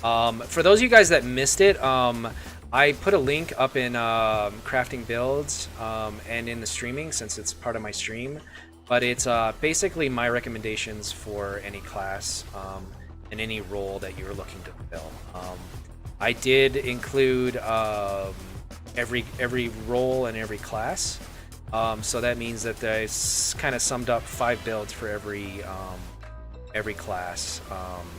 A: For those of you guys that missed it, I put a link up in crafting builds and in the streaming since it's part of my stream. But it's basically my recommendations for any class and any role that you're looking to fill. I did include every role and every class. So that means that I kind of summed up 5 builds for every class,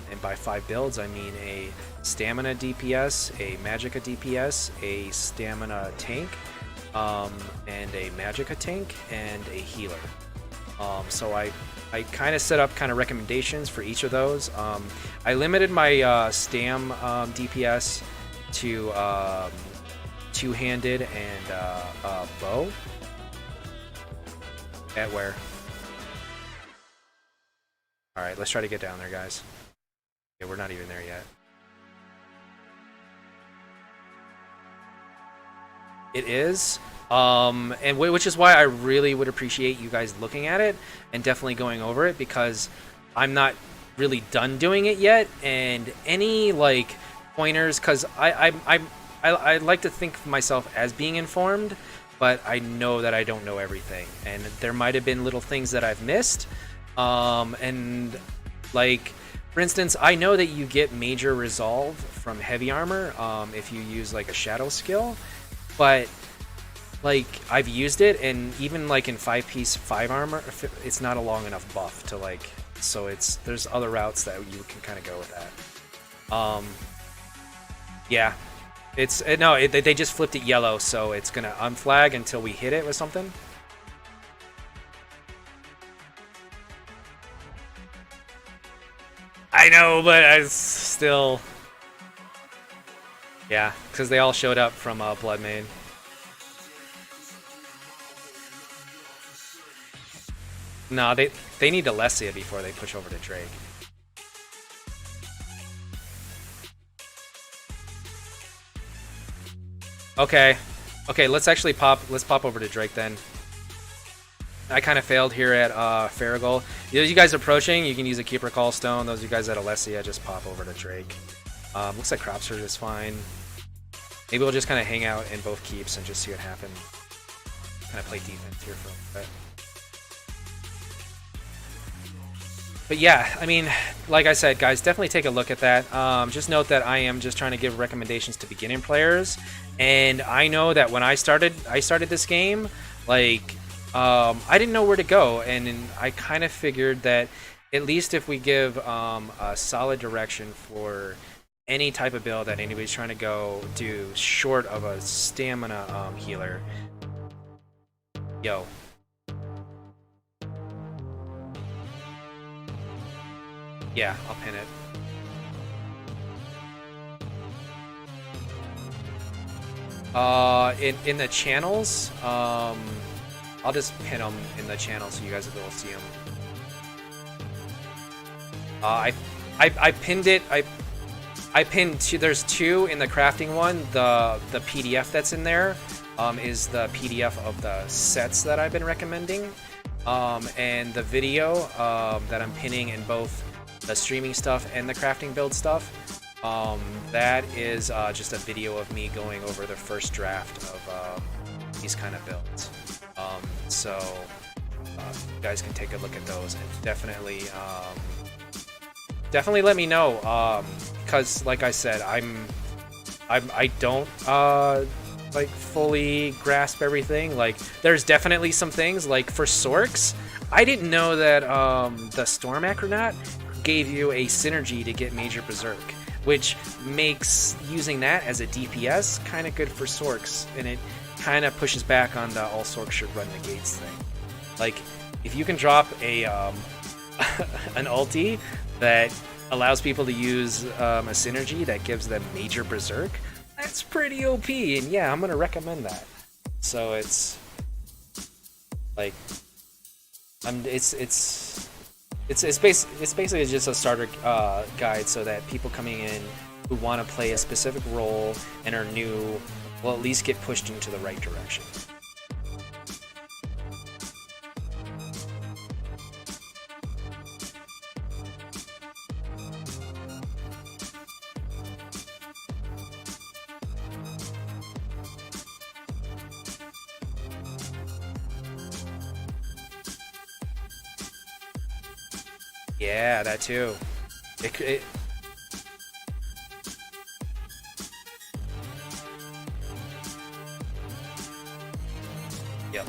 A: and by 5 builds I mean a stamina DPS, a magicka DPS, a stamina tank, and a magicka tank, and a healer. So I kind of set up kind of recommendations for each of those. I limited my Stam DPS to two-handed and bow. At where? Alright, let's try to get down there, guys. Yeah, we're not even there yet. It is. And which is why I really would appreciate you guys looking at it and definitely going over it, because I'm not really done doing it yet. And any, like, pointers, because I like to think of myself as being informed, but I know that I don't know everything, and there might have been little things that I've missed. And like, for instance, I know that you get major resolve from heavy armor if you use like a shadow skill, but like I've used it, and even like in 5-piece 5 armor, it's not a long enough buff to like. So there's other routes that you can kind of go with that. Yeah. They just flipped it yellow, so it's gonna unflag until we hit it with something. I know, but I still... Yeah, because they all showed up from Blood Main. No, they need Alessia before they push over to Drake. Okay, let's actually pop over to Drake then. I kind of failed here at Farragal. Those you guys approaching, you can use a Keeper Call Stone. Those of you guys at Alessia, just pop over to Drake. Looks like Crop Surge is fine. Maybe we'll just kind of hang out in both keeps and just see what happens. Kind of play defense here for a bit. But yeah, I mean, like I said, guys, definitely take a look at that. Just note that I am just trying to give recommendations to beginning players, and I know that when I started this game, like, I didn't know where to go, and I kind of figured that at least if we give a solid direction for any type of build that anybody's trying to go do, short of a stamina healer. Yo. Yeah, I'll pin it. In the channels, I'll just pin them in the channel so you guys will see them. I pinned it. I pinned two. There's two in the crafting one. The PDF that's in there. is the PDF of the sets that I've been recommending, and the video that I'm pinning in both the streaming stuff and the crafting build stuff. That is just a video of me going over the first draft of these kind of builds. So you guys can take a look at those and definitely let me know, because like I said, I don't like fully grasp everything. Like there's definitely some things, like for Sorks, I didn't know that the Storm Acronaut gave you a synergy to get Major Berserk, which makes using that as a DPS kind of good for Sorks, and it kind of pushes back on the all Sorks should run negates thing. Like if you can drop a an ulti that allows people to use a synergy that gives them Major Berserk, that's pretty OP, and yeah, I'm gonna recommend that. So it's like it's basically just a starter guide so that people coming in who want to play a specific role and are new will at least get pushed into the right direction. Yeah, that too. Yep.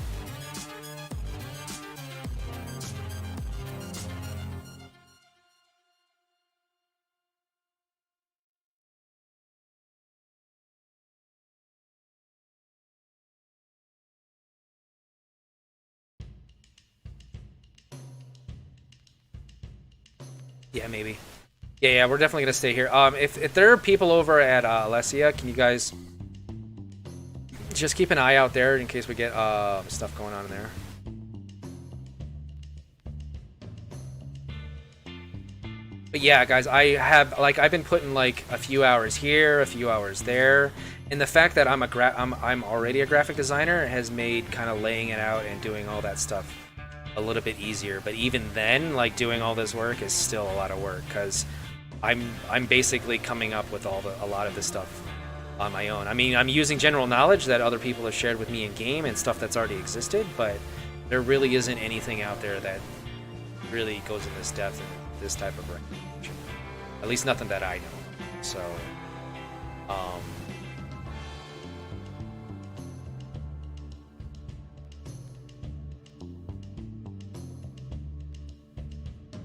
A: Yeah, maybe. Yeah, we're definitely gonna stay here. If there are people over at Alessia, can you guys just keep an eye out there in case we get stuff going on in there? But yeah, guys, I've been putting like a few hours here, a few hours there, and the fact that I'm already a graphic designer has made kind of laying it out and doing all that stuff a little bit easier. But even then, like doing all this work is still a lot of work because I'm basically coming up with a lot of this stuff on my own. I mean, I'm using general knowledge that other people have shared with me in game and stuff that's already existed, but there really isn't anything out there that really goes in this depth and this type of range. At least nothing that I know. So,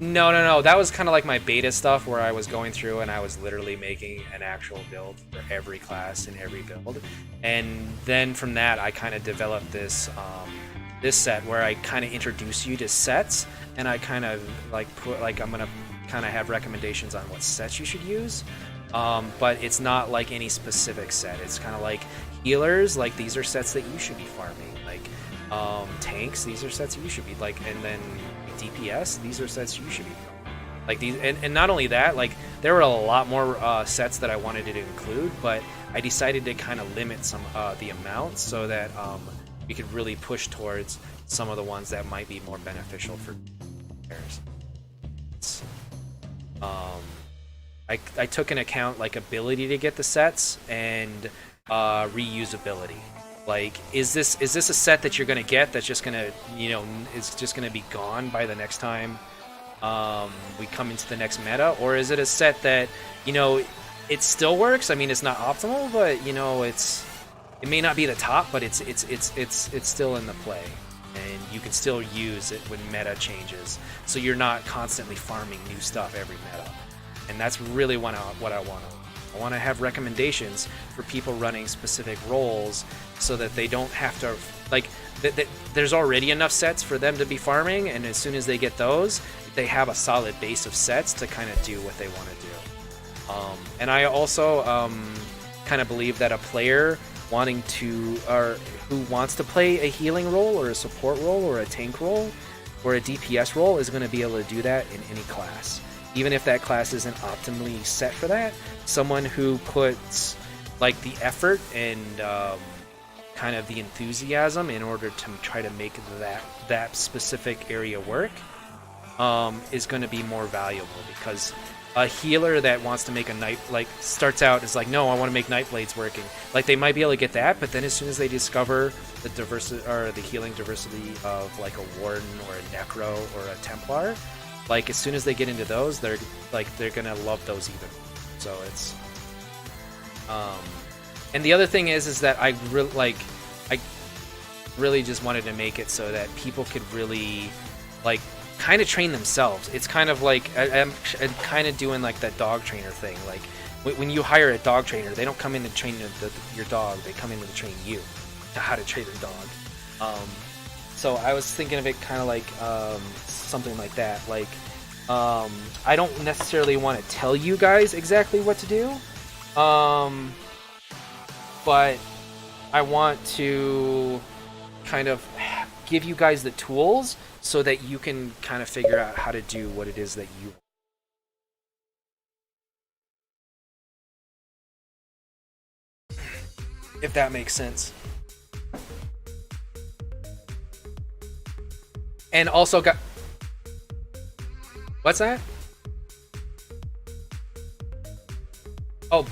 A: No. That was kind of like my beta stuff where I was going through and I was literally making an actual build for every class and every build. And then from that, I kind of developed this this set where I kind of introduce you to sets, and I kind of like I'm gonna kind of have recommendations on what sets you should use. But it's not like any specific set. It's kind of like healers, like these are sets that you should be farming. Like tanks, these are sets you should be like, and then DPS, these are sets you should be like these. And not only that, like there were a lot more sets that I wanted to include, but I decided to kind of limit some the amount so that we could really push towards some of the ones that might be more beneficial for players. I took into account like ability to get the sets and reusability. Like, is this a set that you're gonna get that's just gonna, it's just gonna be gone by the next time we come into the next meta, or is it a set that, it still works? I mean, it's not optimal, but it may not be the top, but it's still in the play, and you can still use it when meta changes, so you're not constantly farming new stuff every meta. And that's really what I want. I want to have recommendations for people running specific roles so that they don't have to, like, there's already enough sets for them to be farming, and as soon as they get those, they have a solid base of sets to kind of do what they want to do. And I also kind of believe that a player who wants to play a healing role or a support role or a tank role or a DPS role is going to be able to do that in any class. Even if that class isn't optimally set for that, someone who puts like the effort and kind of the enthusiasm in order to try to make that specific area work is going to be more valuable, because a healer that wants to make a knife, like, starts out as like, no, I want to make knife blades working. Like, they might be able to get that, but then as soon as they discover the diversity or the healing diversity of like a warden or a necro or a templar, like as soon as they get into those, they're gonna love those even. So it's and the other thing is that I really just wanted to make it so that people could really like kind of train themselves. It's kind of like I'm kind of doing like that dog trainer thing. Like when you hire a dog trainer, they don't come in to train your dog. They come in to train you to how to train a dog. So I was thinking of it kind of like something like that. Like I don't necessarily want to tell you guys exactly what to do, but I want to kind of give you guys the tools so that you can kind of figure out how to do what it is that you want. If that makes sense. And also got... What's that? Oh,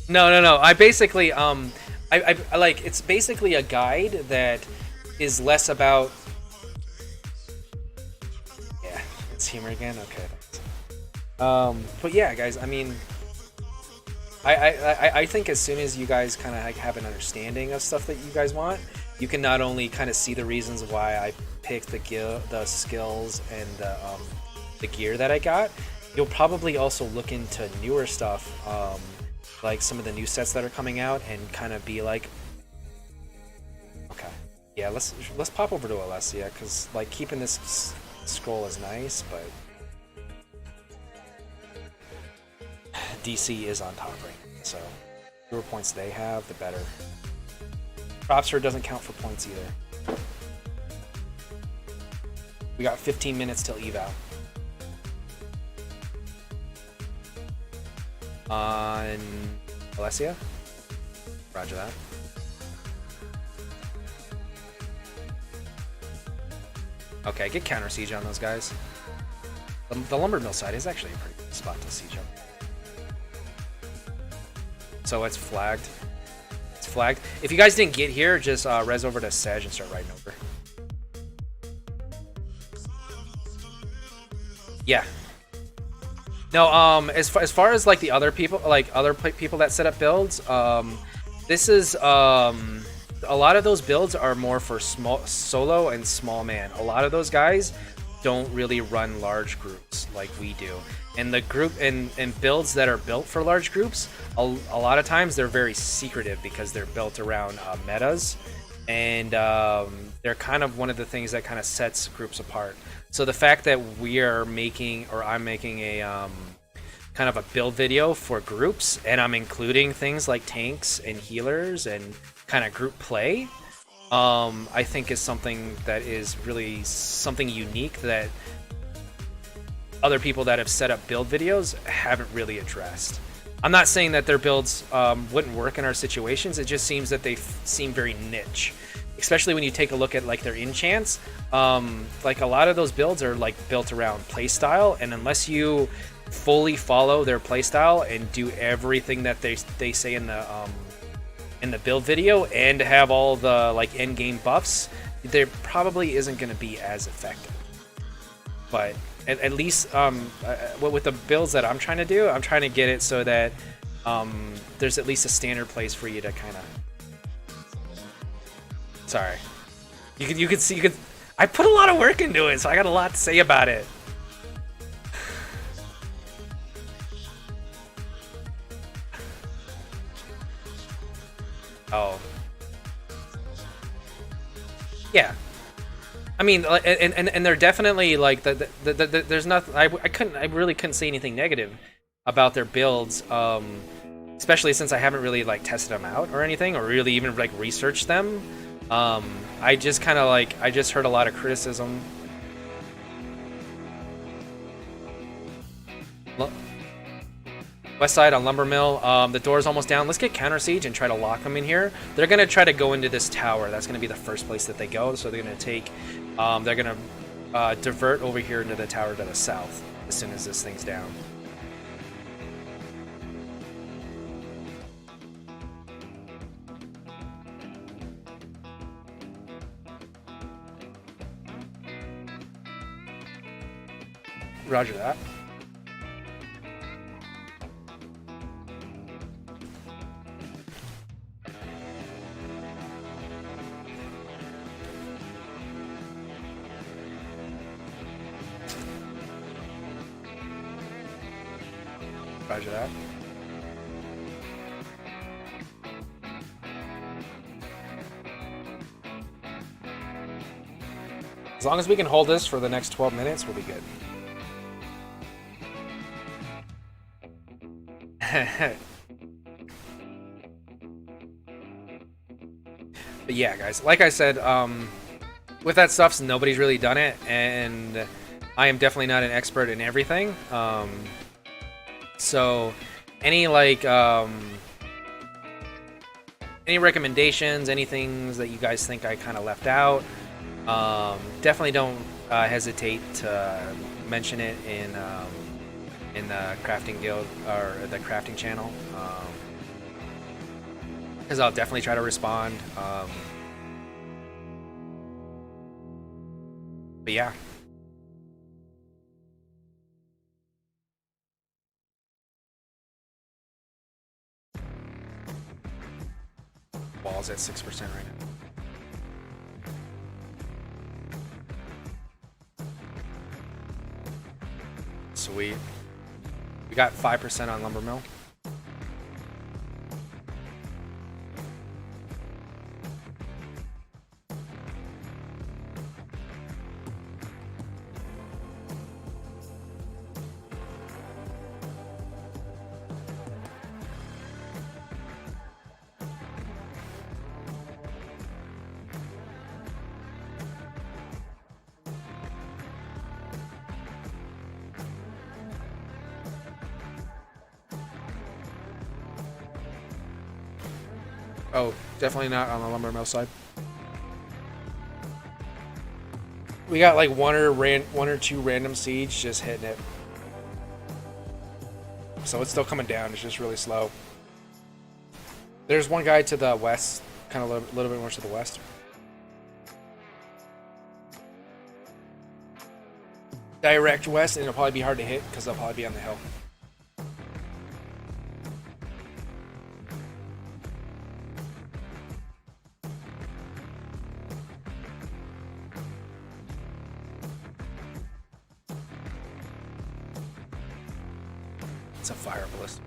A: No. I basically, I like, it's basically a guide that is less about... Yeah, it's humor again? Okay, thanks. But yeah, guys, I mean... I think as soon as you guys kind of have an understanding of stuff that you guys want, you can not only kind of see the reasons why I picked the skills and the gear that I got, you'll probably also look into newer stuff, like some of the new sets that are coming out, and kind of be like, okay, yeah, let's pop over to Alessia, because like keeping this scroll is nice, but DC is on top right now, so the fewer points they have, the better. Propster doesn't count for points either. We got 15 minutes till eval. On Alessia? Roger that. Okay, get counter siege on those guys. The lumber mill side is actually a pretty good spot to siege up. So it's flagged. It's flagged. If you guys didn't get here, just res over to Sedge and start riding over. Yeah. No, as far as like the other people, like other people that set up builds, this is a lot of those builds are more for solo and small man. A lot of those guys don't really run large groups like we do. And the group and builds that are built for large groups, a lot of times they're very secretive because they're built around metas, and they're kind of one of the things that kind of sets groups apart. So the fact that we are making, or I'm making a kind of a build video for groups, and I'm including things like tanks and healers and kind of group play, I think is something that is really something unique that other people that have set up build videos haven't really addressed. I'm not saying that their builds wouldn't work in our situations. It just seems that they seem very niche, especially when you take a look at like their enchants. Like a lot of those builds are like built around playstyle, and unless you fully follow their playstyle and do everything that they say in the build video and have all the like end game buffs, there probably isn't going to be as effective. But at least with the builds that I'm trying to do, I'm trying to get it so that there's at least a standard place for you to kind of... Sorry. You could see, I put a lot of work into it, so I got a lot to say about it. Oh. Yeah. I mean, and they're definitely like there's nothing. I really couldn't say anything negative about their builds, especially since I haven't really like tested them out or anything, or really even like researched them. I just kind of like I just heard a lot of criticism. West side on lumber mill. The door's almost down. Let's get counter siege and try to lock them in here. They're gonna try to go into this tower. That's gonna be the first place that they go. So they're gonna take. They're gonna divert over here into the tower to the south as soon as this thing's down. Roger that. Roger that. As long as we can hold this for the next 12 minutes, we'll be good. But yeah, guys, like I said, with that stuff, nobody's really done it, and I am definitely not an expert in everything. So any any recommendations, any things that you guys think I kind of left out, definitely don't hesitate to mention it in the crafting guild or the crafting channel, because I'll definitely try to respond. But yeah. Wall's at 6% right now. Sweet. We got 5% on lumber mill. Oh, definitely not on the lumber mill side. We got like one or two random siege just hitting it. So it's still coming down. It's just really slow. There's one guy to the west, kind of a little bit more to the west. Direct west, and it'll probably be hard to hit because they'll probably be on the hill. It's a fire ballista.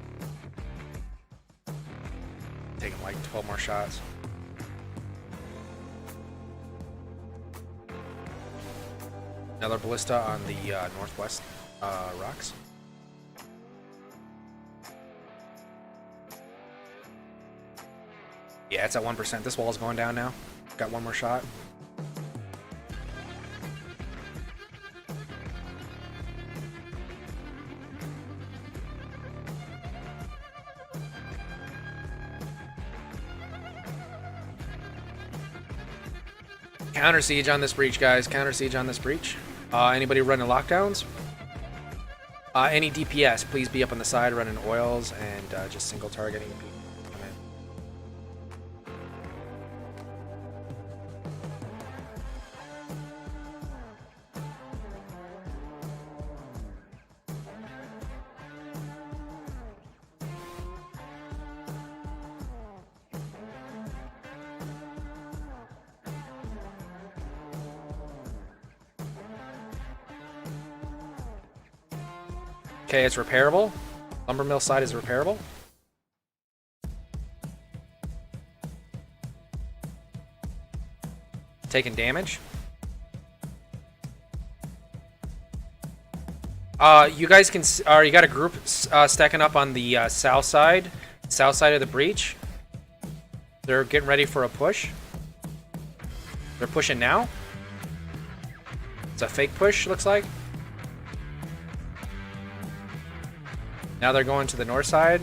A: Taking like 12 more shots. Another ballista on the northwest rocks. Yeah, it's at 1%. This wall's going down now. Got one more shot. Counter siege on this breach, guys. Counter siege on this breach. Anybody running lockdowns? Any DPS, please be up on the side running oils and just single targeting people. Come in. Okay, it's repairable. Lumber mill side is repairable. Taking damage. You guys can, you got a group stacking up on the south side of the breach. They're getting ready for a push. They're pushing now. It's a fake push, looks like. Now they're going to the north side.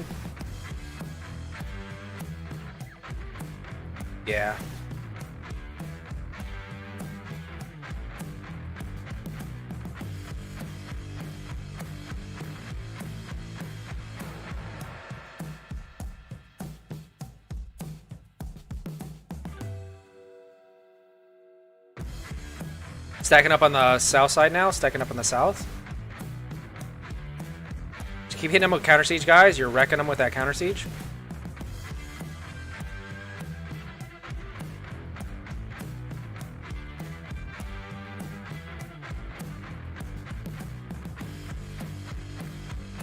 A: Yeah. Stacking up on the south side now. Stacking up on the south. Just keep hitting them with counter siege, guys. You're wrecking them with that counter siege.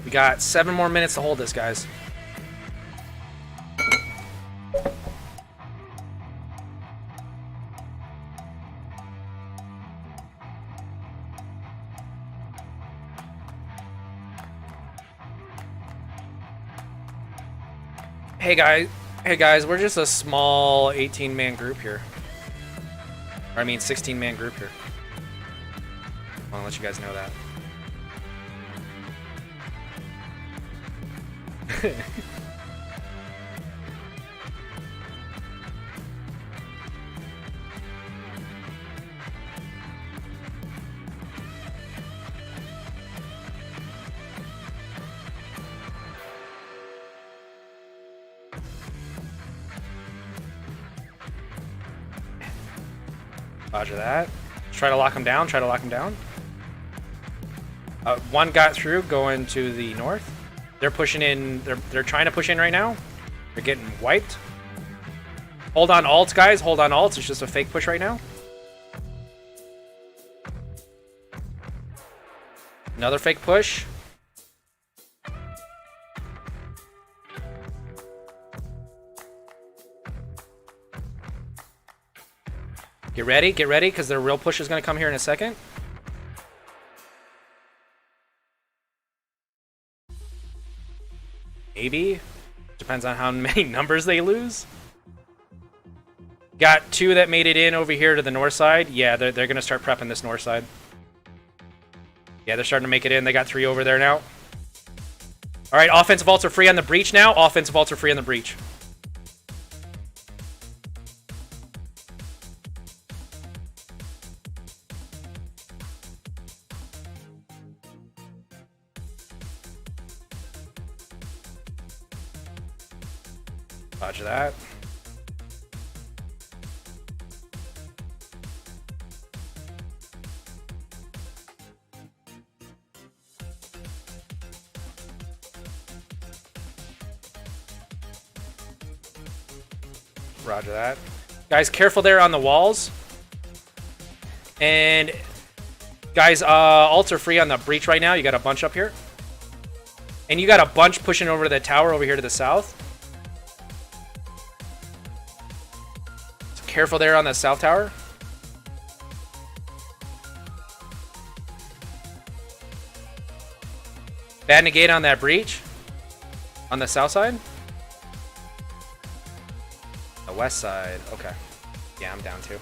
A: We got 7 more minutes to hold this, guys. Hey guys, we're just a small 18-man group here. Or I mean 16-man group here. I want to let you guys know that. Roger that. Try to lock him down. Try to lock him down. One got through, going to the north. They're pushing in. They're trying to push in right now. They're getting wiped. Hold on alts, guys. Hold on alts. It's just a fake push right now. Another fake push. Get ready, because their real push is going to come here in a second. Maybe. Depends on how many numbers they lose. Got 2 that made it in over here to the north side. Yeah, they're going to start prepping this north side. Yeah, they're starting to make it in. They got 3 over there now. All right, offensive ults are free on the breach now. Offensive ults are free on the breach. Roger that. Roger that. Guys, careful there on the walls. And guys, ults are free on the breach right now. You got a bunch up here. And you got a bunch pushing over to the tower over here to the south. So careful there on the south tower. Bad negate on that breach. On the south side. The west side. Okay. Yeah, I'm down too.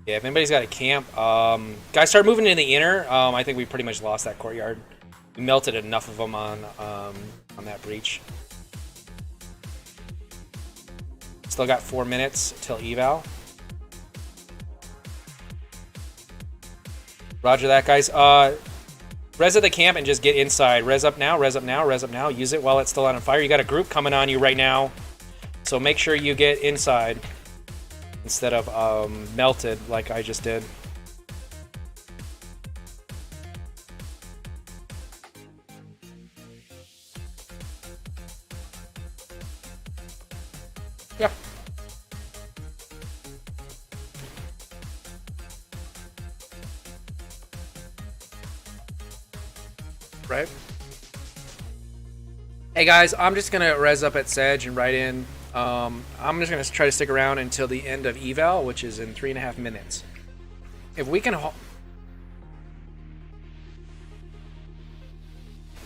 A: Yeah, if anybody's got a camp, guys, start moving in the inner. I think we pretty much lost that courtyard. We melted enough of them on that breach. Still got 4 minutes till eval. Roger that, guys. Res at the camp and just get inside. Res up now, res up now, res up now. Use it while it's still on fire. You got a group coming on you right now, so make sure you get inside instead of melted like I just did. Yeah. Right. Hey guys, I'm just gonna res up at Sedge and write in. I'm just gonna try to stick around until the end of eval, which is in 3.5 minutes. If we can,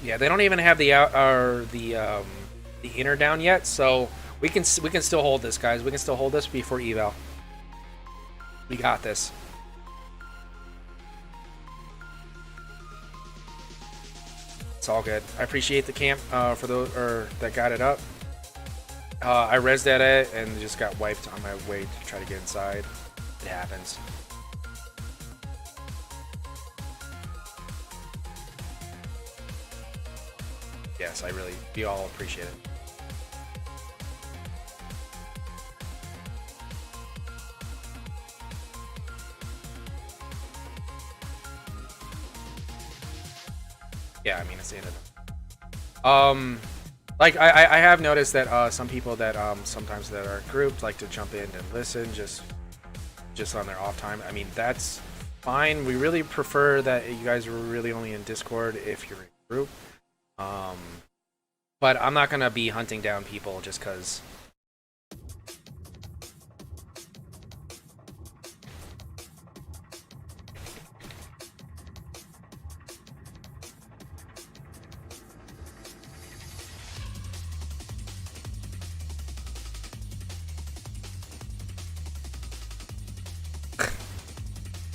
A: yeah, they don't even have the out or the inner down yet, so We can still hold this, guys. We can still hold this before eval. We got this. It's all good. I appreciate the camp for those that got it up. I rezzed at it and just got wiped on my way to try to get inside. It happens. Yes, we all appreciate it. Yeah, I mean, it's the end of it. Like, I have noticed that some people that sometimes that are grouped like to jump in and listen just on their off time. I mean, that's fine. We really prefer that you guys are really only in Discord if you're in a group. But I'm not gonna be hunting down people just because.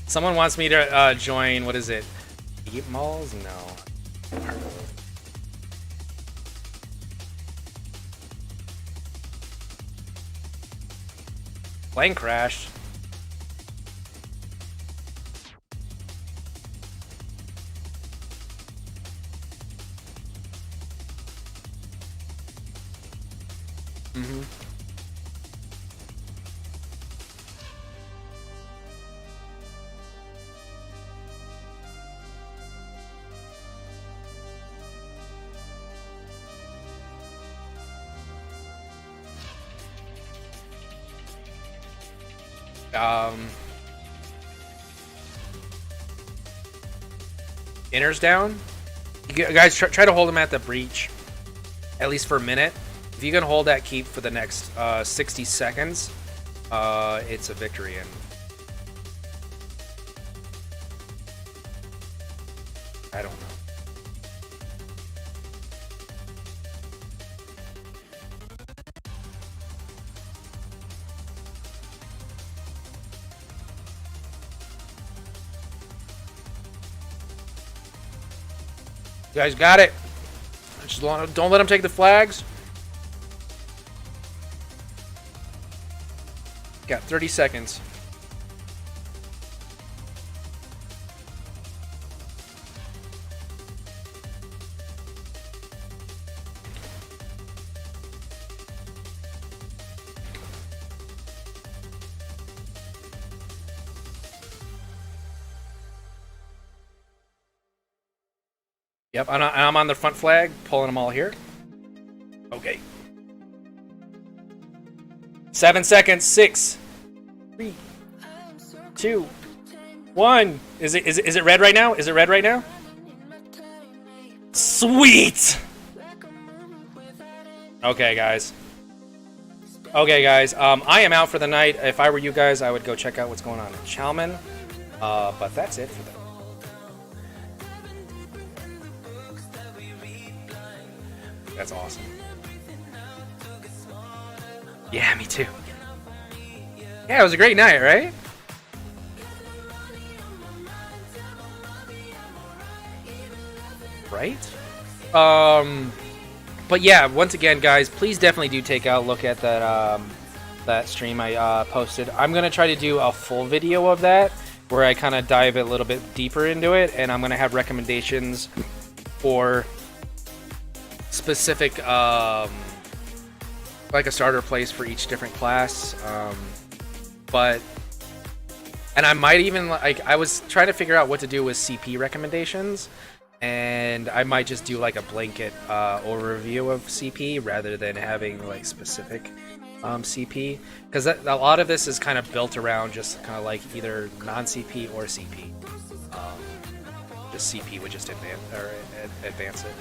A: Someone wants me to join, what is it? Eat malls? No. Plane crashed. Mm-hmm. Inner's down. You guys try to hold him at the breach, at least for a minute. If you can hold that keep for the next 60 seconds, it's a victory. And I don't know. You guys got it. Just don't let them take the flags. Got 30 seconds. Yep, I'm on the front flag, pulling them all here. Okay. 7 seconds. 6, 3, 2, 1. Is it red right now? Is it red right now? Sweet. Okay, guys. Okay, guys. I am out for the night. If I were you guys, I would go check out what's going on in Chalman. But that's it for them. That's awesome. Yeah, me too. Yeah, it was a great night, right? Right? But yeah, once again, guys, please definitely do take a look at that that stream I posted. I'm gonna try to do a full video of that where I kind of dive a little bit deeper into it, and I'm gonna have recommendations for specific like a starter place for each different class, and I might even, like, I was trying to figure out what to do with CP recommendations, and I might just do like a blanket overview of CP rather than having like specific CP, because a lot of this is kind of built around just kind of like either non-CP or CP. Just CP would just advance it.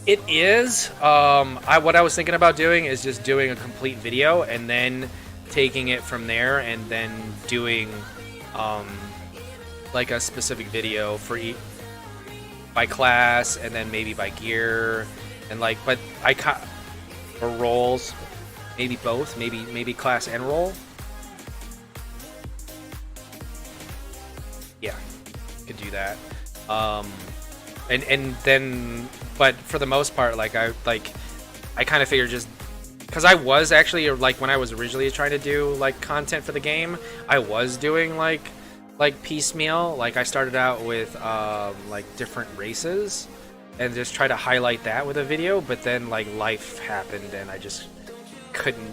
A: It is. What I was thinking about doing is just doing a complete video and then taking it from there, and then doing like a specific video for each. by class, and then maybe by gear, and like, but or roles, maybe both, maybe class and role. Yeah, could do that. And then, but for the most part, like I kind of figured just because I was actually like when I was originally trying to do like content for the game, I was doing like piecemeal. Like I started out with like different races and just try to highlight that with a video, but then like life happened and I just couldn't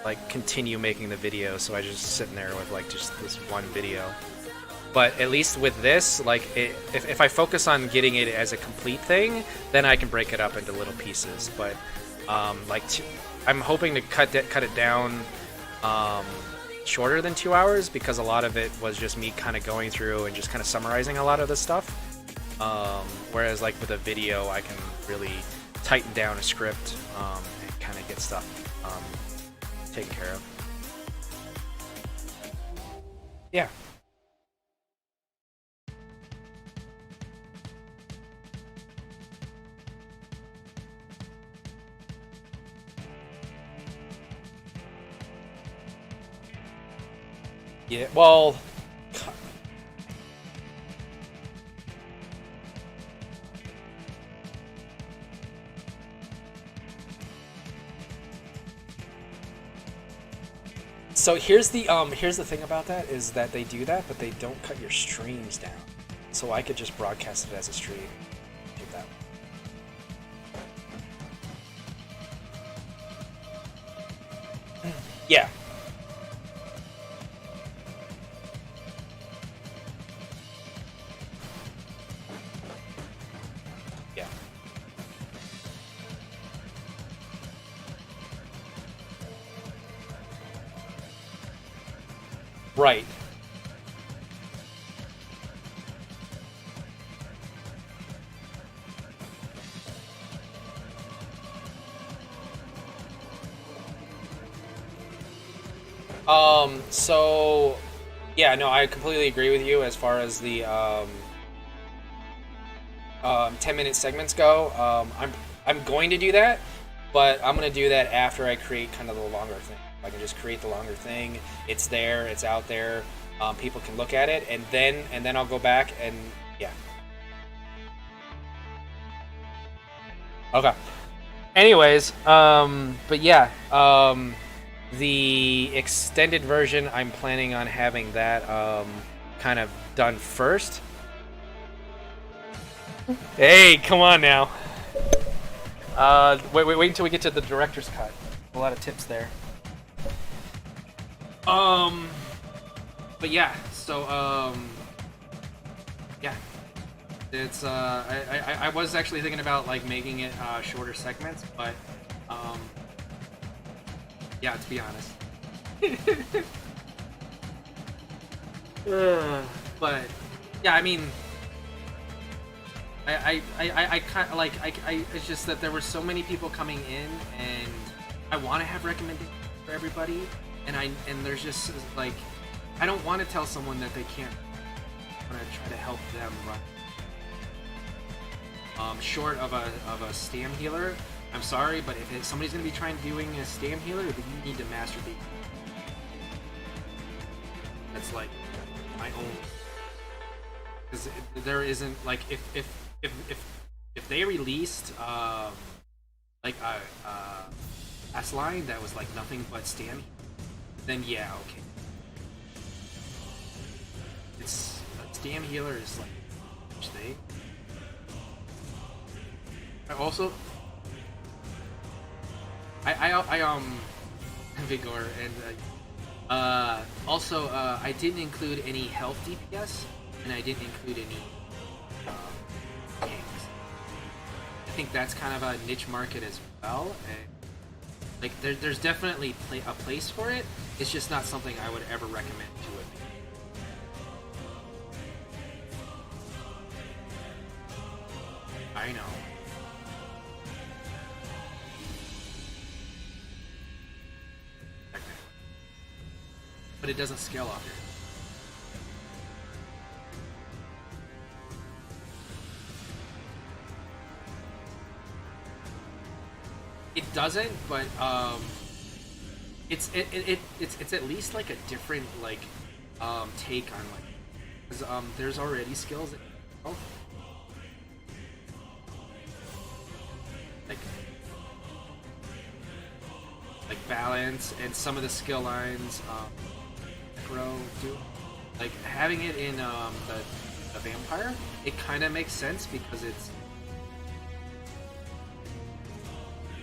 A: like continue making the video, so I just sitting there with like just this one video. But at least with this, like if I focus on getting it as a complete thing, then I can break it up into little pieces. But I'm hoping to cut it down shorter than 2 hours, because a lot of it was just me kind of going through and just kind of summarizing a lot of the stuff. Whereas like with a video, I can really tighten down a script and kind of get stuff taken care of. Yeah. Yeah, well, so here's the thing about that is that they do that, but they don't cut your streams down. So I could just broadcast it as a stream. Do that. Yeah. Yeah. Right. So yeah, no, I completely agree with you as far as the 10-minute segments go. I'm going to do that, but I'm going to do that after I create kind of the longer thing. I can just create the longer thing. It's there, it's out there. People can look at it, and then I'll go back and yeah. Okay. Anyways, but yeah, the extended version, I'm planning on having that kind of done first. Hey, come on now. Wait until we get to the director's cut. A lot of tips there. But yeah, so yeah, it's I was actually thinking about like making it shorter segments, but yeah, to be honest. But yeah, I mean, I kind of like it's just that there were so many people coming in, and I want to have recommendations for everybody, and there's just like I don't want to tell someone that they can't. I want to try to help them run. Short of a Stam healer, I'm sorry, but if somebody's going to be doing a Stam healer, then you need to master the. That's like my own. Because there isn't like if they released like a S line that was like nothing but Stam, then yeah, okay. It's a Stam healer is like a huge thing. I also I Vigor and also I didn't include any health DPS, and I didn't include any tanks. I think that's kind of a niche market as well, and like there's definitely a place for it. It's just not something I would ever recommend to it. I know. But it doesn't scale off here.
C: doesn't, but it's at least like a different like take on like, because there's already skills that, oh, like balance and some of the skill lines necro do, like having it in the vampire, it kind of makes sense because it's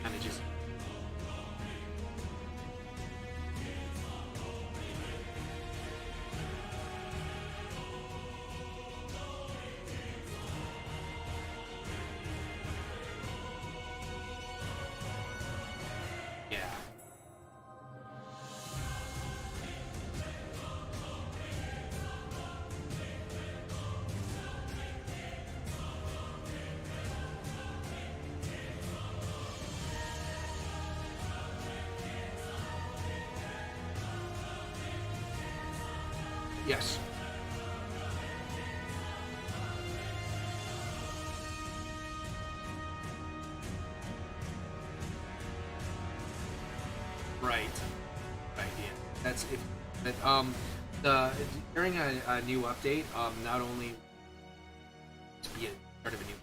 C: kind of just yeah. Yes. Right. Right. Yeah. That's if that the during a new update, not only to be a part of a new.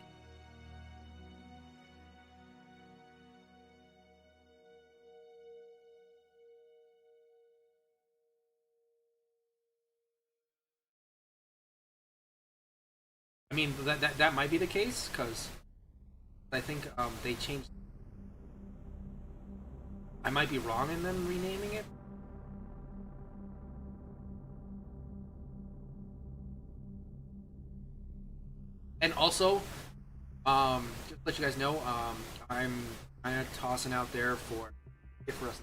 C: I mean that might be the case because I think they changed. I might be wrong in them renaming it. And also, just to let you guys know, I'm kind of tossing out there for us,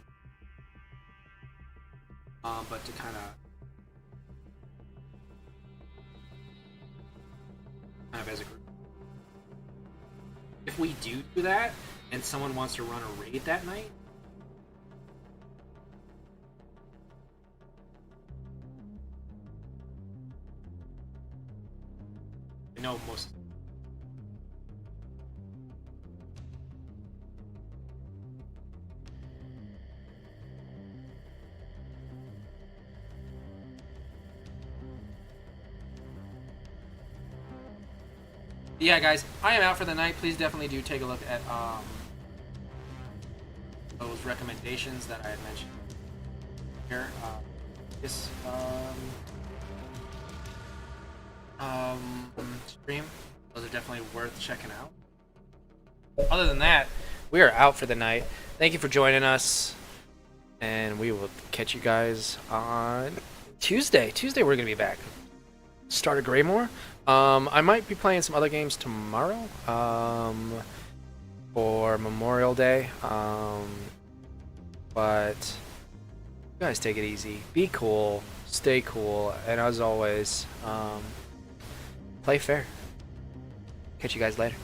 C: but to kind of as a group. If we do that, and someone wants to run a raid that night, I know most. Yeah, guys, I am out for the night. Please definitely do take a look at those recommendations that I had mentioned here. This stream, those are definitely worth checking out.
A: Other than that, we are out for the night. Thank you for joining us, and we will catch you guys on Tuesday. Tuesday we're gonna be back. Start of Greymore. I might be playing some other games tomorrow for Memorial Day. But you guys take it easy. Be cool. Stay cool. And as always, play fair. Catch you guys later.